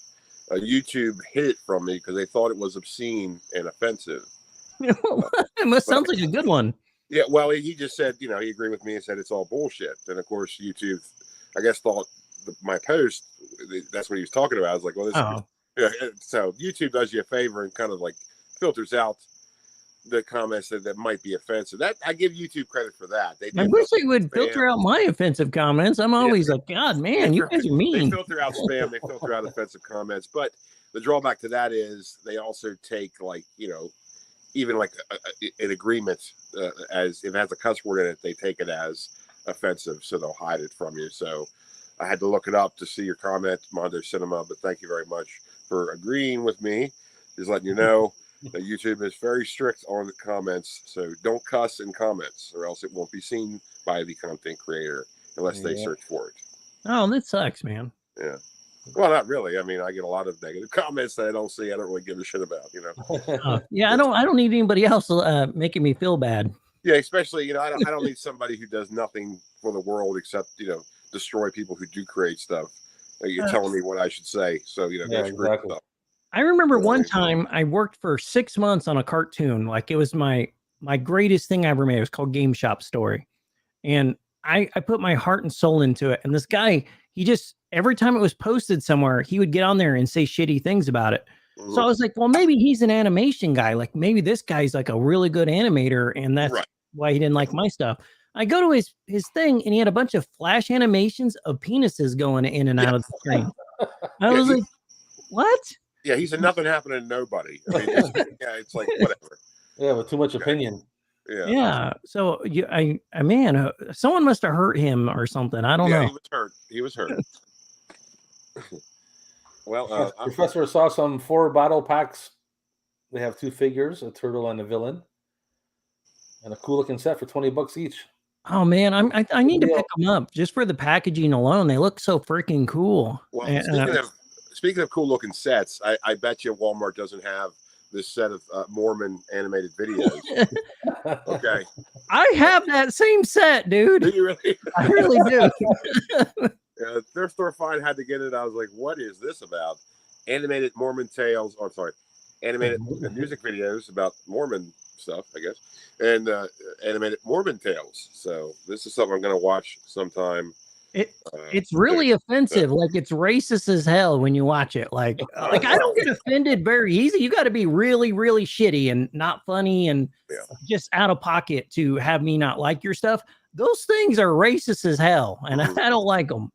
S3: YouTube hid it from me because they thought it was obscene and offensive.
S2: It sounds like a good one.
S3: Yeah, well, he just said, he agreed with me and said it's all bullshit. And of course, YouTube, I guess, thought my post, that's what he was talking about. I was like, well, so YouTube does you a favor and kind of like filters out the comments that might be offensive. That I give YouTube credit for that.
S2: I wish they would filter out my offensive comments. I'm always like, God, man, you guys are mean.
S3: They filter out spam. They filter out offensive comments. But the drawback to that is they also take, like, even like an agreement as if it has a cuss word in it, they take it as offensive, so they'll hide it from you. So I had to look it up to see your comment, Mondo Cinema. But thank you very much for agreeing with me. Just letting you know. That YouTube is very strict on the comments, so don't cuss in comments, or else it won't be seen by the content creator unless they search for it.
S2: Oh, that sucks, man.
S3: Yeah. Well, not really. I mean, I get a lot of negative comments that I don't see. I don't really give a shit about.
S2: Yeah, I don't need anybody else making me feel bad.
S3: Yeah, especially I don't need somebody who does nothing for the world except destroy people who do create stuff. You're telling me what I should say, so exactly. Stuff.
S2: I remember one time I worked for 6 months on a cartoon. Like, it was my greatest thing I ever made. It was called Game Shop Story. And I put my heart and soul into it. And this guy, he just, every time it was posted somewhere, he would get on there and say shitty things about it. Mm-hmm. So I was like, well, maybe he's an animation guy. Like, maybe this guy's like a really good animator. And that's why he didn't like my stuff. I go to his thing, and he had a bunch of flash animations of penises going in and out of the screen. I was like, what?
S3: Yeah, he said nothing happened to nobody. I mean, it's like whatever.
S1: Yeah, with too much opinion.
S2: Yeah. So man, someone must have hurt him or something. I don't know.
S3: He was hurt. Well,
S1: Professor saw some 4 battle packs. They have 2 figures, a turtle and a villain, and a cool looking set for $20 each.
S2: Oh man, I need to pick them up just for the packaging alone. They look so freaking cool.
S3: Well, speaking of cool looking sets, I bet you Walmart doesn't have this set of Mormon animated videos. Okay.
S2: I have that same set, dude.
S3: Do you really?
S2: I really do.
S3: Their storefront had to get it. I was like, what is this about? Animated Mormon tales. Oh, I'm sorry. Animated music videos about Mormon stuff, I guess. And animated Mormon tales. So this is something I'm going to watch sometime.
S2: It's really offensive. Like it's racist as hell when you watch it. Like I don't get offended very easy. You got to be really, really shitty and not funny and just out of pocket to have me not like your stuff. Those things are racist as hell, and I don't like them.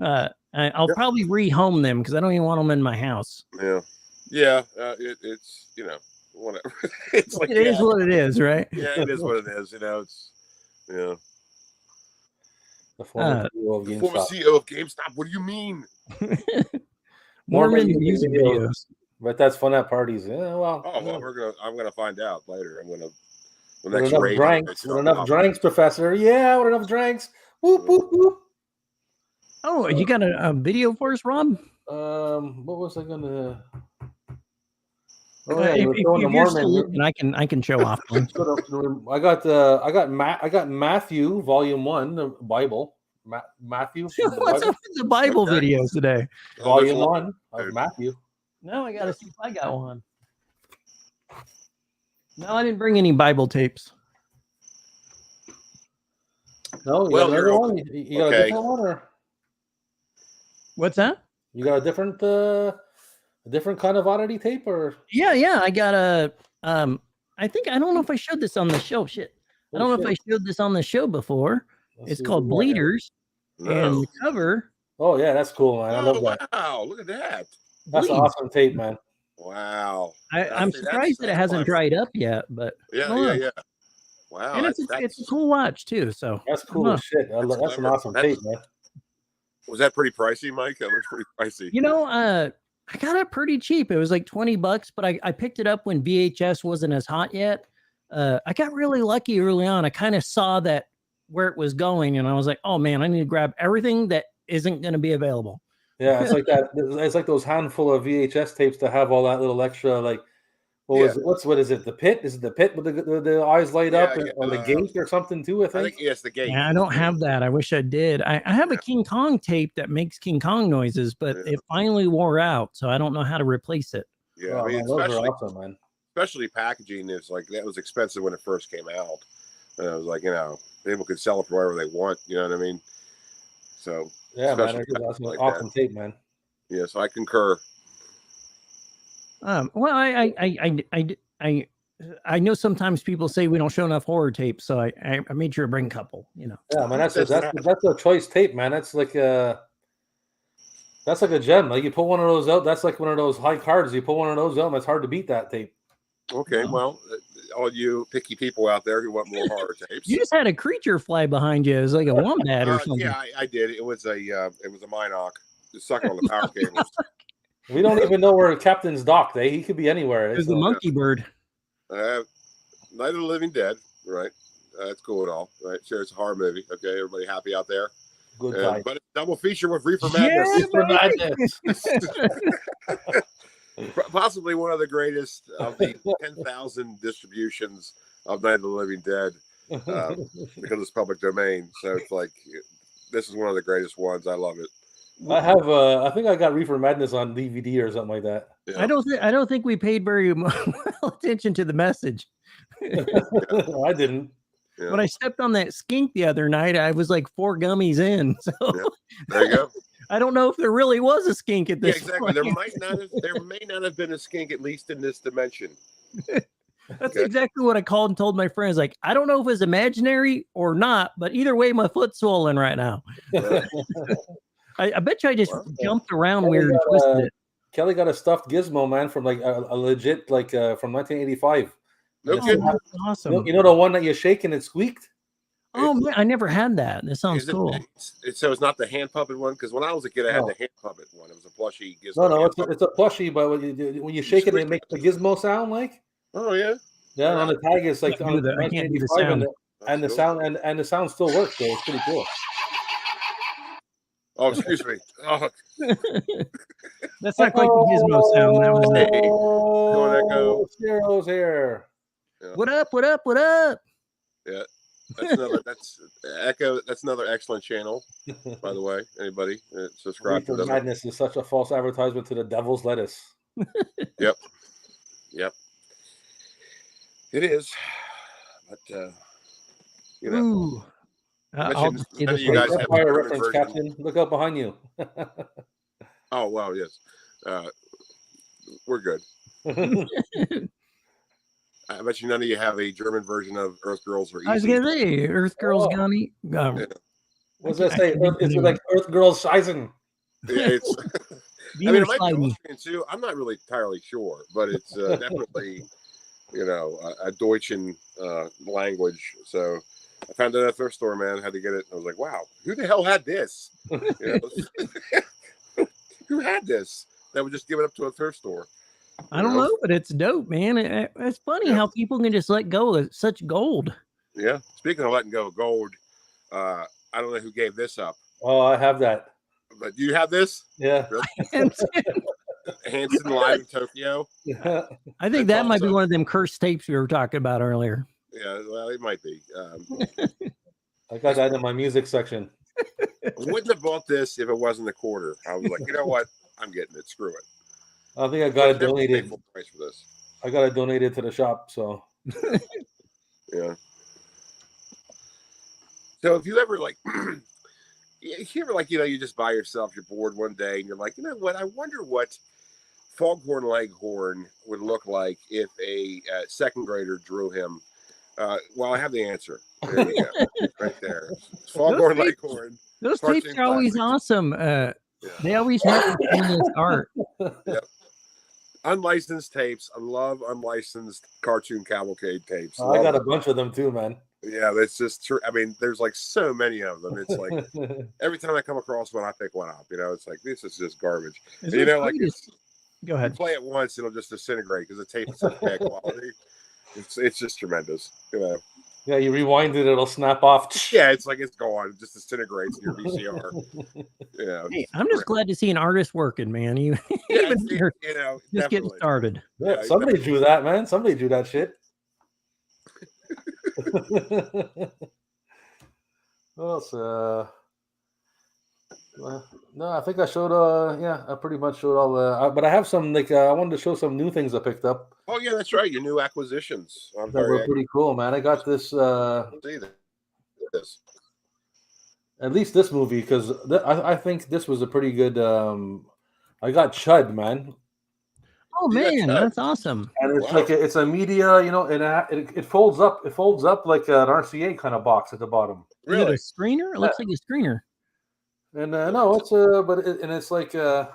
S2: I'll probably rehome them because I don't even want them in my house.
S3: Yeah. It's whatever. It's like
S2: it is what it is, right?
S3: Yeah, it is what it is. It's
S1: The former
S3: CEO of GameStop. What do you mean?
S2: Mormon music videos.
S1: But that's fun at parties. Yeah, well.
S3: I'm gonna find out later.
S1: With enough drinks, Professor. Yeah, with enough drinks. Whoop whoop whoop.
S2: Oh, you got a video for us, Rob?
S1: What was I gonna?
S2: If you're still looking, I can show off.
S1: I got Matthew Volume 1, the Bible. Matthew.
S2: What's up with the Bible videos today?
S1: Volume 1 of Matthew.
S2: No, I gotta see if I got one. No, I didn't bring any Bible tapes.
S1: No, you got another one? You got a different one, or
S2: what's that?
S1: You got a different kind of oddity tape, or?
S2: Yeah. I got a I don't know if I showed this on the show. I don't know if I showed this on the show before. It's called Bleeders. And the cover.
S1: Oh yeah, that's cool, man. I love that.
S3: Wow, look at that.
S1: That's an awesome tape, man.
S3: Wow.
S2: I'm surprised that it hasn't dried up yet, but
S3: yeah. Wow.
S2: And it's a cool watch too. So
S1: that's cool as shit. That's an awesome tape, man.
S3: Was that pretty pricey, Mike? That was pretty pricey.
S2: I got it pretty cheap. It was like $20, but I picked it up when VHS wasn't as hot yet. I got really lucky early on. I kind of saw that where it was going, and I was like, oh man, I need to grab everything that isn't going to be available.
S1: Yeah, it's like that. It's like those handful of VHS tapes to have all that little extra, like, what is it? The Pit? Is it the Pit with the eyes light up on the gate or something too? I think
S3: yes, the gate.
S2: Yeah, I don't have that. I wish I did. I have a King Kong tape that makes King Kong noises, but it finally wore out, so I don't know how to replace it.
S3: Yeah,
S1: those are awesome, man.
S3: Especially packaging is like that was expensive when it first came out, and I was like, people could sell it for whatever they want. You know what I mean? So
S1: yeah, man, that's an awesome tape, man.
S3: Yes, I concur.
S2: Well, I know sometimes people say we don't show enough horror tapes, so I made sure to bring a couple. Yeah,
S1: man, that's a choice tape, man. That's like a gem. Like you pull one of those out, that's like one of those high cards. You pull one of those out, and it's hard to beat that tape.
S3: Okay, well, all you picky people out there who want more horror tapes.
S2: You just had a creature fly behind you. It was like a wombat or something.
S3: Yeah, I did. It was a Minoc just sucking on the power cables.
S1: We don't even know where Captain's docked. He could be anywhere.
S2: It was the monkey bird.
S3: Night of the Living Dead, right? That's cool and all, right? Sure, it's a horror movie. Okay, everybody happy out there?
S1: Good time.
S3: But it's a double feature with Reefer Madness. Possibly one of the greatest of the 10,000 distributions of Night of the Living Dead because it's public domain. So it's like, this is one of the greatest ones. I love it.
S1: I think I got Reefer Madness on DVD or something like that.
S3: Yeah.
S2: I don't think we paid very well attention to the message.
S1: I didn't.
S3: Yeah.
S2: When I stepped on that skink the other night, I was like 4 gummies in. So
S3: there you go.
S2: I don't know if there really was a skink at this
S3: exactly.
S2: point.
S3: There may not have been a skink, at least in this dimension.
S2: That's exactly what I called and told my friends. Like, I don't know if it's imaginary or not, but either way, my foot's swollen right now. I bet you I just jumped around weird and twisted it.
S1: Kelly got a stuffed Gizmo, man, from like a legit, like from 1985.
S3: No kidding.
S2: Awesome.
S1: You know the one that you shake and it squeaked?
S2: Oh, man, I never had that. That sounds cool.
S3: So it's not the hand puppet one? Because when I was a kid, I had the hand puppet one. It was a plushie Gizmo.
S1: No, it's a plushie, but when you shake it, it makes the Gizmo sound like.
S3: Oh, yeah?
S1: Yeah, on the tag, it's like on
S2: I can't do the sound.
S1: And the sound still works, so it's pretty cool.
S3: Oh, excuse me. Oh.
S2: That's not quite the Gizmo sound. That was
S3: Echo.
S1: Zero's here.
S3: Yeah.
S2: What up? What up? What up?
S3: Yeah. That's Echo. That's another excellent channel, by the way. Anybody subscribe to them?
S1: Madness is such a false advertisement to the devil's lettuce.
S3: Yep. It is, but
S2: Ooh, I'll just see this
S3: you guys have
S1: Empire
S3: a
S1: reference,
S3: version.
S1: Captain. Look out behind you.
S3: Oh, well, yes. We're good. I bet you none of you have a German version of Earth Girls Are Easy.
S2: I was gonna say Earth Girls Gummy.
S3: Yeah.
S1: What's that say? Is it like Earth Girls Scheißen?
S3: Yeah, it's. I mean, it might be Austrian too. I'm not really entirely sure, but it's definitely, a Deutschen language. So I found it at a thrift store, man. Had to get it. I was like, wow, who the hell had this? Who had this? That would just give it up to a thrift store.
S2: I don't know, but it's dope, man. It's funny how people can just let go of such gold.
S3: Yeah. Speaking of letting go of gold, I don't know who gave this up.
S1: Oh, I have that.
S3: But do you have this?
S1: Yeah.
S3: Really? Hanson live in Tokyo.
S1: Yeah.
S2: I think that might be one of them cursed tapes we were talking about earlier.
S3: Yeah, well, it might be.
S1: I got that in my music section.
S3: I wouldn't have bought this if it wasn't a quarter. I was like, you know what? I'm getting it. Screw it.
S1: I think I got it donated.
S3: Full price for this.
S1: I got it donated to the shop. So
S3: yeah. So if you ever you just by yourself, you're bored one day, and you're like, you know what? I wonder what Foghorn Leghorn would look like if a second grader drew him. Well, I have the answer. There you go, right there. Foghorn Leghorn.
S2: Those tapes are always awesome. They always have this art.
S3: Yep. Unlicensed tapes. I love unlicensed cartoon cavalcade tapes.
S1: I got a bunch of them too, man.
S3: Yeah, that's just true. I mean, there's like so many of them. It's like every time I come across one, I pick one up. It's like this is just garbage. And,
S2: go ahead.
S3: You play it once, it'll just disintegrate because the tape is such bad quality. It's just tremendous.
S1: Yeah, you rewind it, it'll snap off.
S3: Yeah, it's like it's gone. It just disintegrates in your VCR. Yeah.
S2: Hey, I'm just glad to see an artist working, man. Just getting started.
S1: Yeah, somebody drew that, man. Somebody drew that shit. What else? No, I think I showed. I pretty much showed all. But I have some I wanted to show some new things I picked up.
S3: Oh yeah, that's right. Your new acquisitions.
S1: That were pretty cool, man. I got this. At least this movie, because I think this was a pretty good. I got Chud, man.
S2: Oh man, that's awesome!
S1: And it's like it's a media, and it folds up. It folds up like an RCA kind of box at the bottom.
S2: Really, a screener? It looks like a screener.
S1: And no, it's it's like
S3: that's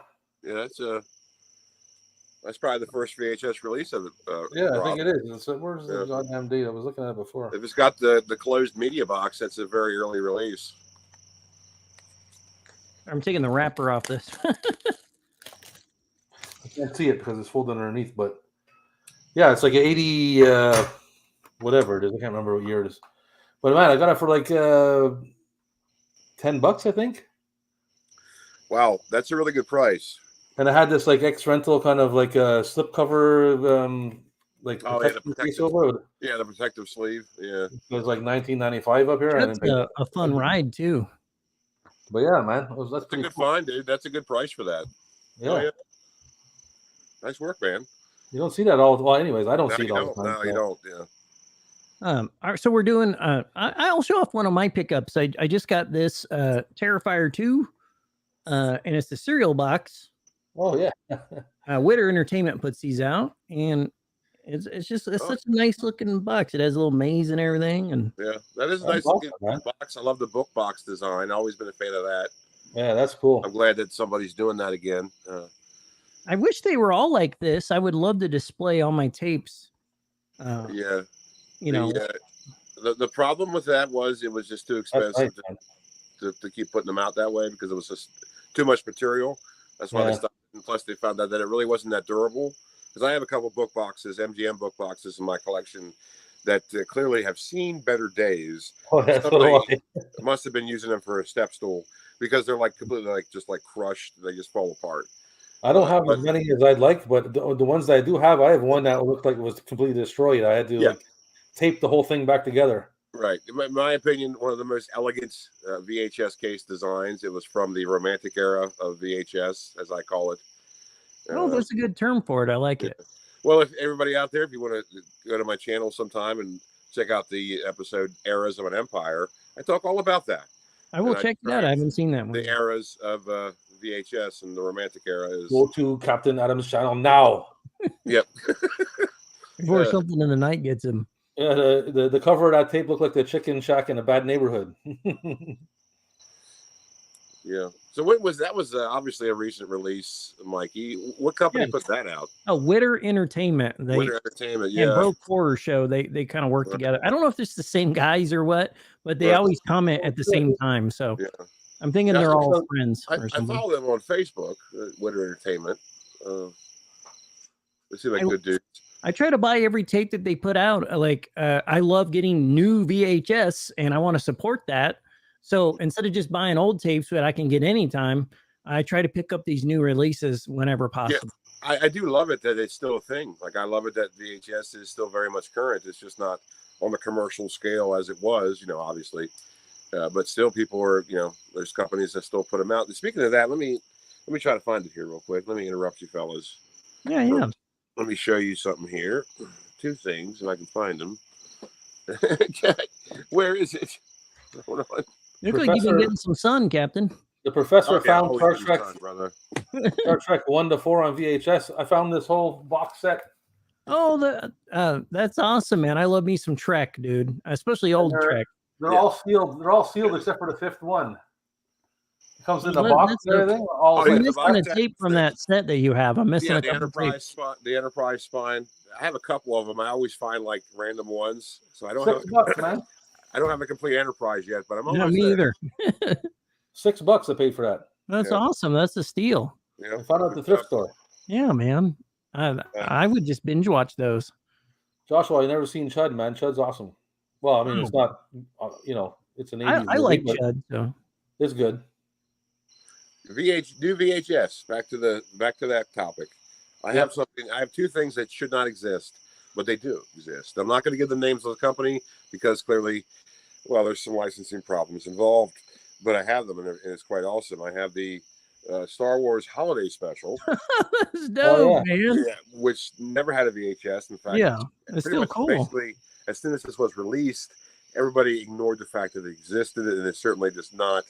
S3: probably the first VHS release of it.
S1: I think it is. Where's the goddamn date? I was looking at it before.
S3: If it's got the closed media box, that's a very early release.
S2: I'm taking the wrapper off this.
S1: I can't see it because it's folded underneath, but yeah, it's like an 80 whatever it is. I can't remember what year it is. But man, I got it for like $10, I think.
S3: Wow, that's a really good price.
S1: And I had this like X rental kind of like a slip cover, like
S3: the protective sleeve. Yeah, it
S1: was like $19.95 up here.
S2: That's a fun ride too.
S1: But yeah, man, that's
S3: a good find, dude. That's a good price for that.
S1: Yeah.
S3: Oh, yeah. Nice work, man.
S1: You don't see that all. Well, anyways, I don't see it all the time.
S3: No, you don't. Yeah.
S2: All right, so we're doing. I'll show off one of my pickups. I just got this Terrifier 2, and it's the cereal box.
S1: Oh yeah.
S2: Witter Entertainment puts these out, and it's such a nice looking box. It has a little maze and everything, and
S3: yeah, that is a nice looking box. I love the book box design. I've always been a fan of that.
S1: Yeah, that's cool.
S3: I'm glad that somebody's doing that again.
S2: I wish they were all like this. I would love to display all my tapes.
S3: The problem with that was it was just too expensive to keep putting them out that way because it was just too much material. That's why they stopped. And plus, they found out that it really wasn't that durable. Because I have a couple book boxes, MGM book boxes in my collection that clearly have seen better days.
S1: Oh, that's
S3: somebody must have been using them for a step stool because they're like completely just crushed. They just fall apart.
S1: I don't have as many as I'd like, but the ones that I do have, I have one that looked like it was completely destroyed. I had to tape the whole thing back together.
S3: Right. In my opinion, one of the most elegant VHS case designs. It was from the romantic era of VHS, as I call it.
S2: Oh, that's a good term for it. I like it.
S3: Well, if everybody out there, if you want to go to my channel sometime and check out the episode Eras of an Empire, I talk all about that.
S2: I will check it out. I haven't seen that one.
S3: The eras of VHS and the romantic era is.
S1: Go to Captain Adam's channel now.
S3: Yep.
S2: Before something in the night gets him.
S1: Yeah, the cover of that tape looked like the chicken shack in a bad neighborhood.
S3: Yeah. So when was that? Was obviously a recent release, Mikey. What company put that out?
S2: Oh, Witter Entertainment.
S3: Witter Entertainment, yeah.
S2: And Broke Horror Show. They kind of work together. I don't know if it's the same guys or what, but they always comment at the same time. So I'm thinking they're all friends.
S3: I follow them on Facebook, Witter Entertainment. They seem like good dudes.
S2: I try to buy every tape that they put out. Like, I love getting new VHS, and I want to support that. So instead of just buying old tapes that I can get anytime, I try to pick up these new releases whenever possible.
S3: Yeah, I do love it that it's still a thing. Like, I love it that VHS is still very much current. It's just not on the commercial scale as it was, obviously. But still, people are, there's companies that still put them out. And speaking of that, let me try to find it here real quick. Let me interrupt you, fellas.
S2: Yeah.
S3: Let me show you something here. Two things, and I can find them. Where is it? Hold on.
S2: Look like you've been getting some sun, Captain.
S1: The professor found Star Trek, Star Trek 1 to 4 on VHS. I found this whole box set.
S2: Oh, that's awesome, man! I love me some Trek, dude, especially old Trek.
S1: They're all sealed. They're all sealed except for the 5th one. It comes in the box and everything.
S2: I'm missing a tape from that set that you have. I'm missing a couple tapes.
S3: The Enterprise spine. I have a couple of them. I always find like random ones, so I don't
S1: $6, man.
S3: I don't have a complete Enterprise yet, but I'm almost
S2: me either.
S1: $6 I paid for that.
S2: That's awesome. That's a steal.
S3: Yeah,
S1: I found out at the thrift store.
S2: Yeah, man. I would just binge watch those.
S1: Joshua, I never seen Chud, man. Chud's awesome. Well, I mean, it's not, it's an 80s
S2: I like Chud, so
S1: it's good.
S3: New VHS. Back to that topic. I have something. I have two things that should not exist, but they do exist. I'm not going to give the names of the company because clearly, well, there's some licensing problems involved. But I have them, and it's quite awesome. I have the Star Wars Holiday Special.
S2: That's dope, man.
S3: Yeah, which never had a VHS. In fact,
S2: it's still cool.
S3: Basically, as soon as this was released, everybody ignored the fact that it existed, and it certainly does not.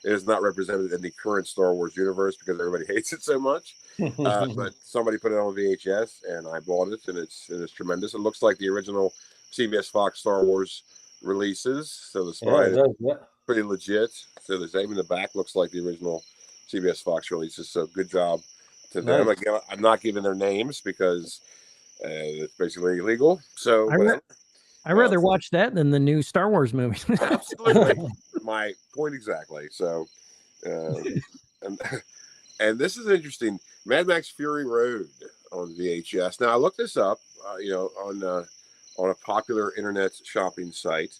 S3: It is not represented in the current Star Wars universe because everybody hates it so much. But somebody put it on VHS, and I bought it, and it's tremendous. It looks like the original CBS Fox Star Wars releases. So the spine is pretty legit. So the name in the back looks like the original CBS Fox releases. So good job to them. Again, I'm not giving their names because it's basically illegal. So
S2: I'd rather watch that than the new Star Wars movie.
S3: Absolutely. My point exactly. So, and this is interesting. Mad Max Fury Road on VHS. Now I looked this up, on a popular internet shopping site,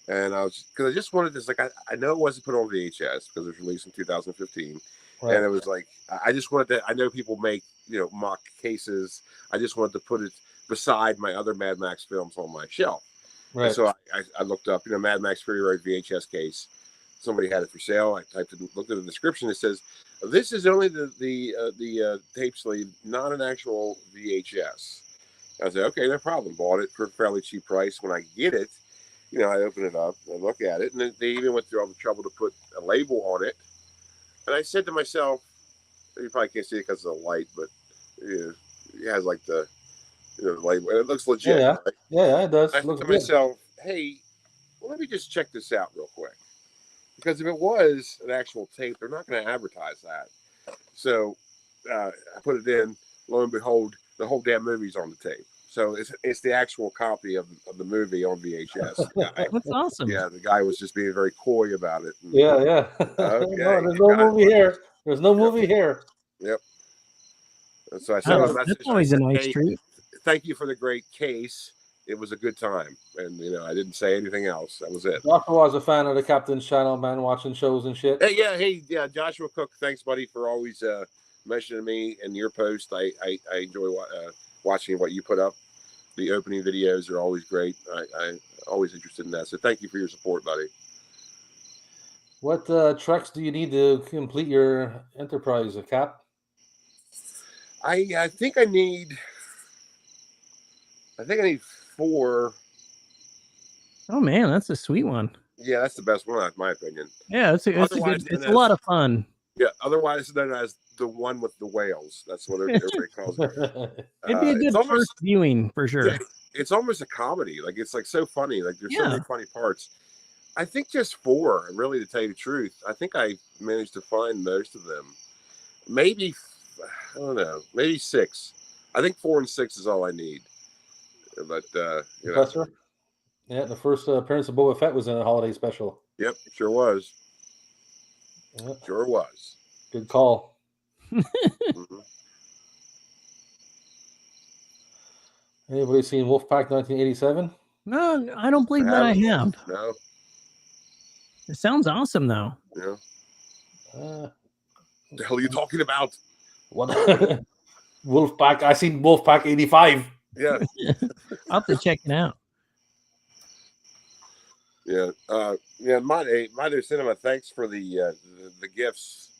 S3: and because I just wanted this. Like I know it wasn't put on VHS because it was released in 2015, and it was like I just wanted to. I know people make mock cases. I just wanted to put it beside my other Mad Max films on my shelf. Right. And so I looked up, Mad Max Fury Road VHS case. Somebody had it for sale. I looked at the description. It says, "This is only the tape sleeve, not an actual VHS." I said, "Okay, no problem." Bought it for a fairly cheap price. When I get it, I open it up, I look at it, and then they even went through all the trouble to put a label on it. And I said to myself, you probably can't see it because of the light, but it has like the label, and it looks legit.
S1: Yeah,
S3: right?
S1: Yeah, it does.
S3: I said to myself, hey, let me just check this out real quick. Because if it was an actual tape, they're not going to advertise that. So I put it in. Lo and behold, the whole damn movie's on the tape. So it's the actual copy of the movie on VHS.
S2: That's awesome.
S3: Yeah, the guy was just being very coy about it.
S1: And, okay, there's no movie here. There's no movie here.
S3: Yep. And so I said,
S2: that's always a nice treat.
S3: Thank you for the great case. It was a good time, and I didn't say anything else. That was it.
S1: Joshua was a fan of the Captain's channel, man, watching shows and shit.
S3: Hey, Joshua Cook. Thanks, buddy, for always mentioning me and your post. I enjoy watching what you put up. The opening videos are always great. I always interested in that. So thank you for your support, buddy.
S1: What treks do you need to complete your enterprise, Cap?
S3: I think I need 4.
S2: Oh man, that's a sweet one.
S3: Yeah, that's the best one, in my opinion.
S2: Yeah, it's a lot of fun.
S3: Yeah, otherwise known as the one with the whales. That's what everybody calls it.
S2: It'd be a good first viewing for sure.
S3: Yeah, it's almost a comedy. Like it's like so funny. Like there's so many funny parts. I think just 4, really, to tell you the truth. I think I managed to find most of them. Maybe, I don't know, maybe 6. I think 4 and 6 is all I need. But
S1: Professor? Yeah, the first appearance of Boba Fett was in a holiday special.
S3: Yep, sure was. Yep. Sure was.
S1: Good call.
S3: Mm-hmm.
S1: Anybody seen Wolfpack 1987?
S2: No, I don't believe that I have.
S3: No.
S2: It sounds awesome, though.
S3: Yeah. The hell are you talking about?
S1: What? Wolfpack. I seen Wolfpack 85.
S3: Yeah.
S2: I'll have to check it out.
S3: Yeah. Mother Cinema, thanks for the gifts.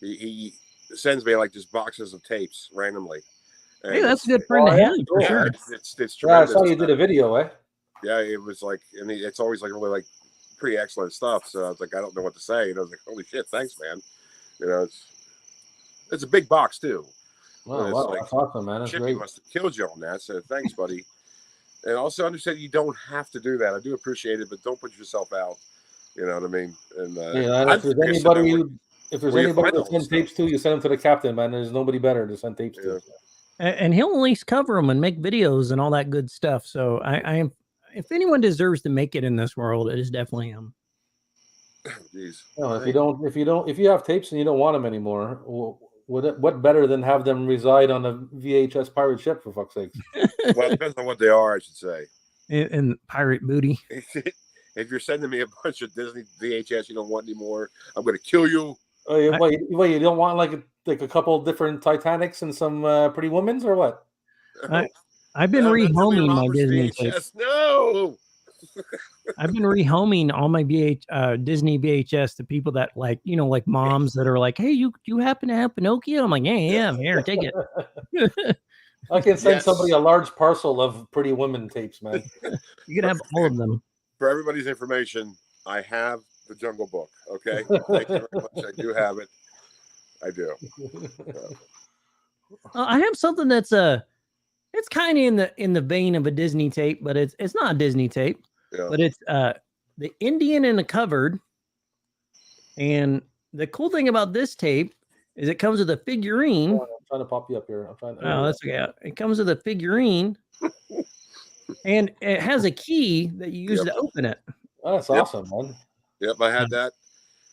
S3: He sends me like just boxes of tapes randomly. And
S2: hey, that's a good friend to have for sure.
S3: It's tremendous.
S1: I saw you did a video, eh?
S3: Yeah, it was like, and it's always like really like pretty excellent stuff. So I was like, I don't know what to say. And I was like, holy shit, thanks, man. You know, it's a big box too.
S1: Wow, like, that's awesome, man. That's
S3: Chippy must have killed you on that. So thanks, buddy. And also understand you don't have to do that. I do appreciate it, but don't put yourself out. You know what I mean? And
S1: if there's anybody to send tapes to, you send them to the captain, man. There's nobody better to send tapes to.
S2: And he'll at least cover them and make videos and all that good stuff. So I am, if anyone deserves to make it in this world, it is definitely him.
S3: Jeez.
S1: No, if you have tapes and you don't want them anymore, what better than have them reside on a VHS pirate ship, for fuck's sake?
S3: Well, it depends on what they are, I should say.
S2: And pirate booty.
S3: If you're sending me a bunch of Disney VHS you don't want anymore, I'm going to kill you.
S1: Oh, yeah, you don't want like a couple different Titanics and some Pretty Womens, or what?
S2: I've been rehoming my Disney
S3: VHS. No.
S2: I've been rehoming all my Disney VHS to people that like moms that are like, hey, you happen to have Pinocchio? I'm like, yeah, here, take it.
S1: I can send somebody a large parcel of Pretty Women tapes, man.
S2: You can have all of them.
S3: For everybody's information, I have the Jungle Book. Okay, thank you very much. I do have it. I do.
S2: I have something that's it's kind of in the vein of a Disney tape, but it's not a Disney tape. Yeah. But it's the Indian in a Cupboard. And the cool thing about this tape is it comes with a figurine.
S1: Oh, I'm trying to pop you up here.
S2: That's okay. It comes with a figurine. And it has a key that you use to open it.
S1: Oh, that's awesome, man.
S3: Yep, I had that.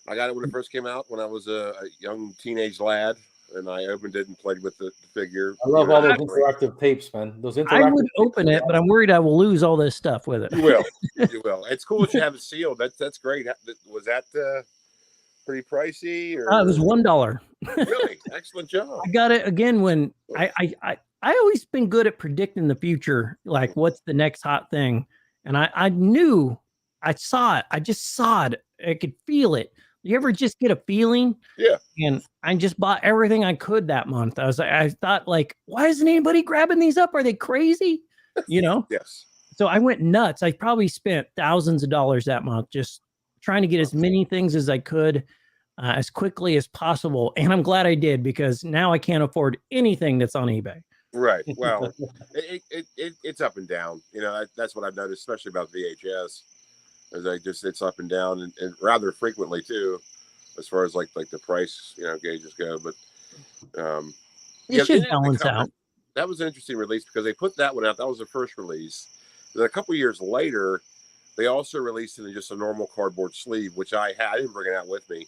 S3: I got it when it first came out when I was a young teenage lad, and I opened it and played with the figure.
S1: I love all those interactive tapes, man.
S2: I would open it, but I'm worried I will lose all this stuff with it.
S3: You will. You will. It's cool that you have it sealed. That's great. Was that pretty pricey? Or?
S2: It was $1.
S3: Really? Excellent job.
S2: I got it again when I always been good at predicting the future, like what's the next hot thing. And I knew, I saw it. I just saw it. I could feel it. You ever just get a feeling?
S3: Yeah.
S2: And I just bought everything I could that month. I thought like, why isn't anybody grabbing these up? Are they crazy? You know?
S3: Yes.
S2: So I went nuts. I probably spent thousands of dollars that month just trying to get as many things as I could as quickly as possible. And I'm glad I did, because now I can't afford anything that's on eBay.
S3: Right. Well, it's up and down. You know, that's what I've noticed, especially about VHS. It's up and down, and rather frequently too, as far as like the price gauges go. But
S2: it should balance out.
S3: That was an interesting release because they put that one out. That was the first release. Then a couple years later, they also released it in just a normal cardboard sleeve, which I didn't bring it out with me,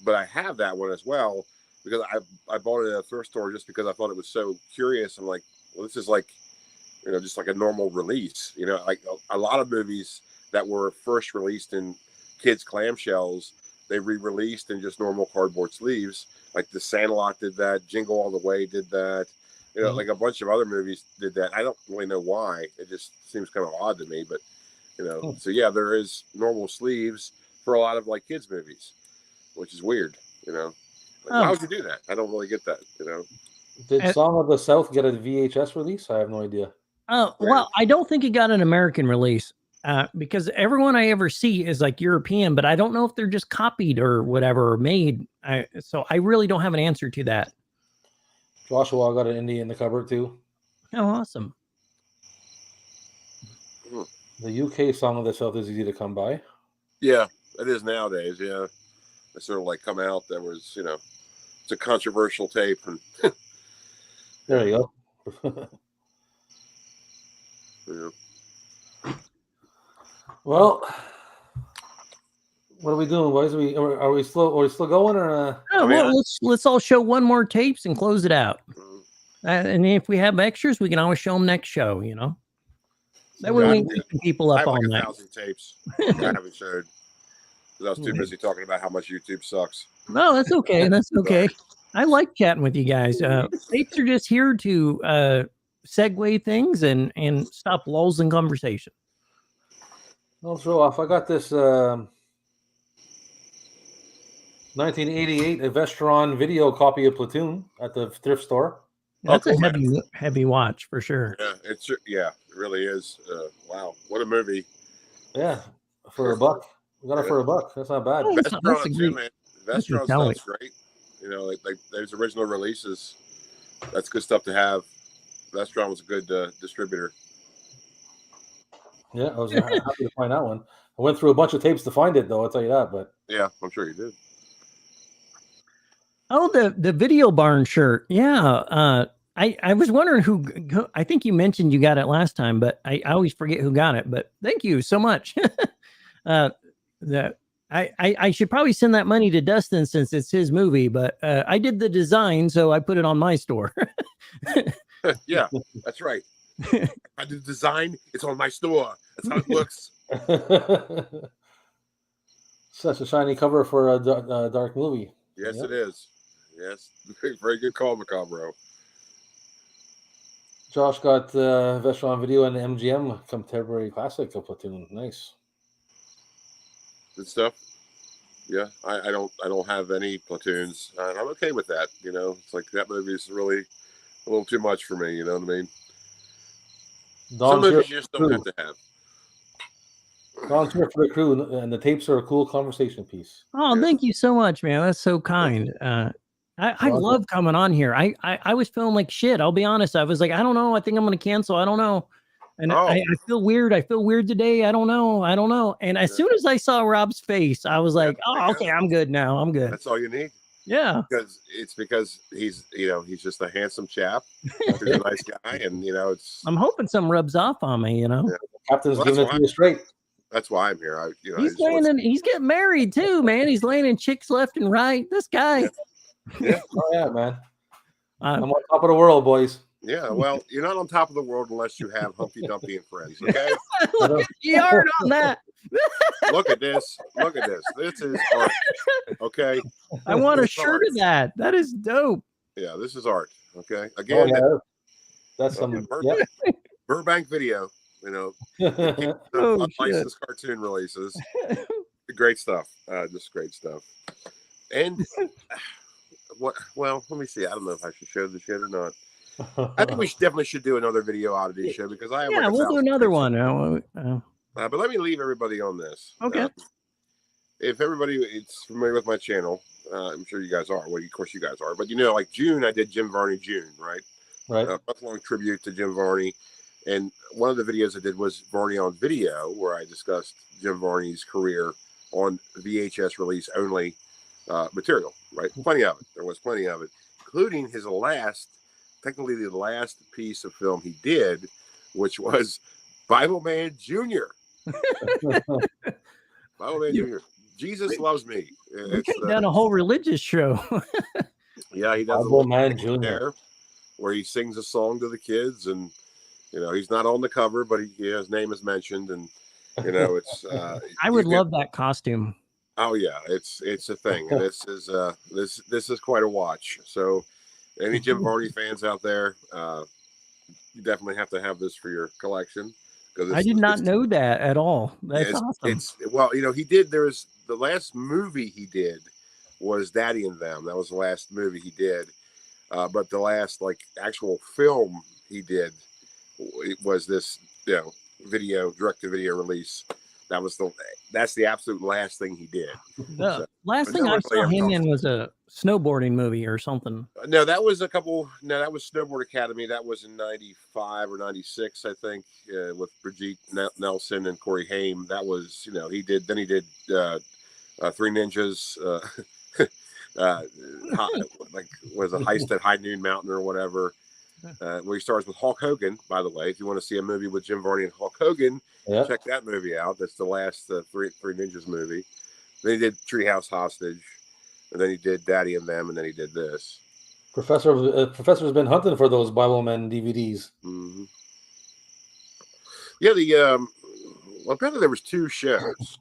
S3: but I have that one as well because I bought it at a thrift store just because I thought it was so curious. I'm like, well, this is like just like a normal release. Like a lot of movies that were first released in kids' clamshells, they re-released in just normal cardboard sleeves. Like the Sandlot did that, Jingle All the Way did that. Like a bunch of other movies did that. I don't really know why. It just seems kind of odd to me, but So yeah, there is normal sleeves for a lot of like kids' movies, which is weird. Why would you do that? I don't really get that.
S1: Did Song of the South get a VHS release? I have no idea.
S2: Well, I don't think it got an American release. because everyone I ever see is like European, but I don't know if they're just copied or whatever or made. So I really don't have an answer to that.
S1: Joshua got an indie in the cupboard too.
S2: Oh, awesome.
S1: The UK song of the South is easy to come by.
S3: Yeah, it is nowadays. Yeah, they sort of like come out. That was, it's a controversial tape, and
S1: there you
S3: go. Yeah.
S1: Well, what are we doing, boys? Are we still going, or?
S2: Well, let's all show one more tapes and close it out. And if we have extras, we can always show them next show. That way we can keep people up all night.
S3: 1,000 tapes I haven't showed because I was too busy talking about how much YouTube sucks.
S2: No, that's okay. That's okay. I like chatting with you guys. Tapes are just here to segue things and stop lulls in conversation.
S1: I'll show off. I got this 1988 Vestron video copy of Platoon at the thrift store.
S2: That's a heavy watch for sure.
S3: Yeah, it really is. Wow, what a movie!
S1: Yeah, for $1. We got it for $1. That's not bad.
S3: Vestron too, man. Vestron stuff's great. Like those original releases. That's good stuff to have. Vestron was a good distributor.
S1: Yeah, I was happy to find that one. I went through a bunch of tapes to find it, though. I'll tell you that. But
S3: yeah, I'm sure you did.
S2: Oh, the Video Barn shirt. Yeah. I was wondering who I think you mentioned you got it last time, but I always forget who got it. But thank you so much. I should probably send that money to Dustin since it's his movie, but I did the design, so I put it on my store.
S3: Yeah, that's right. I did the design. It's on my store. That's how it looks.
S1: Such a shiny cover for a dark movie.
S3: Yes, it is. Yes, very good call, Macabro.
S1: Josh got Vestron Video and the MGM Contemporary Classic of Platoon. Nice.
S3: Good stuff. Yeah, I don't have any Platoons. I'm okay with that. It's like that movie is really a little too much for me. You know what I mean? Some movies you just don't have to have.
S1: Don's here for the crew, and the tapes are a cool conversation piece.
S2: Oh, thank you so much, man. That's so kind. I love coming on here. I was feeling like shit. I'll be honest. I was like, I don't know. I think I'm going to cancel. I don't know. And I feel weird. I feel weird today. I don't know. And as soon as I saw Rob's face, I was like, oh, okay, I'm good now. I'm good.
S3: That's all you need.
S2: Yeah.
S3: Because he's just a handsome chap. He's a nice guy. And, it's.
S2: I'm hoping some rubs off on me,
S1: Yeah. Captain's giving it to you straight.
S3: That's why I'm here.
S2: He's getting married too, man. He's laying in chicks left and right. This guy.
S3: Yeah.
S1: Oh, yeah, man. I'm on top of the world, boys.
S3: Yeah, well, you're not on top of the world unless you have Humpty Dumpty and friends, okay?
S2: You aren't on that.
S3: Look at this. This is art, okay?
S2: I want a shirt of that. That is dope.
S3: Yeah, this is art, okay? Again,
S1: that's some
S3: Burbank Video, unlicensed cartoon releases. Great stuff. Just great stuff. And well, let me see. I don't know if I should show the shit or not. I think we definitely should do another Video Oddity show because I have
S2: we'll do another one.
S3: But let me leave everybody on this.
S2: Okay.
S3: If everybody is familiar with my channel, I'm sure you guys are. Well, of course you guys are. But like June, I did Jim Varney June, right?
S1: Right.
S3: A month-long tribute to Jim Varney. And one of the videos I did was Varney on Video, where I discussed Jim Varney's career on VHS release only material, right? Plenty of it. There was plenty of it, including his technically the last piece of film he did, which was Bible Man Jr. Bible Man Jr. Jesus Loves Me.
S2: We've done a whole religious show.
S3: Yeah, he does
S1: Bible Man Jr.
S3: There, where he sings a song to the kids, and he's not on the cover, but his name is mentioned, and it's.
S2: I would love that costume.
S3: Oh yeah, it's a thing. This is quite a watch. So, any Jim Varney fans out there, you definitely have to have this for your collection. Because
S2: I did not know that at all. That's awesome.
S3: He did. There's the last movie he did was Daddy and Them. That was the last movie he did. But the last actual film he did was this direct-to-video release. That's the absolute last thing he did.
S2: The last thing I saw him in was a snowboarding movie or something.
S3: No, that was that was Snowboard Academy. That was in 95 or 96, I think, with Brigitte Nelson and Corey Haim. That was, he did Three Ninjas, was a heist at High Noon Mountain or whatever, where he stars with Hulk Hogan, by the way. If you want to see a movie with Jim Varney and Hulk Hogan, check that movie out. That's the last Three Ninjas movie. Then he did Treehouse Hostage, and then he did Daddy and Them, and then he did this.
S1: Professor's been hunting for those Bible Men DVDs.
S3: Mm-hmm. Yeah, apparently there was 2 shows.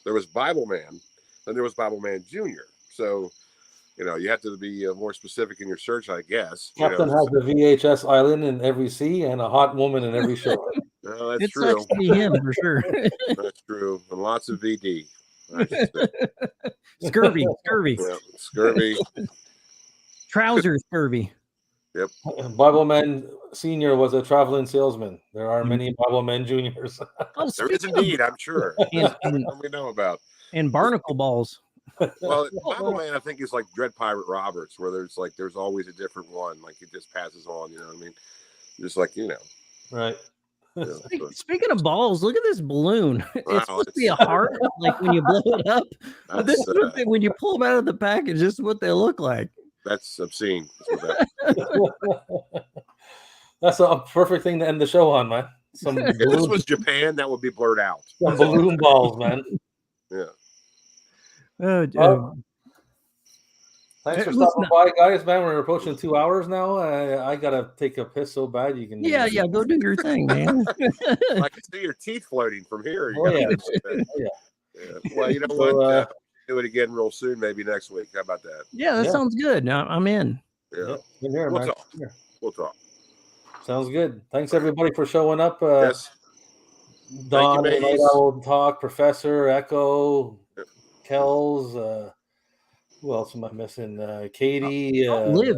S3: There was Bible Man, and there was Bible Man Jr. So, you have to be more specific in your search, I guess.
S1: Captain has the VHS island in every sea and a hot woman in every show.
S3: No, that's
S2: it
S3: true.
S2: sucks to be him for sure.
S3: That's true. And lots of VD.
S2: Scurvy.
S3: Yeah, scurvy.
S2: Trouser scurvy.
S3: Yep.
S1: Bible Man Senior was a traveling salesman. There are many Bible Men Juniors.
S3: There is indeed, I'm sure.
S2: And
S3: we know about.
S2: And barnacle balls.
S3: Well, Bible Man, I think, is like Dread Pirate Roberts, where there's always a different one. Like it just passes on. You know what I mean? Just like
S1: Right.
S2: Speaking of balls, look at this balloon. It's supposed to be a heart, like when you blow it up. But this is when you pull them out of the package, this is what they look like.
S3: That's obscene.
S1: That's a perfect thing to end the show on, man.
S3: If this was Japan, that would be blurred out.
S1: Some balloon balls, man.
S3: Yeah.
S1: Thanks for stopping by, guys. Man, we're approaching 2 hours now. I gotta take a piss so bad. You can.
S2: Yeah, go do your thing, man.
S3: I can see your teeth floating from here.
S1: Yeah.
S3: Well, you know what? Do it again real soon, maybe next week. How about that?
S2: Yeah, that sounds good. Now I'm in.
S3: Yeah,
S1: We'll
S3: talk.
S1: Sounds good. Thanks everybody for showing up.
S3: Yes.
S1: Don, Night Owl Talk, Professor, Echo, Kells. Who else am I missing? Katie.
S2: Liv.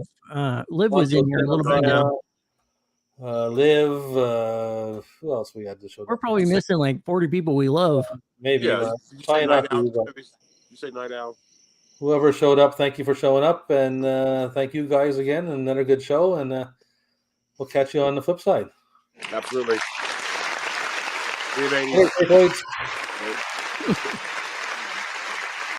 S2: Liv was in here a little bit now.
S1: Liv. Who else we had to show?
S2: We're probably missing like 40 people we love.
S1: Maybe.
S3: Yeah. You say Night Owl.
S1: Whoever showed up, thank you for showing up, and thank you guys again. Another good show, and we'll catch you on the flip side.
S3: Absolutely. See you, ladies.
S1: Hey, boys.